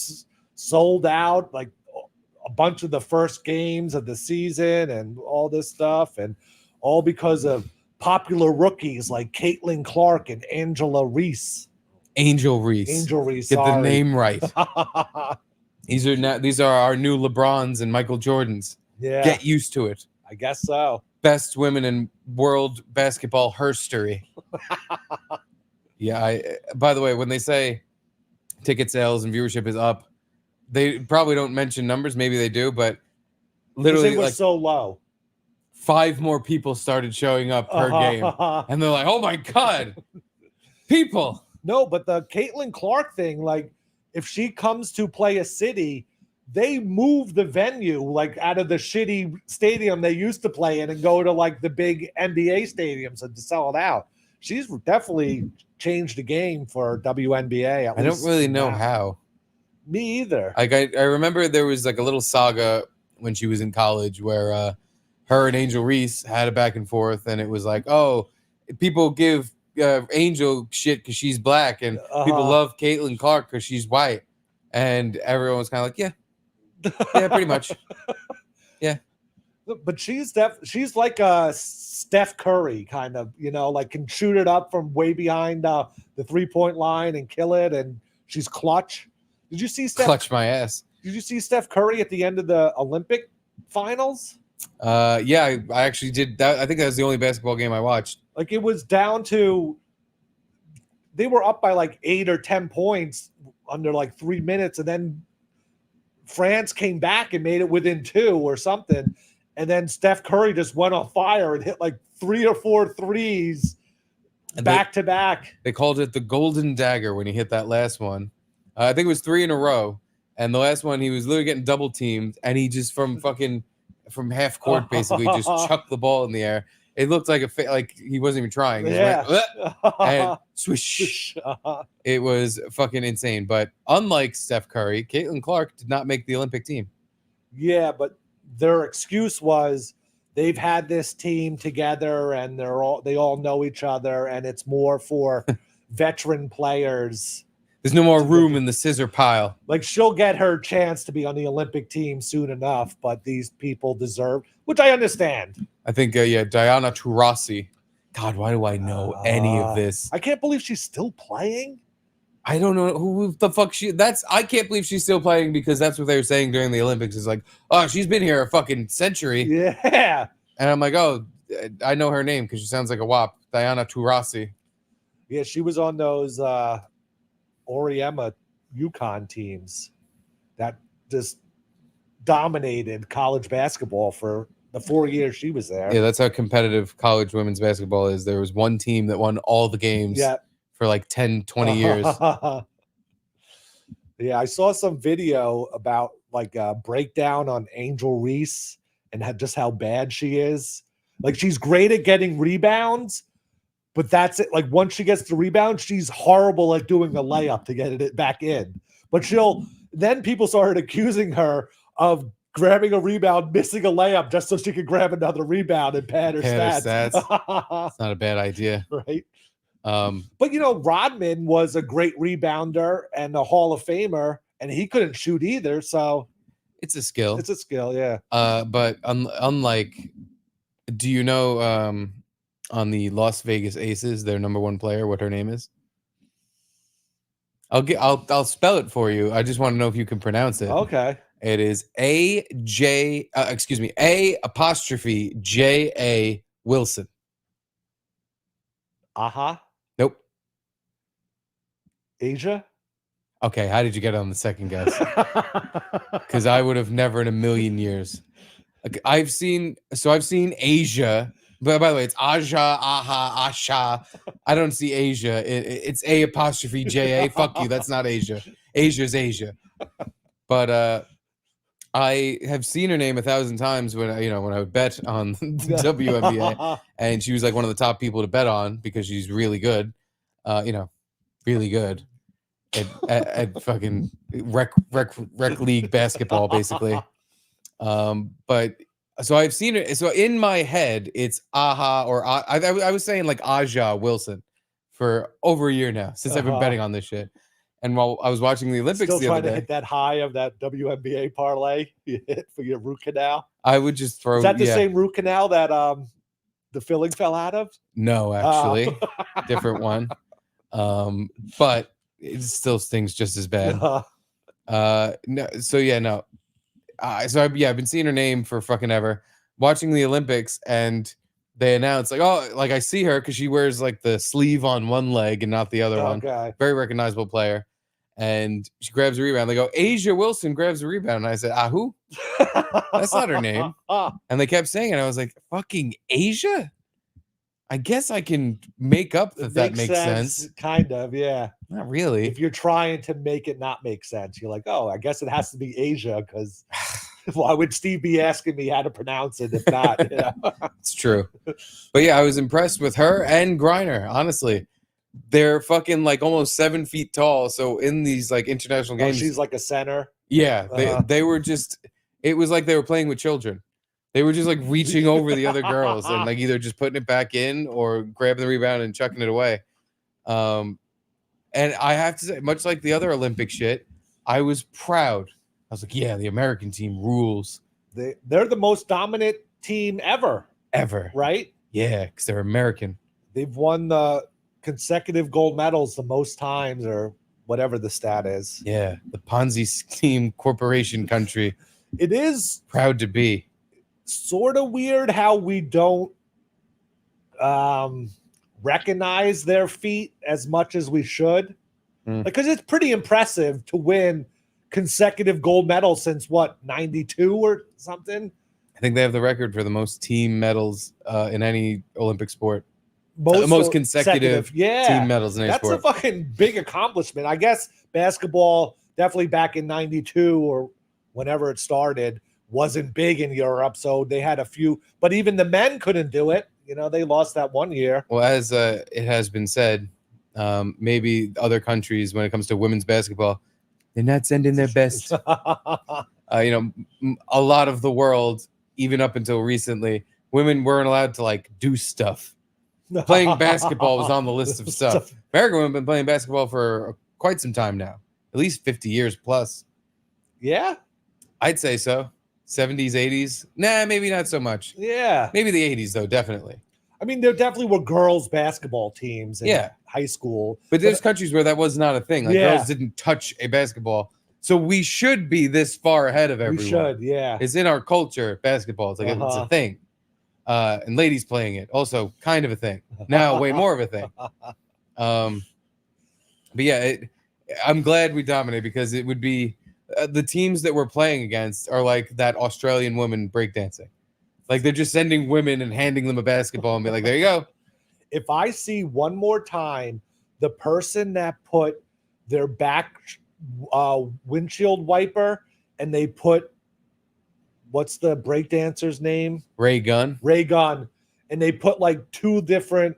sold out a bunch of the first games of the season and all this stuff, and all because of popular rookies like Caitlin Clark and Angela Reese. Angel Reese. Get the name right. These are our new LeBrons and Michael Jordans. Yeah. Get used to it. I guess so. Best women in world basketball history. Yeah. By the way, when they say ticket sales and viewership is up, they probably don't mention numbers. Maybe they do, but literally it was so low. 5 more people started showing up per game. And they're like, oh my God, people. No, but the Caitlin Clark thing, like if she comes to play a city, they move the venue like out of the shitty stadium they used to play in and go to like the big NBA stadiums and to sell it out. She's definitely changed the game for WNBA. I don't really know how. Me either. Like I remember there was like a little saga when she was in college where her and Angel Reese had a back and forth, and it was like, oh, people give Angel shit because she's black, and people love Caitlin Clark because she's white, and everyone was kind of like, yeah, pretty much, yeah. But she's like a Steph Curry kind of, like can shoot it up from way behind the 3-point line and kill it, and she's clutch. Did you see clutch my ass? Did you see Steph Curry at the end of the Olympic finals? Yeah, I actually did that. I think that was the only basketball game I watched. Like it was down to, they were up by like 8 or 10 points under like 3 minutes, and then France came back and made it within 2 or something, and then Steph Curry just went on fire and hit like 3 or 4 threes back to back. They called it the golden dagger when he hit that last one. I think it was 3 in a row, and the last one he was literally getting double teamed, and he just from half court basically just chucked the ball in the air. It looked like like he wasn't even trying. He just went, and swish. It was fucking insane. But unlike Steph Curry, Caitlin Clark did not make the Olympic team. Yeah, but their excuse was they've had this team together and they all know each other, and it's more for veteran players. There's no more room in the scissor pile. Like she'll get her chance to be on the Olympic team soon enough, but these people deserve, which I understand. I think, Diana Taurasi. God, why do I know any of this? I can't believe she's still playing. I don't know who the fuck I can't believe she's still playing, because that's what they were saying during the Olympics. Is like, oh, she's been here a fucking century. Yeah. And I'm like, oh, I know her name because she sounds like a WAP. Diana Taurasi. Yeah, she was on those Oriema UConn teams that just dominated college basketball for the 4 years she was there. Yeah, that's how competitive college women's basketball is. There was one team that won all the games for like 10, 20 years. Yeah, I saw some video about like a breakdown on Angel Reese and just how bad she is. Like she's great at getting rebounds, but that's it. Like once she gets the rebound, she's horrible at doing the layup to get it back in. But then people started accusing her of grabbing a rebound, missing a layup just so she could grab another rebound and pad her stats. It's not a bad idea. Right. But Rodman was a great rebounder and a Hall of Famer, and he couldn't shoot either. So it's a skill. It's a skill, yeah. But unlike, do you know on the Las Vegas Aces, their number 1 player, what her name is? I'll spell it for you. I just want to know if you can pronounce it. Okay. It is A''J' Wilson. Nope. Asia? Okay, how did you get on the second guess? Because I would have never in a million years. Like, I've seen Asia, but by the way, it's Aja, Aha, Asha. I don't see Asia. It's A''J'. Fuck you. That's not Asia. Asia's Asia. But I have seen her name 1,000 times when I would bet on the WNBA, and she was like one of the top people to bet on because she's really good. Really good at fucking rec league basketball, basically. But so I've seen her. So in my head, it's Aha or I was saying like Aja Wilson for over a year now since I've been betting on this shit. And while I was watching the Olympics Still the trying other day, to hit that high of that WNBA parlay you hit for your root canal. I would just throw. Is that the same root canal that the filling fell out of? No, actually, different one. But it still stings just as bad. No. So yeah, no. I've been seeing her name for fucking ever. Watching the Olympics, and they announced like, oh, like I see her because she wears like the sleeve on one leg and not the other one. Very recognizable player. And she grabs a rebound. They go, Asia Wilson grabs a rebound. And I said, who? That's not her name. And they kept saying it. I was like, fucking Asia? I guess I can make up that makes sense. Kind of, yeah. Not really. If you're trying to make it not make sense, you're like, oh, I guess it has to be Asia because why would Steve be asking me how to pronounce it if not? You know? It's true. But yeah, I was impressed with her and Griner, honestly. They're fucking like almost 7 feet tall. So in these like international games, she's like a center. Yeah, they were just. It was like they were playing with children. They were just like reaching over the other girls and like either just putting it back in or grabbing the rebound and chucking it away. And I have to say, much like the other Olympic shit, I was proud. I was like, yeah, the American team rules. They're the most dominant team ever. Ever. Right? Yeah, because they're American. They've won the consecutive gold medals the most times or whatever the stat is. Yeah, the Ponzi scheme corporation country. It is proud to be. Sort of weird how we don't recognize their feat as much as we should. Because it's pretty impressive to win consecutive gold medals since what, 92 or something? I think they have the record for the most team medals in any Olympic sport. Most consecutive team medals in any sport. That's a fucking big accomplishment. I guess basketball, definitely back in 92 or whenever it started, wasn't big in Europe. So they had a few, but even the men couldn't do it. You know, they lost that one year. Well, as it has been said, maybe other countries, when it comes to women's basketball, they're not sending their best. You know, a lot of the world, even up until recently, women weren't allowed to like do stuff. Playing basketball was on the list of stuff. American women have been playing basketball for quite some time now, at least 50 years plus. Yeah, I'd say so. 70s, 80s. Nah, maybe not so much. Yeah. Maybe the 80s, though, definitely. I mean, there definitely were girls' basketball teams in high school. But there's countries where that was not a thing. Like, girls didn't touch a basketball. So we should be this far ahead of everyone. We should, yeah. It's in our culture, basketball. It's like it's a thing. And ladies playing it, also kind of a thing. Now, way more of a thing. But yeah, I'm glad we dominate because it would be the teams that we're playing against are like that Australian woman breakdancing. Like they're just sending women and handing them a basketball and be like, there you go. If I see one more time the person that put their back windshield wiper and they put, what's the breakdancer's name? Ray Gunn. And they put like 2 different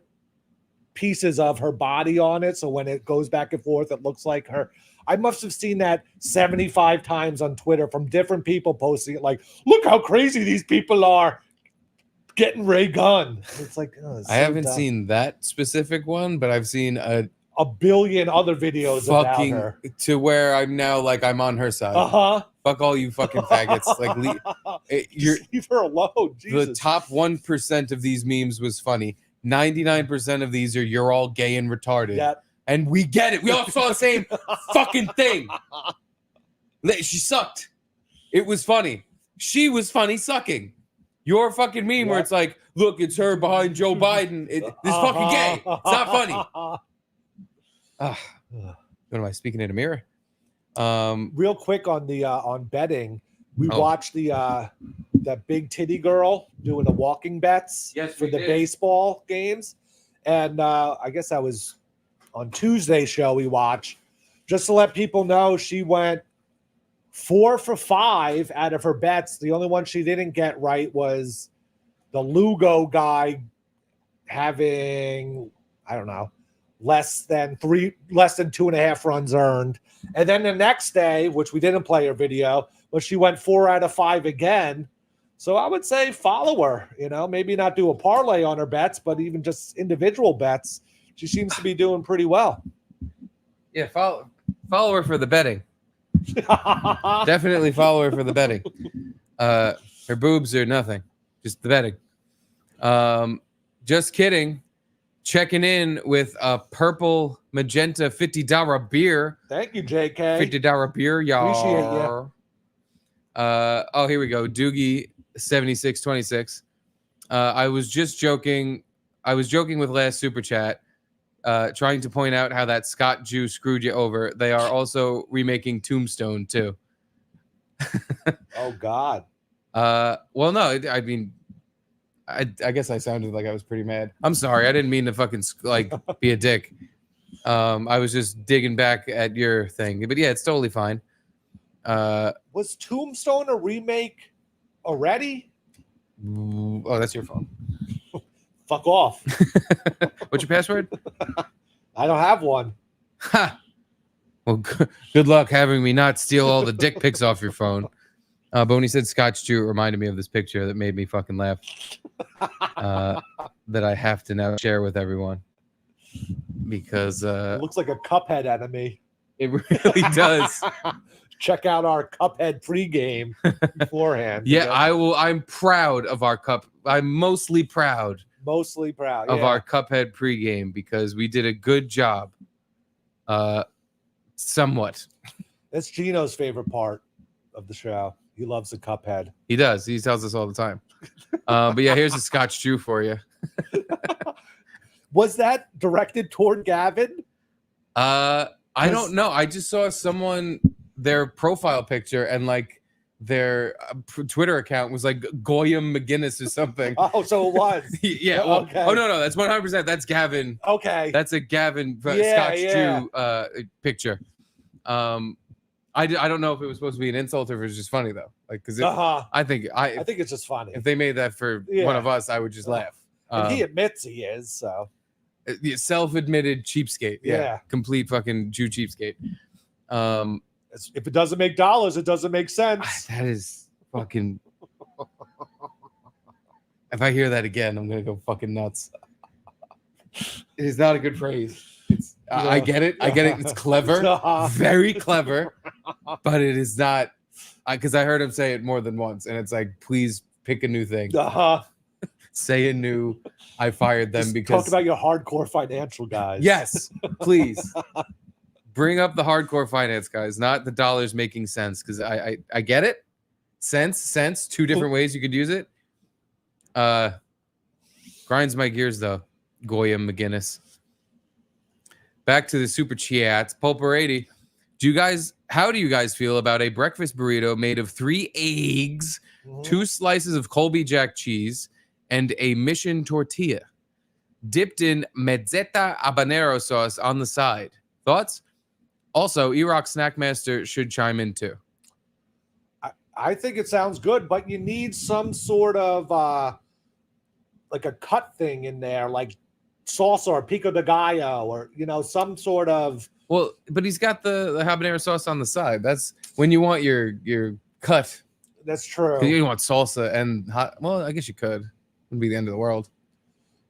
pieces of her body on it. So when it goes back and forth, it looks like her. I must have seen that 75 times on Twitter from different people posting it like, look how crazy these people are getting Ray Gunn. It's like, I haven't seen that specific one, but I've seen a billion other videos about her. To where I'm now like I'm on her side. Fuck all you fucking faggots. Like leave her alone. Jesus. The top 1% of these memes was funny. 99% of these are you're all gay and retarded. Yep. And we get it. We all saw the same fucking thing. She sucked. It was funny. She was funny sucking. Your fucking meme where it's like, look, it's her behind Joe Biden. This fucking gay. It's not funny. What am I speaking in a mirror? Real quick on the on betting, we watched the that big titty girl doing the walking bets for the baseball games, and I guess that was on Tuesday's show we watched. Just to let people know, she went 4 for 5 out of her bets. The only one she didn't get right was the Lugo guy having, I don't know, less than 2.5 runs earned. And then the next day, which we didn't play her video, but she went 4 out of 5 again. So I would say follow her, you know, maybe not do a parlay on her bets, but even just individual bets. She seems to be doing pretty well. Yeah, follow her for the betting. Definitely follow her for the betting. Her boobs are nothing. Just the betting. Just kidding. Checking in with a purple magenta $50 beer. Thank you, JK. $50 beer, y'all. Appreciate you. Oh, here we go. Doogie 7626. I was just joking. I was joking with last super chat, trying to point out how that Scott Jew screwed you over. They are also remaking Tombstone too. Oh God. Well, no, I mean, I guess I sounded like I was pretty mad. I'm sorry. I didn't mean to fucking like be a dick. I was just digging back at your thing, but yeah, it's totally fine. Was Tombstone a remake already? Oh, that's your phone. Fuck off. What's your password? I don't have one. Ha. Well, good luck having me not steal all the dick pics off your phone. But when he said Scotch Jew, it reminded me of this picture that made me fucking laugh. That I have to now share with everyone. Because it looks like a Cuphead enemy. It really does. Check out our Cuphead pregame beforehand. Yeah, I will. I'm proud of our cup. I'm mostly proud of our Cuphead pregame because we did a good job. Somewhat. That's Gino's favorite part of the show. He loves the Cuphead. He does. He tells us all the time. But yeah, here's a Scotch Jew for you. Was that directed toward Gavin? I don't know. I just saw their profile picture and like their Twitter account was like Goyam McGinnis or something. Oh, so it was. Yeah. Well, okay. Oh no, that's 100%. That's Gavin. Okay. That's a Gavin Scotch Jew picture. I don't know if it was supposed to be an insult or if it was just funny though. Like, because I think it's just funny. If they made that for one of us, I would just laugh. And he admits he is, so self-admitted cheapskate. Yeah. Complete fucking Jew cheapskate. If it doesn't make dollars, it doesn't make sense. That is fucking. If I hear that again, I'm gonna go fucking nuts. It is not a good phrase. It's I get it. It's clever, very clever, but it is not. Because I heard him say it more than once, and it's like, please pick a new thing. Say a new. I fired them because talk about your hardcore financial guys. Yes, please. Bring up the hardcore finance guys, not the dollars making sense. Because I get it. Sense. Two different ways you could use it. Grinds my gears though. Goyam McGinnis. Back to the super chats. Pulper80. How do you guys feel about a breakfast burrito made of 3 eggs, 2 slices of Colby Jack cheese, and a Mission tortilla, dipped in mezzetta habanero sauce on the side? Thoughts? Also, E-Rock Snackmaster should chime in too. I think it sounds good, but you need some sort of like a cut thing in there, like salsa or pico de gallo, or some sort of. Well, but he's got the habanero sauce on the side. That's when you want your cut. That's true. You want salsa and hot. Well, I guess you could. Wouldn't be the end of the world.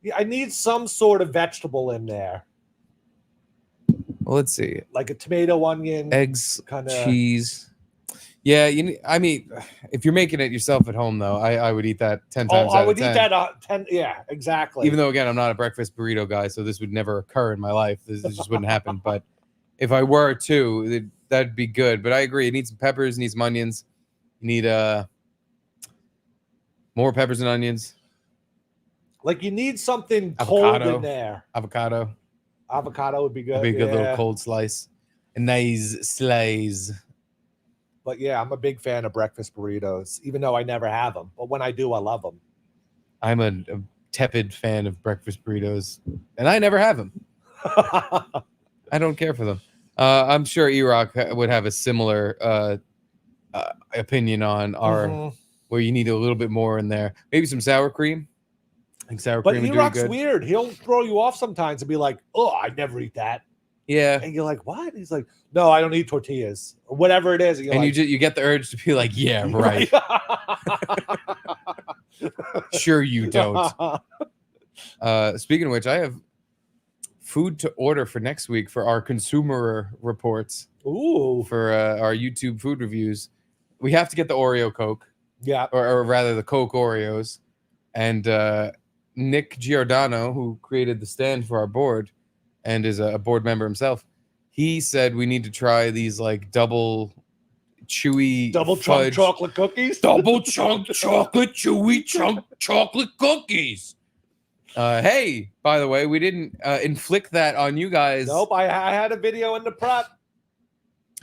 Yeah, I need some sort of vegetable in there. Well, let's see. Like a tomato, onion, eggs, kinda... cheese. Yeah, I mean, if you're making it yourself at home, though, I would eat that 10 times out of 10. I would eat that 10. Yeah, exactly. Even though, again, I'm not a breakfast burrito guy, so this would never occur in my life. This just wouldn't happen. But if I were to, that'd be good. But I agree. It needs some peppers, needs some onions. You need more peppers and onions. Like you need something avocado, cold in there. Avocado would be good. That'd be a good little cold slice. A nice slice. But yeah, I'm a big fan of breakfast burritos, even though I never have them. But when I do, I love them. I'm a tepid fan of breakfast burritos, and I never have them. I don't care for them. I'm sure E-Rock would have a similar opinion on our where you need a little bit more in there. Maybe some sour cream. I think sour cream would do good. But E-Rock's weird. He'll throw you off sometimes and be like, "Oh, I never eat that." Yeah. And you're like, "What?" He's like, "No, I don't eat tortillas or whatever it is." And, like, you get the urge to be like, "Yeah, right." Sure you don't. Speaking of which, I have food to order for next week for our consumer reports. Ooh. For our YouTube food reviews. We have to get the Oreo Coke. Yeah. Or rather the Coke Oreos. And Nick Giordano, who created the stand for our board and is a board member himself, he said we need to try these like double chunk chocolate cookies. Double chunk chocolate chewy chunk chocolate cookies. Hey, by the way, we didn't inflict that on you guys. Nope, I had a video in the prep.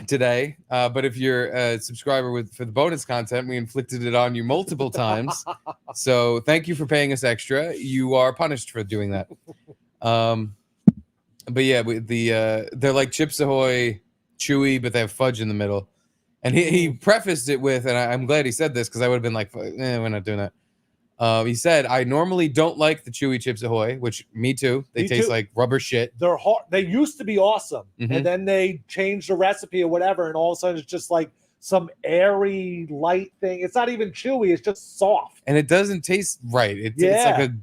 today. But if you're a subscriber for the bonus content, we inflicted it on you multiple times. So thank you for paying us extra. You are punished for doing that. But yeah, they're like Chips Ahoy, chewy, but they have fudge in the middle. And he prefaced it with, and I'm glad he said this because I would have been like, we're not doing that. He said, I normally don't like the chewy Chips Ahoy, which me too. They taste like rubber shit. They're hard. They used to be awesome. And then they changed the recipe or whatever. And all of a sudden it's just like some airy, light thing. It's not even chewy. It's just soft. And it doesn't taste right. It's like a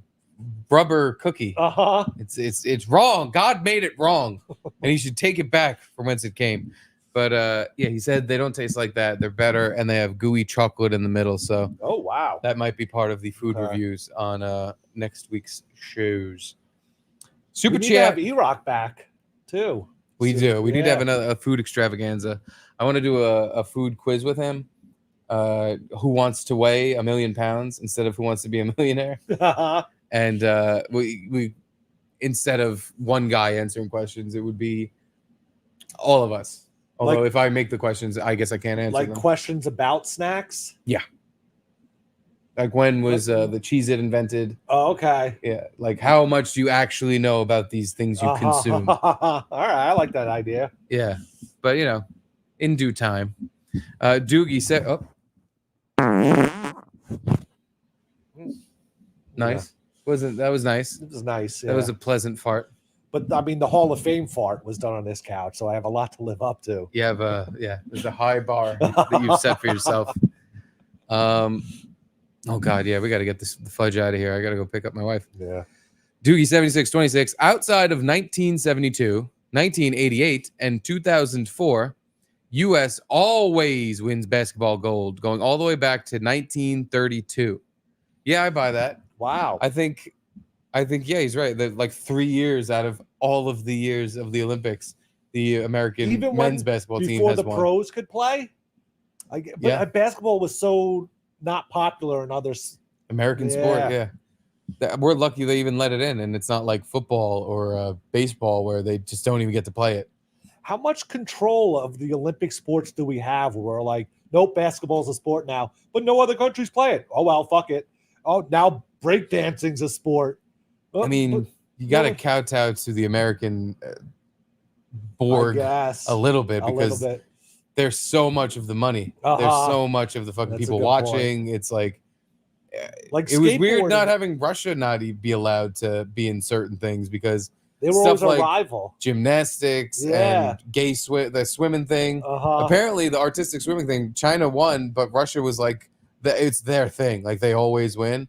rubber cookie. It's wrong. God made it wrong. And he should take it back from whence it came. But yeah, he said they don't taste like that. They're better, and they have gooey chocolate in the middle. So that might be part of the food reviews on next week's shows. Super chat. chat. We need to have E-Rock back too. We do. We need to have a food extravaganza. I want to do a food quiz with him. Who wants to weigh 1 million pounds instead of who wants to be a millionaire? And we instead of one guy answering questions, it would be all of us. Although if I make the questions, I guess I can't answer them. Questions about snacks? Yeah. Like when was the Cheez-It invented? Oh, okay. Yeah. Like how much do you actually know about these things you consume? All right. I like that idea. Yeah. But, in due time. Doogie said, nice. That was nice. It was nice. Yeah. That was a pleasant fart. But I mean, the Hall of Fame fart was done on this couch, so I have a lot to live up to. You have there's a high bar that you've set for yourself. Oh God, yeah, we got to get the fudge out of here. I got to go pick up my wife. Yeah. Doogie 7626. Outside of 1972, 1988, and 2004, U.S. always wins basketball gold, going all the way back to 1932. Yeah, I buy that. Wow. I think yeah, he's right. That like 3 years out of all of the years of the Olympics, the American men's basketball team has won. Before the pros could play. But basketball was so not popular in other American sport. Yeah, we're lucky they even let it in, and it's not like football or baseball where they just don't even get to play it. How much control of the Olympic sports do we have? Where we're like, nope, basketball's a sport now, but no other countries play it. Oh well, fuck it. Oh, now breakdancing's a sport. I mean, you got to kowtow to the American board a little bit because there's so much of the money. There's so much of the fucking people watching. Point. It's like it was weird not having Russia not be allowed to be in certain things because they were always a rival. Gymnastics and the swimming thing. Apparently, the artistic swimming thing, China won, but Russia was like it's their thing. Like they always win.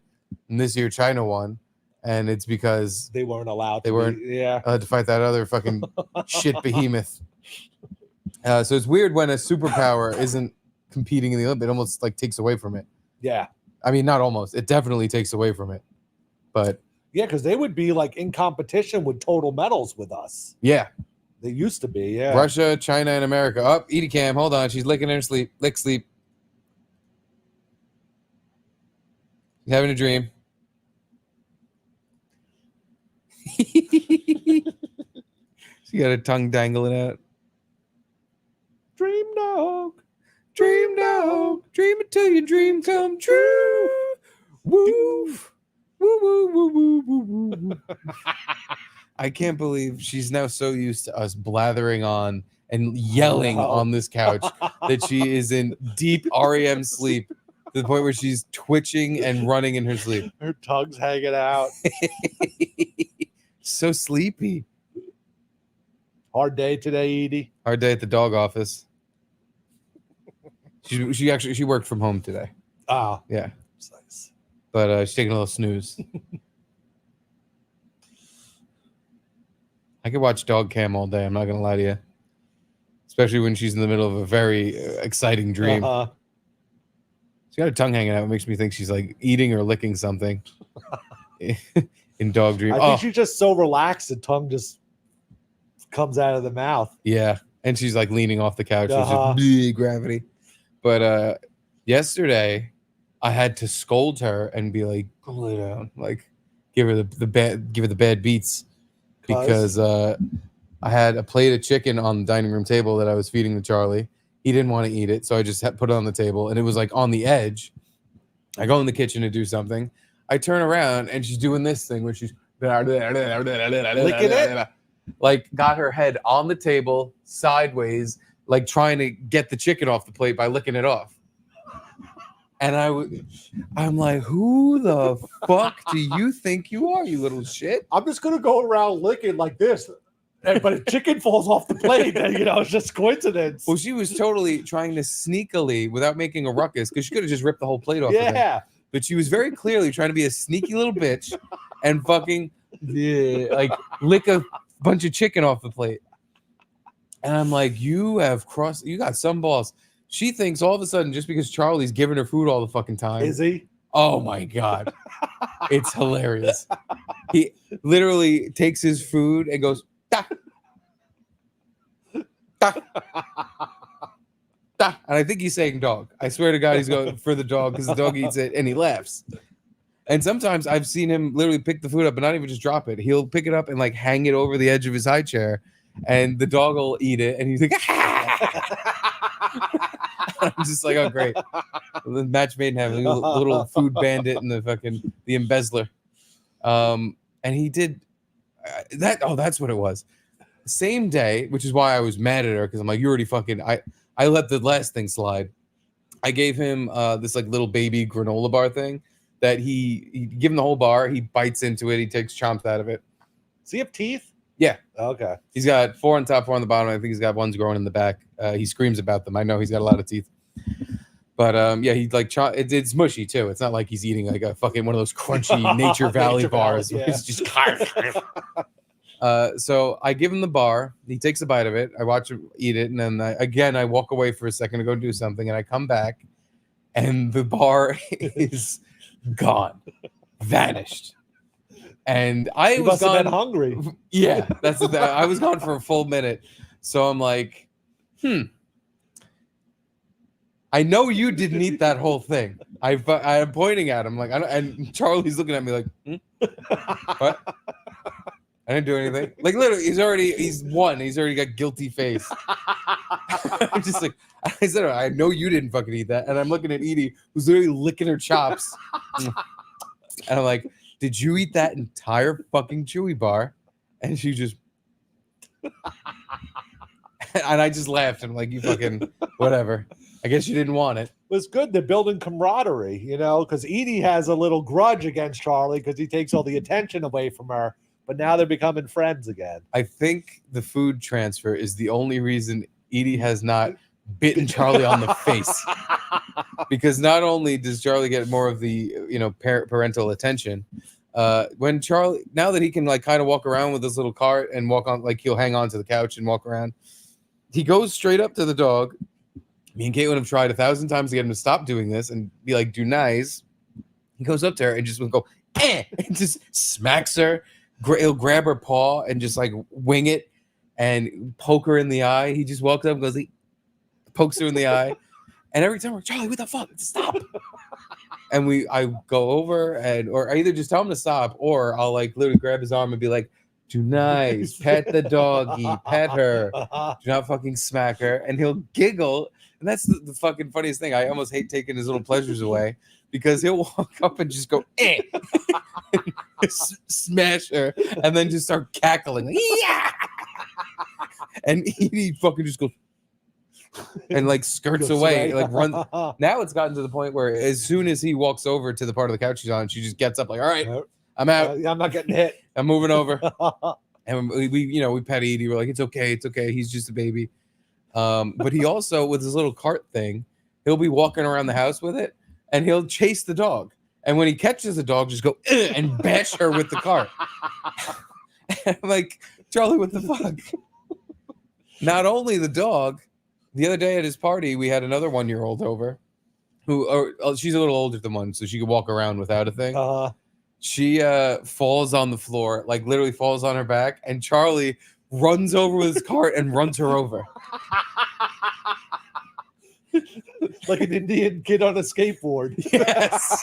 And this year, China won. And it's because they weren't allowed. They weren't allowed to fight that other fucking shit behemoth. So it's weird when a superpower isn't competing in the Olympics. It almost like takes away from it. Yeah. I mean, not almost. It definitely takes away from it. But yeah, because they would be like in competition with total medals with us. Yeah. They used to be. Yeah. Russia, China, and America. Oh, Edie Cam, hold on. She's licking her sleep. Lick sleep. She's having a dream. She got her tongue dangling out. Dream dog, dream it till your dream come true. Woo, woo, woo, woo, woo, woo, woo. I can't believe she's now so used to us blathering on and yelling on this couch that she is in deep REM sleep to the point where she's twitching and running in her sleep. Her tongue's hanging out. So sleepy. Hard day today, Edie. Hard day at the dog office. She worked from home today. Oh, yeah. Nice. But she's taking a little snooze. I could watch dog cam all day. I'm not gonna lie to you, especially when she's in the middle of a very exciting dream. She's got her tongue hanging out. It makes me think she's like eating or licking something. In dog dream. I think she's just so relaxed, the tongue just comes out of the mouth. Yeah. And she's like leaning off the couch. It's just gravity. But yesterday I had to scold her and be like, go lay down. Like give her the bad beats because I had a plate of chicken on the dining room table that I was feeding to Charlie. He didn't want to eat it, so I just put it on the table, and it was like on the edge. I go in the kitchen to do something. I turn around, and she's doing this thing where she's licking it, like got her head on the table sideways, like trying to get the chicken off the plate by licking it off. And I'm like, who the fuck do you think you are, you little shit? I'm just gonna go around licking like this, but a chicken falls off the plate. It's just coincidence. Well, she was totally trying to sneakily, without making a ruckus, because she could have just ripped the whole plate off. Yeah, but she was very clearly trying to be a sneaky little bitch and fucking like lick a bunch of chicken off the plate. And I'm like, you got some balls. She thinks all of a sudden, just because Charlie's giving her food all the fucking time. Is he? Oh my God. It's hilarious. He literally takes his food and goes, da, da, da. And I think he's saying dog. I swear to God, he's going for the dog because the dog eats it and he laughs. And sometimes I've seen him literally pick the food up and not even just drop it. He'll pick it up and like hang it over the edge of his high chair, and the dog will eat it. And he's like, I'm just like, oh great, the match made in heaven, little food bandit and the embezzler. And he did that. Oh, that's what it was. Same day, which is why I was mad at her, because I'm like, you already fucking. I let the last thing slide. I gave him this like little baby granola bar thing that he give him the whole bar. He bites into it. He takes chomps out of it. Does he have teeth? Yeah. Okay. He's got 4 on top, 4 on the bottom. I think he's got ones growing in the back. He screams about them. I know he's got a lot of teeth. But yeah, he like it's mushy too. It's not like he's eating like a fucking one of those crunchy Nature Valley bars. Where it's just so I give him the bar. He takes a bite of it. I watch him eat it, and then I walk away for a second to go do something, and I come back, and the bar is gone, vanished. And I was gone hungry. Yeah, that's the thing. I was gone for a full minute. So I'm like, I know you didn't eat that whole thing. I'm pointing at him like, and Charlie's looking at me like, what? I didn't do anything. Like literally, he's won. He's already got guilty face. I'm just like, I said, I know you didn't fucking eat that. And I'm looking at Edie, who's literally licking her chops. And I'm like, did you eat that entire fucking Chewy bar? And she just, and I just laughed. And I'm like, you fucking, whatever. I guess you didn't want it. It was good. They're building camaraderie, because Edie has a little grudge against Charlie because he takes all the attention away from her. But now they're becoming friends again. I think the food transfer is the only reason Edie has not bitten Charlie on the face. Because not only does Charlie get more of the parental attention, when Charlie, now that he can like kind of walk around with his little cart and walk on, like he'll hang on to the couch and walk around, he goes straight up to the dog. Me and Caitlin have tried 1,000 times to get him to stop doing this and be like, do nice. He goes up to her and just will go, and just smacks her. He'll grab her paw and just like wing it and poke her in the eye. He just walks up and goes, he pokes her in the eye. And every time we're Charlie, what the fuck? Stop. And I go over or I either just tell him to stop, or I'll like literally grab his arm and be like, do nice, pet the doggy, pet her. Do not fucking smack her. And he'll giggle. And that's the fucking funniest thing. I almost hate taking his little pleasures away, because he'll walk up and just go, smash her, and then just start cackling. Yeah! And he fucking just goes, and like skirts away, like run. Now it's gotten to the point where as soon as he walks over to the part of the couch she's on, she just gets up like, all right, I'm out. I'm not getting hit. I'm moving over. And we pet Edie. We're like, it's okay. He's just a baby. But he also, with his little cart thing, he'll be walking around the house with it, and he'll chase the dog. And when he catches the dog, just go and bash her with the cart. And I'm like, Charlie, what the fuck? Not only the dog, the other day at his party, we had another 1-year-old over she's a little older than one, so she could walk around without a thing. She falls on the floor, like literally falls on her back, and Charlie runs over with his cart and runs her over. Like an Indian kid on a skateboard. Yes.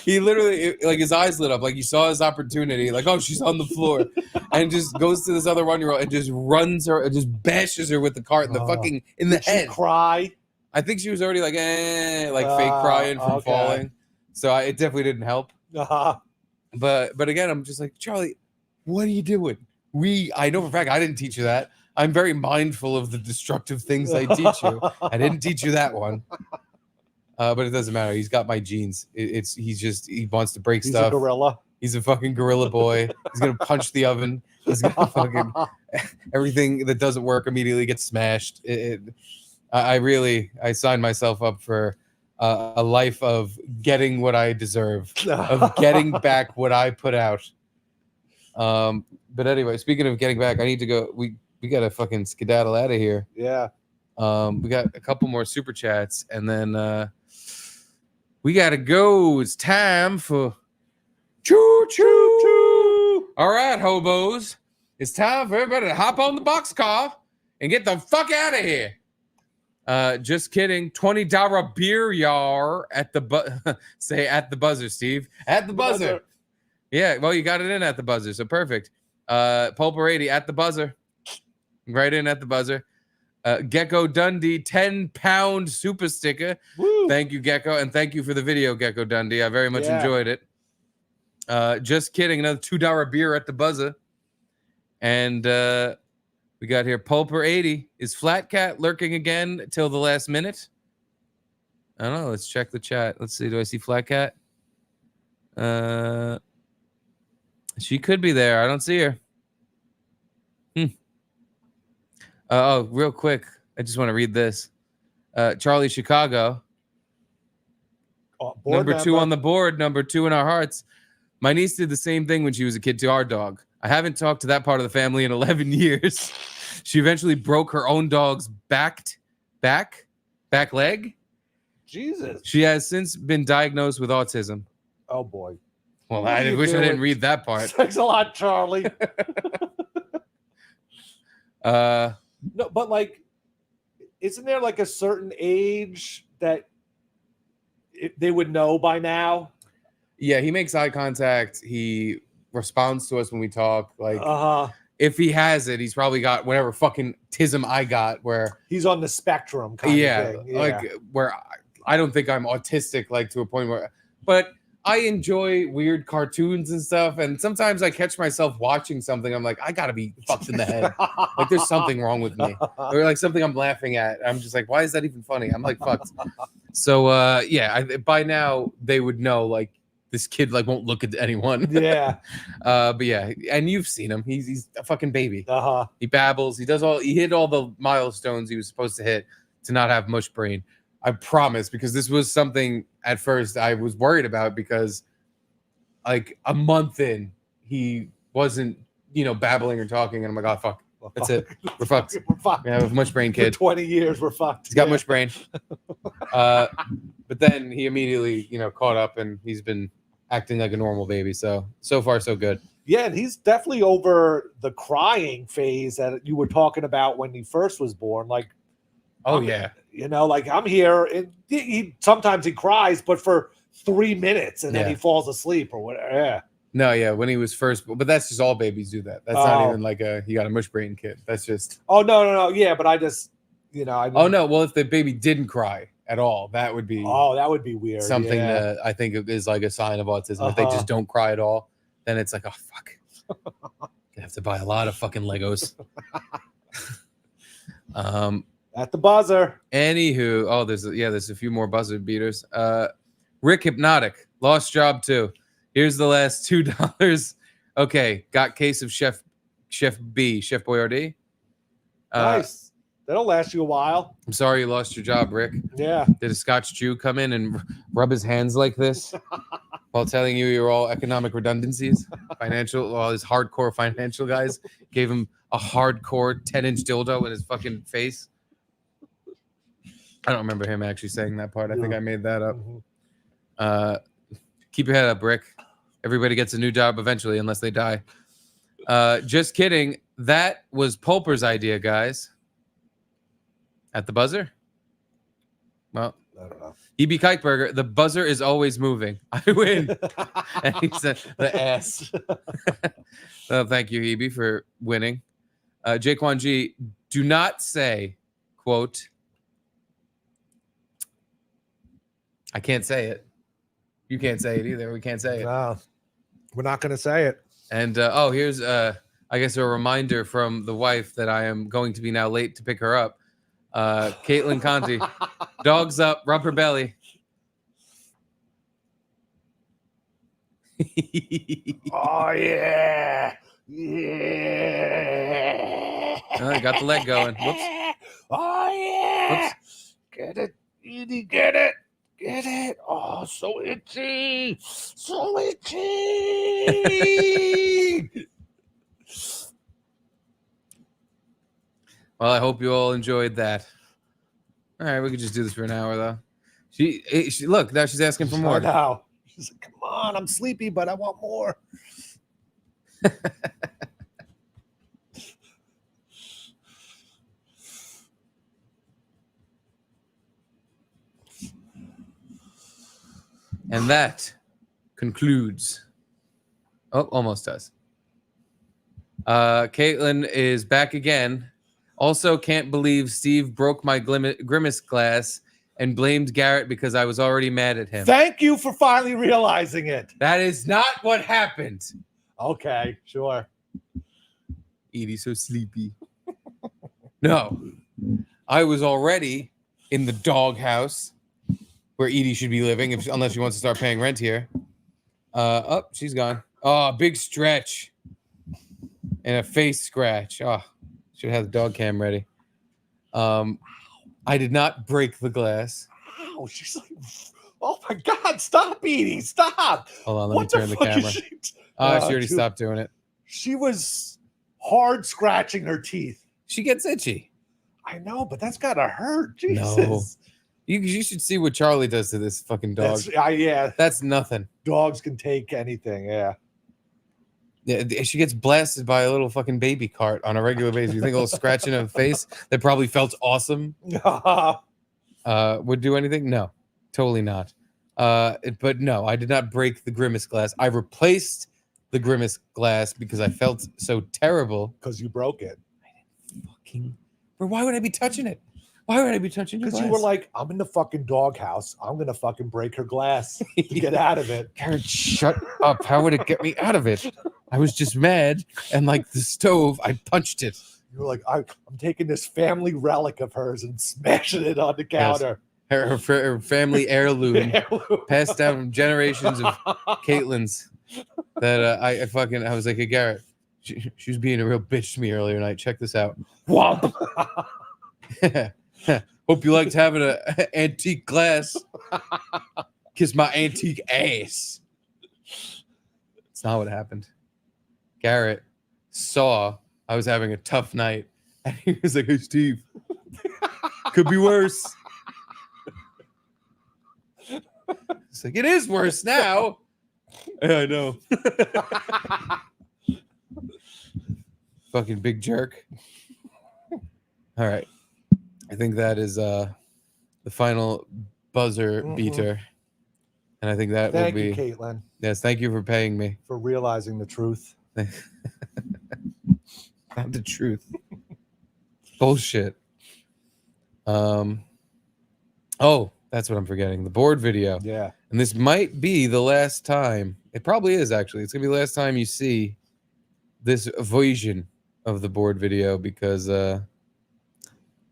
He literally, like, his eyes lit up, like he saw his opportunity, like, oh, she's on the floor, and just goes to this other 1-year-old and just runs her and just bashes her with the cart in the fucking in the Did head. she cry? I think she was already like, fake crying from falling. So it definitely didn't help. But again, I'm just like, Charlie, what are you doing? I know for a fact I didn't teach you that. I'm very mindful of the destructive things I teach you. I didn't teach you that one. But it doesn't matter. He's got my genes. He wants to break stuff. He's a gorilla. He's a fucking gorilla boy. He's gonna punch the oven. He's gonna fucking everything that doesn't work immediately gets smashed. I signed myself up for a life of getting what I deserve, of getting back what I put out. But anyway, speaking of getting back, I need to go. We gotta fucking skedaddle out of here. Yeah. We got a couple more super chats, and then we gotta go. It's time for choo choo choo. All right, hobos, it's time for everybody to hop on the boxcar and get the fuck out of here. Just kidding. $20 beer yar at the say at the buzzer, Steve. At the buzzer. Yeah, well, you got it in at the buzzer, so perfect. Pulper 80 at the buzzer. Right in at the buzzer. Gecko Dundee 10-pound super sticker. Woo. Thank you, Gecko, and thank you for the video, Gecko Dundee. I very much enjoyed it. Just kidding. Another $2 beer at the buzzer. And we got here Pulper 80. Is Flat Cat lurking again till the last minute? I don't know. Let's check the chat. Let's see. Do I see Flat Cat? She could be there. I don't see her. Oh, real quick. I just want to read this. Charlie Chicago. Number 2 on the board. Number 2 in our hearts. My niece did the same thing when she was a kid to our dog. I haven't talked to that part of the family in 11 years. She eventually broke her own dog's back leg. Jesus. She has since been diagnosed with autism. Oh, boy. Well, I wish I didn't read that part. Thanks a lot, Charlie. No, but like, isn't there like a certain age that they would know by now? Yeah, he makes eye contact. He responds to us when we talk. Like, if he has it, he's probably got whatever fucking tism I got, where he's on the spectrum. Kind of thing. Yeah, like where I don't think I'm autistic, like to a point where, but I enjoy weird cartoons and stuff, and sometimes I catch myself watching something. I'm like, I gotta be fucked in the head. Like there's something wrong with me, or like something I'm laughing at. I'm just like, why is that even funny? I'm like fucked. So yeah, by now they would know like this kid like won't look at anyone. Yeah. But yeah, and you've seen him. He's a fucking baby. He babbles. He hit all the milestones he was supposed to hit to not have mush brain. I promise, because this was something at first I was worried about, because like a month in, he wasn't, babbling or talking. And I'm like, oh, fuck. That's it. We're fucked. We're fucked. We have a mush brain kid. For 20 years, we're fucked. He's got mush brain. But then he immediately, caught up, and he's been acting like a normal baby. So far, so good. Yeah, and he's definitely over the crying phase that you were talking about when he first was born. Like, oh, yeah. Like I'm here, and he sometimes he cries, but for 3 minutes, and then he falls asleep or whatever. Yeah. No, yeah, when he was first, but that's just all babies do that. That's not even like you got a mush brain kid. That's just. Oh no, yeah, but I just, oh no, well, if the baby didn't cry at all, that would be. Oh, that would be weird. Something that I think is like a sign of autism. If they just don't cry at all, then it's like, oh fuck, you have to buy a lot of fucking Legos. At the buzzer. Anywho, there's a few more buzzer beaters. Rick Hypnotic, lost job too. Here's the last $2. Okay, got case of Chef Boyardee. Nice. That'll last you a while. I'm sorry you lost your job, Rick. Yeah. Did a Scotch Jew come in and rub his hands like this while telling you you're all economic redundancies? All his hardcore financial guys gave him a hardcore 10-inch dildo in his fucking face. I don't remember him actually saying that part. I think I made that up. Keep your head up, Rick. Everybody gets a new job eventually, unless they die. Just kidding. That was Pulper's idea, guys. At the buzzer? Well, I don't know. E.B. Kiteberger, the buzzer is always moving. I win. And he said, the ass. Oh, thank you, E.B., for winning. Jaquan G, do not say, quote, I can't say it. You can't say it either. We can't say it. No, we're not going to say it. And, here's, I guess, a reminder from the wife that I am going to be now late to pick her up. Caitlin Conti, dogs up, rub her belly. Oh, yeah. I got the leg going. Whoops. Oh, yeah. Whoops. Get it. Edie, get it. Get it. Oh, so itchy. So itchy. Well, I hope you all enjoyed that. All right, we could just do this for an hour, though. She look, now she's asking for more. Now. She's like, come on, I'm sleepy, but I want more. And that concludes. Oh, almost does. Caitlin is back again. Also, can't believe Steve broke my grimace glass and blamed Garrett because I was already mad at him. Thank you for finally realizing it. That is not what happened. Okay, sure. Edie's so sleepy. No, I was already in the doghouse where Edie should be living, unless she wants to start paying rent here. Oh, she's gone. Oh, big stretch and a face scratch. Oh, should have the dog cam ready. I did not break the glass. Ow, she's like, oh my God, stop, Edie, stop. Hold on, let me turn the camera. She already stopped doing it. She was hard scratching her teeth. She gets itchy. I know, but that's gotta hurt. Jesus. No. You should see what Charlie does to this fucking dog. Yeah. That's nothing. Dogs can take anything, yeah. Yeah, she gets blasted by a little fucking baby cart on a regular basis. You think a little scratch in her face that probably felt awesome would do anything? No, totally not. But no, I did not break the grimace glass. I replaced the grimace glass because I felt so terrible. Because you broke it. Why would I be touching it? Why would I be touching your glass? Because you were like, I'm in the fucking doghouse. I'm gonna fucking break her glass to get out of it. Garrett, shut up. How would it get me out of it? I was just mad, and like the stove, I punched it. You were like, I'm taking this family relic of hers and smashing it on the counter. Yes. Her family heirloom, passed down from generations of Caitlin's. That I was like, hey, Garrett, she was being a real bitch to me earlier tonight. Check this out. Whomp. Hope you liked having an antique glass. Kiss my antique ass. It's not what happened. Garrett saw I was having a tough night, and he was like, hey, Steve, could be worse. It's like, it is worse now. Yeah, I know. Fucking big jerk. All right. I think that is the final buzzer beater. And I think that will be... Thank you, Caitlin. Yes, thank you for paying me. For realizing the truth. Not the truth. Bullshit. Oh, that's what I'm forgetting. The board video. Yeah. And this might be the last time. It probably is, actually. It's going to be the last time you see this version of the board video because...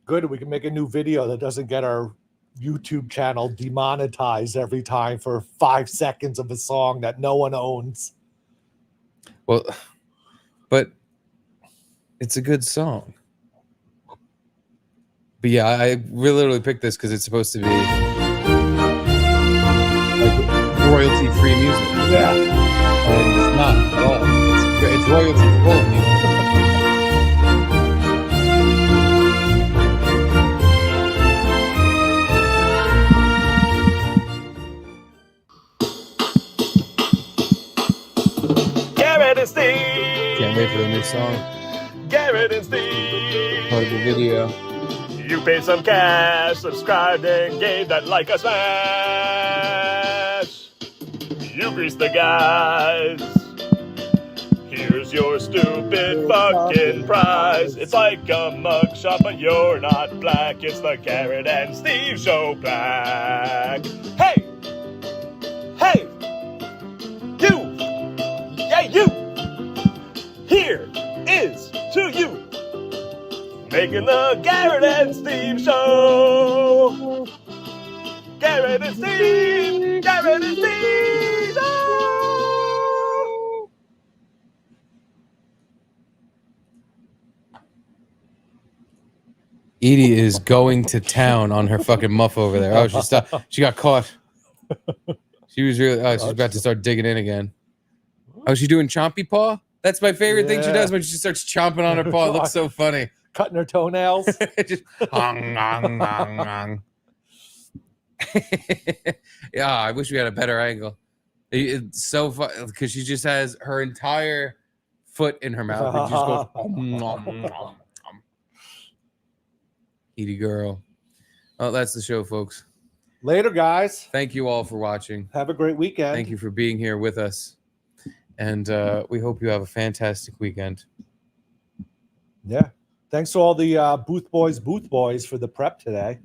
Good, we can make a new video that doesn't get our YouTube channel demonetized every time for 5 seconds of a song that no one owns. Well, but it's a good song. But yeah, I literally picked this because it's supposed to be like royalty-free music. Yeah. And it's not at all. It's royalty-full music. Garrett and Steve. Can't wait for the new song. Garrett and Steve. Part of the video. You pay some cash, subscribe, and gave that like a smash. You grease the guys. Here's your stupid fucking prize. It's like a mugshot, but you're not black. It's the Garrett and Steve show black. Hey! Hey! You! Yeah, you! Here is to you! Making the Garrett and Steve show! Garrett and Steve! Garrett and Steve! Oh! Edie is going to town on her fucking muff over there. Oh, she got caught. She was really. Oh, she's about to start digging in again. Oh, she doing chompy paw? That's my favorite thing she does when she starts chomping on her paw. It looks so funny. Cutting her toenails. Just yeah, I wish we had a better angle. It's so fun because she just has her entire foot in her mouth. And she just goes, Edie girl. Oh, that's the show, folks. Later, guys. Thank you all for watching. Have a great weekend. Thank you for being here with us. And we hope you have a fantastic weekend. Yeah. Thanks to all the booth boys for the prep today.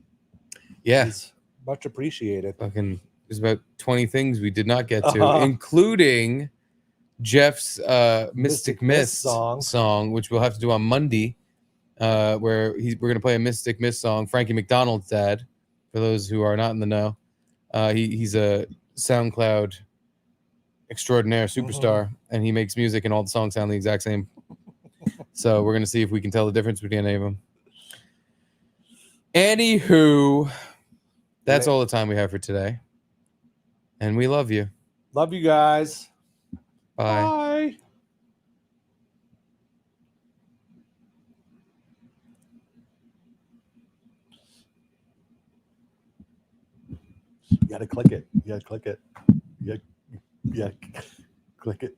Yeah. It's much appreciated. Fucking, there's about 20 things we did not get to, including Jeff's Mystic Mist song, which we'll have to do on Monday, where we're going to play a Mystic Mist song. Frankie McDonald's dad, for those who are not in the know. He's a SoundCloud extraordinaire superstar, and he makes music and all the songs sound the exact same. So we're going to see if we can tell the difference between any of them. Anywho, that's all the time we have for today. And we love you. Love you guys. Bye. Bye. You got to click it. You got to click it. Yeah. Click it.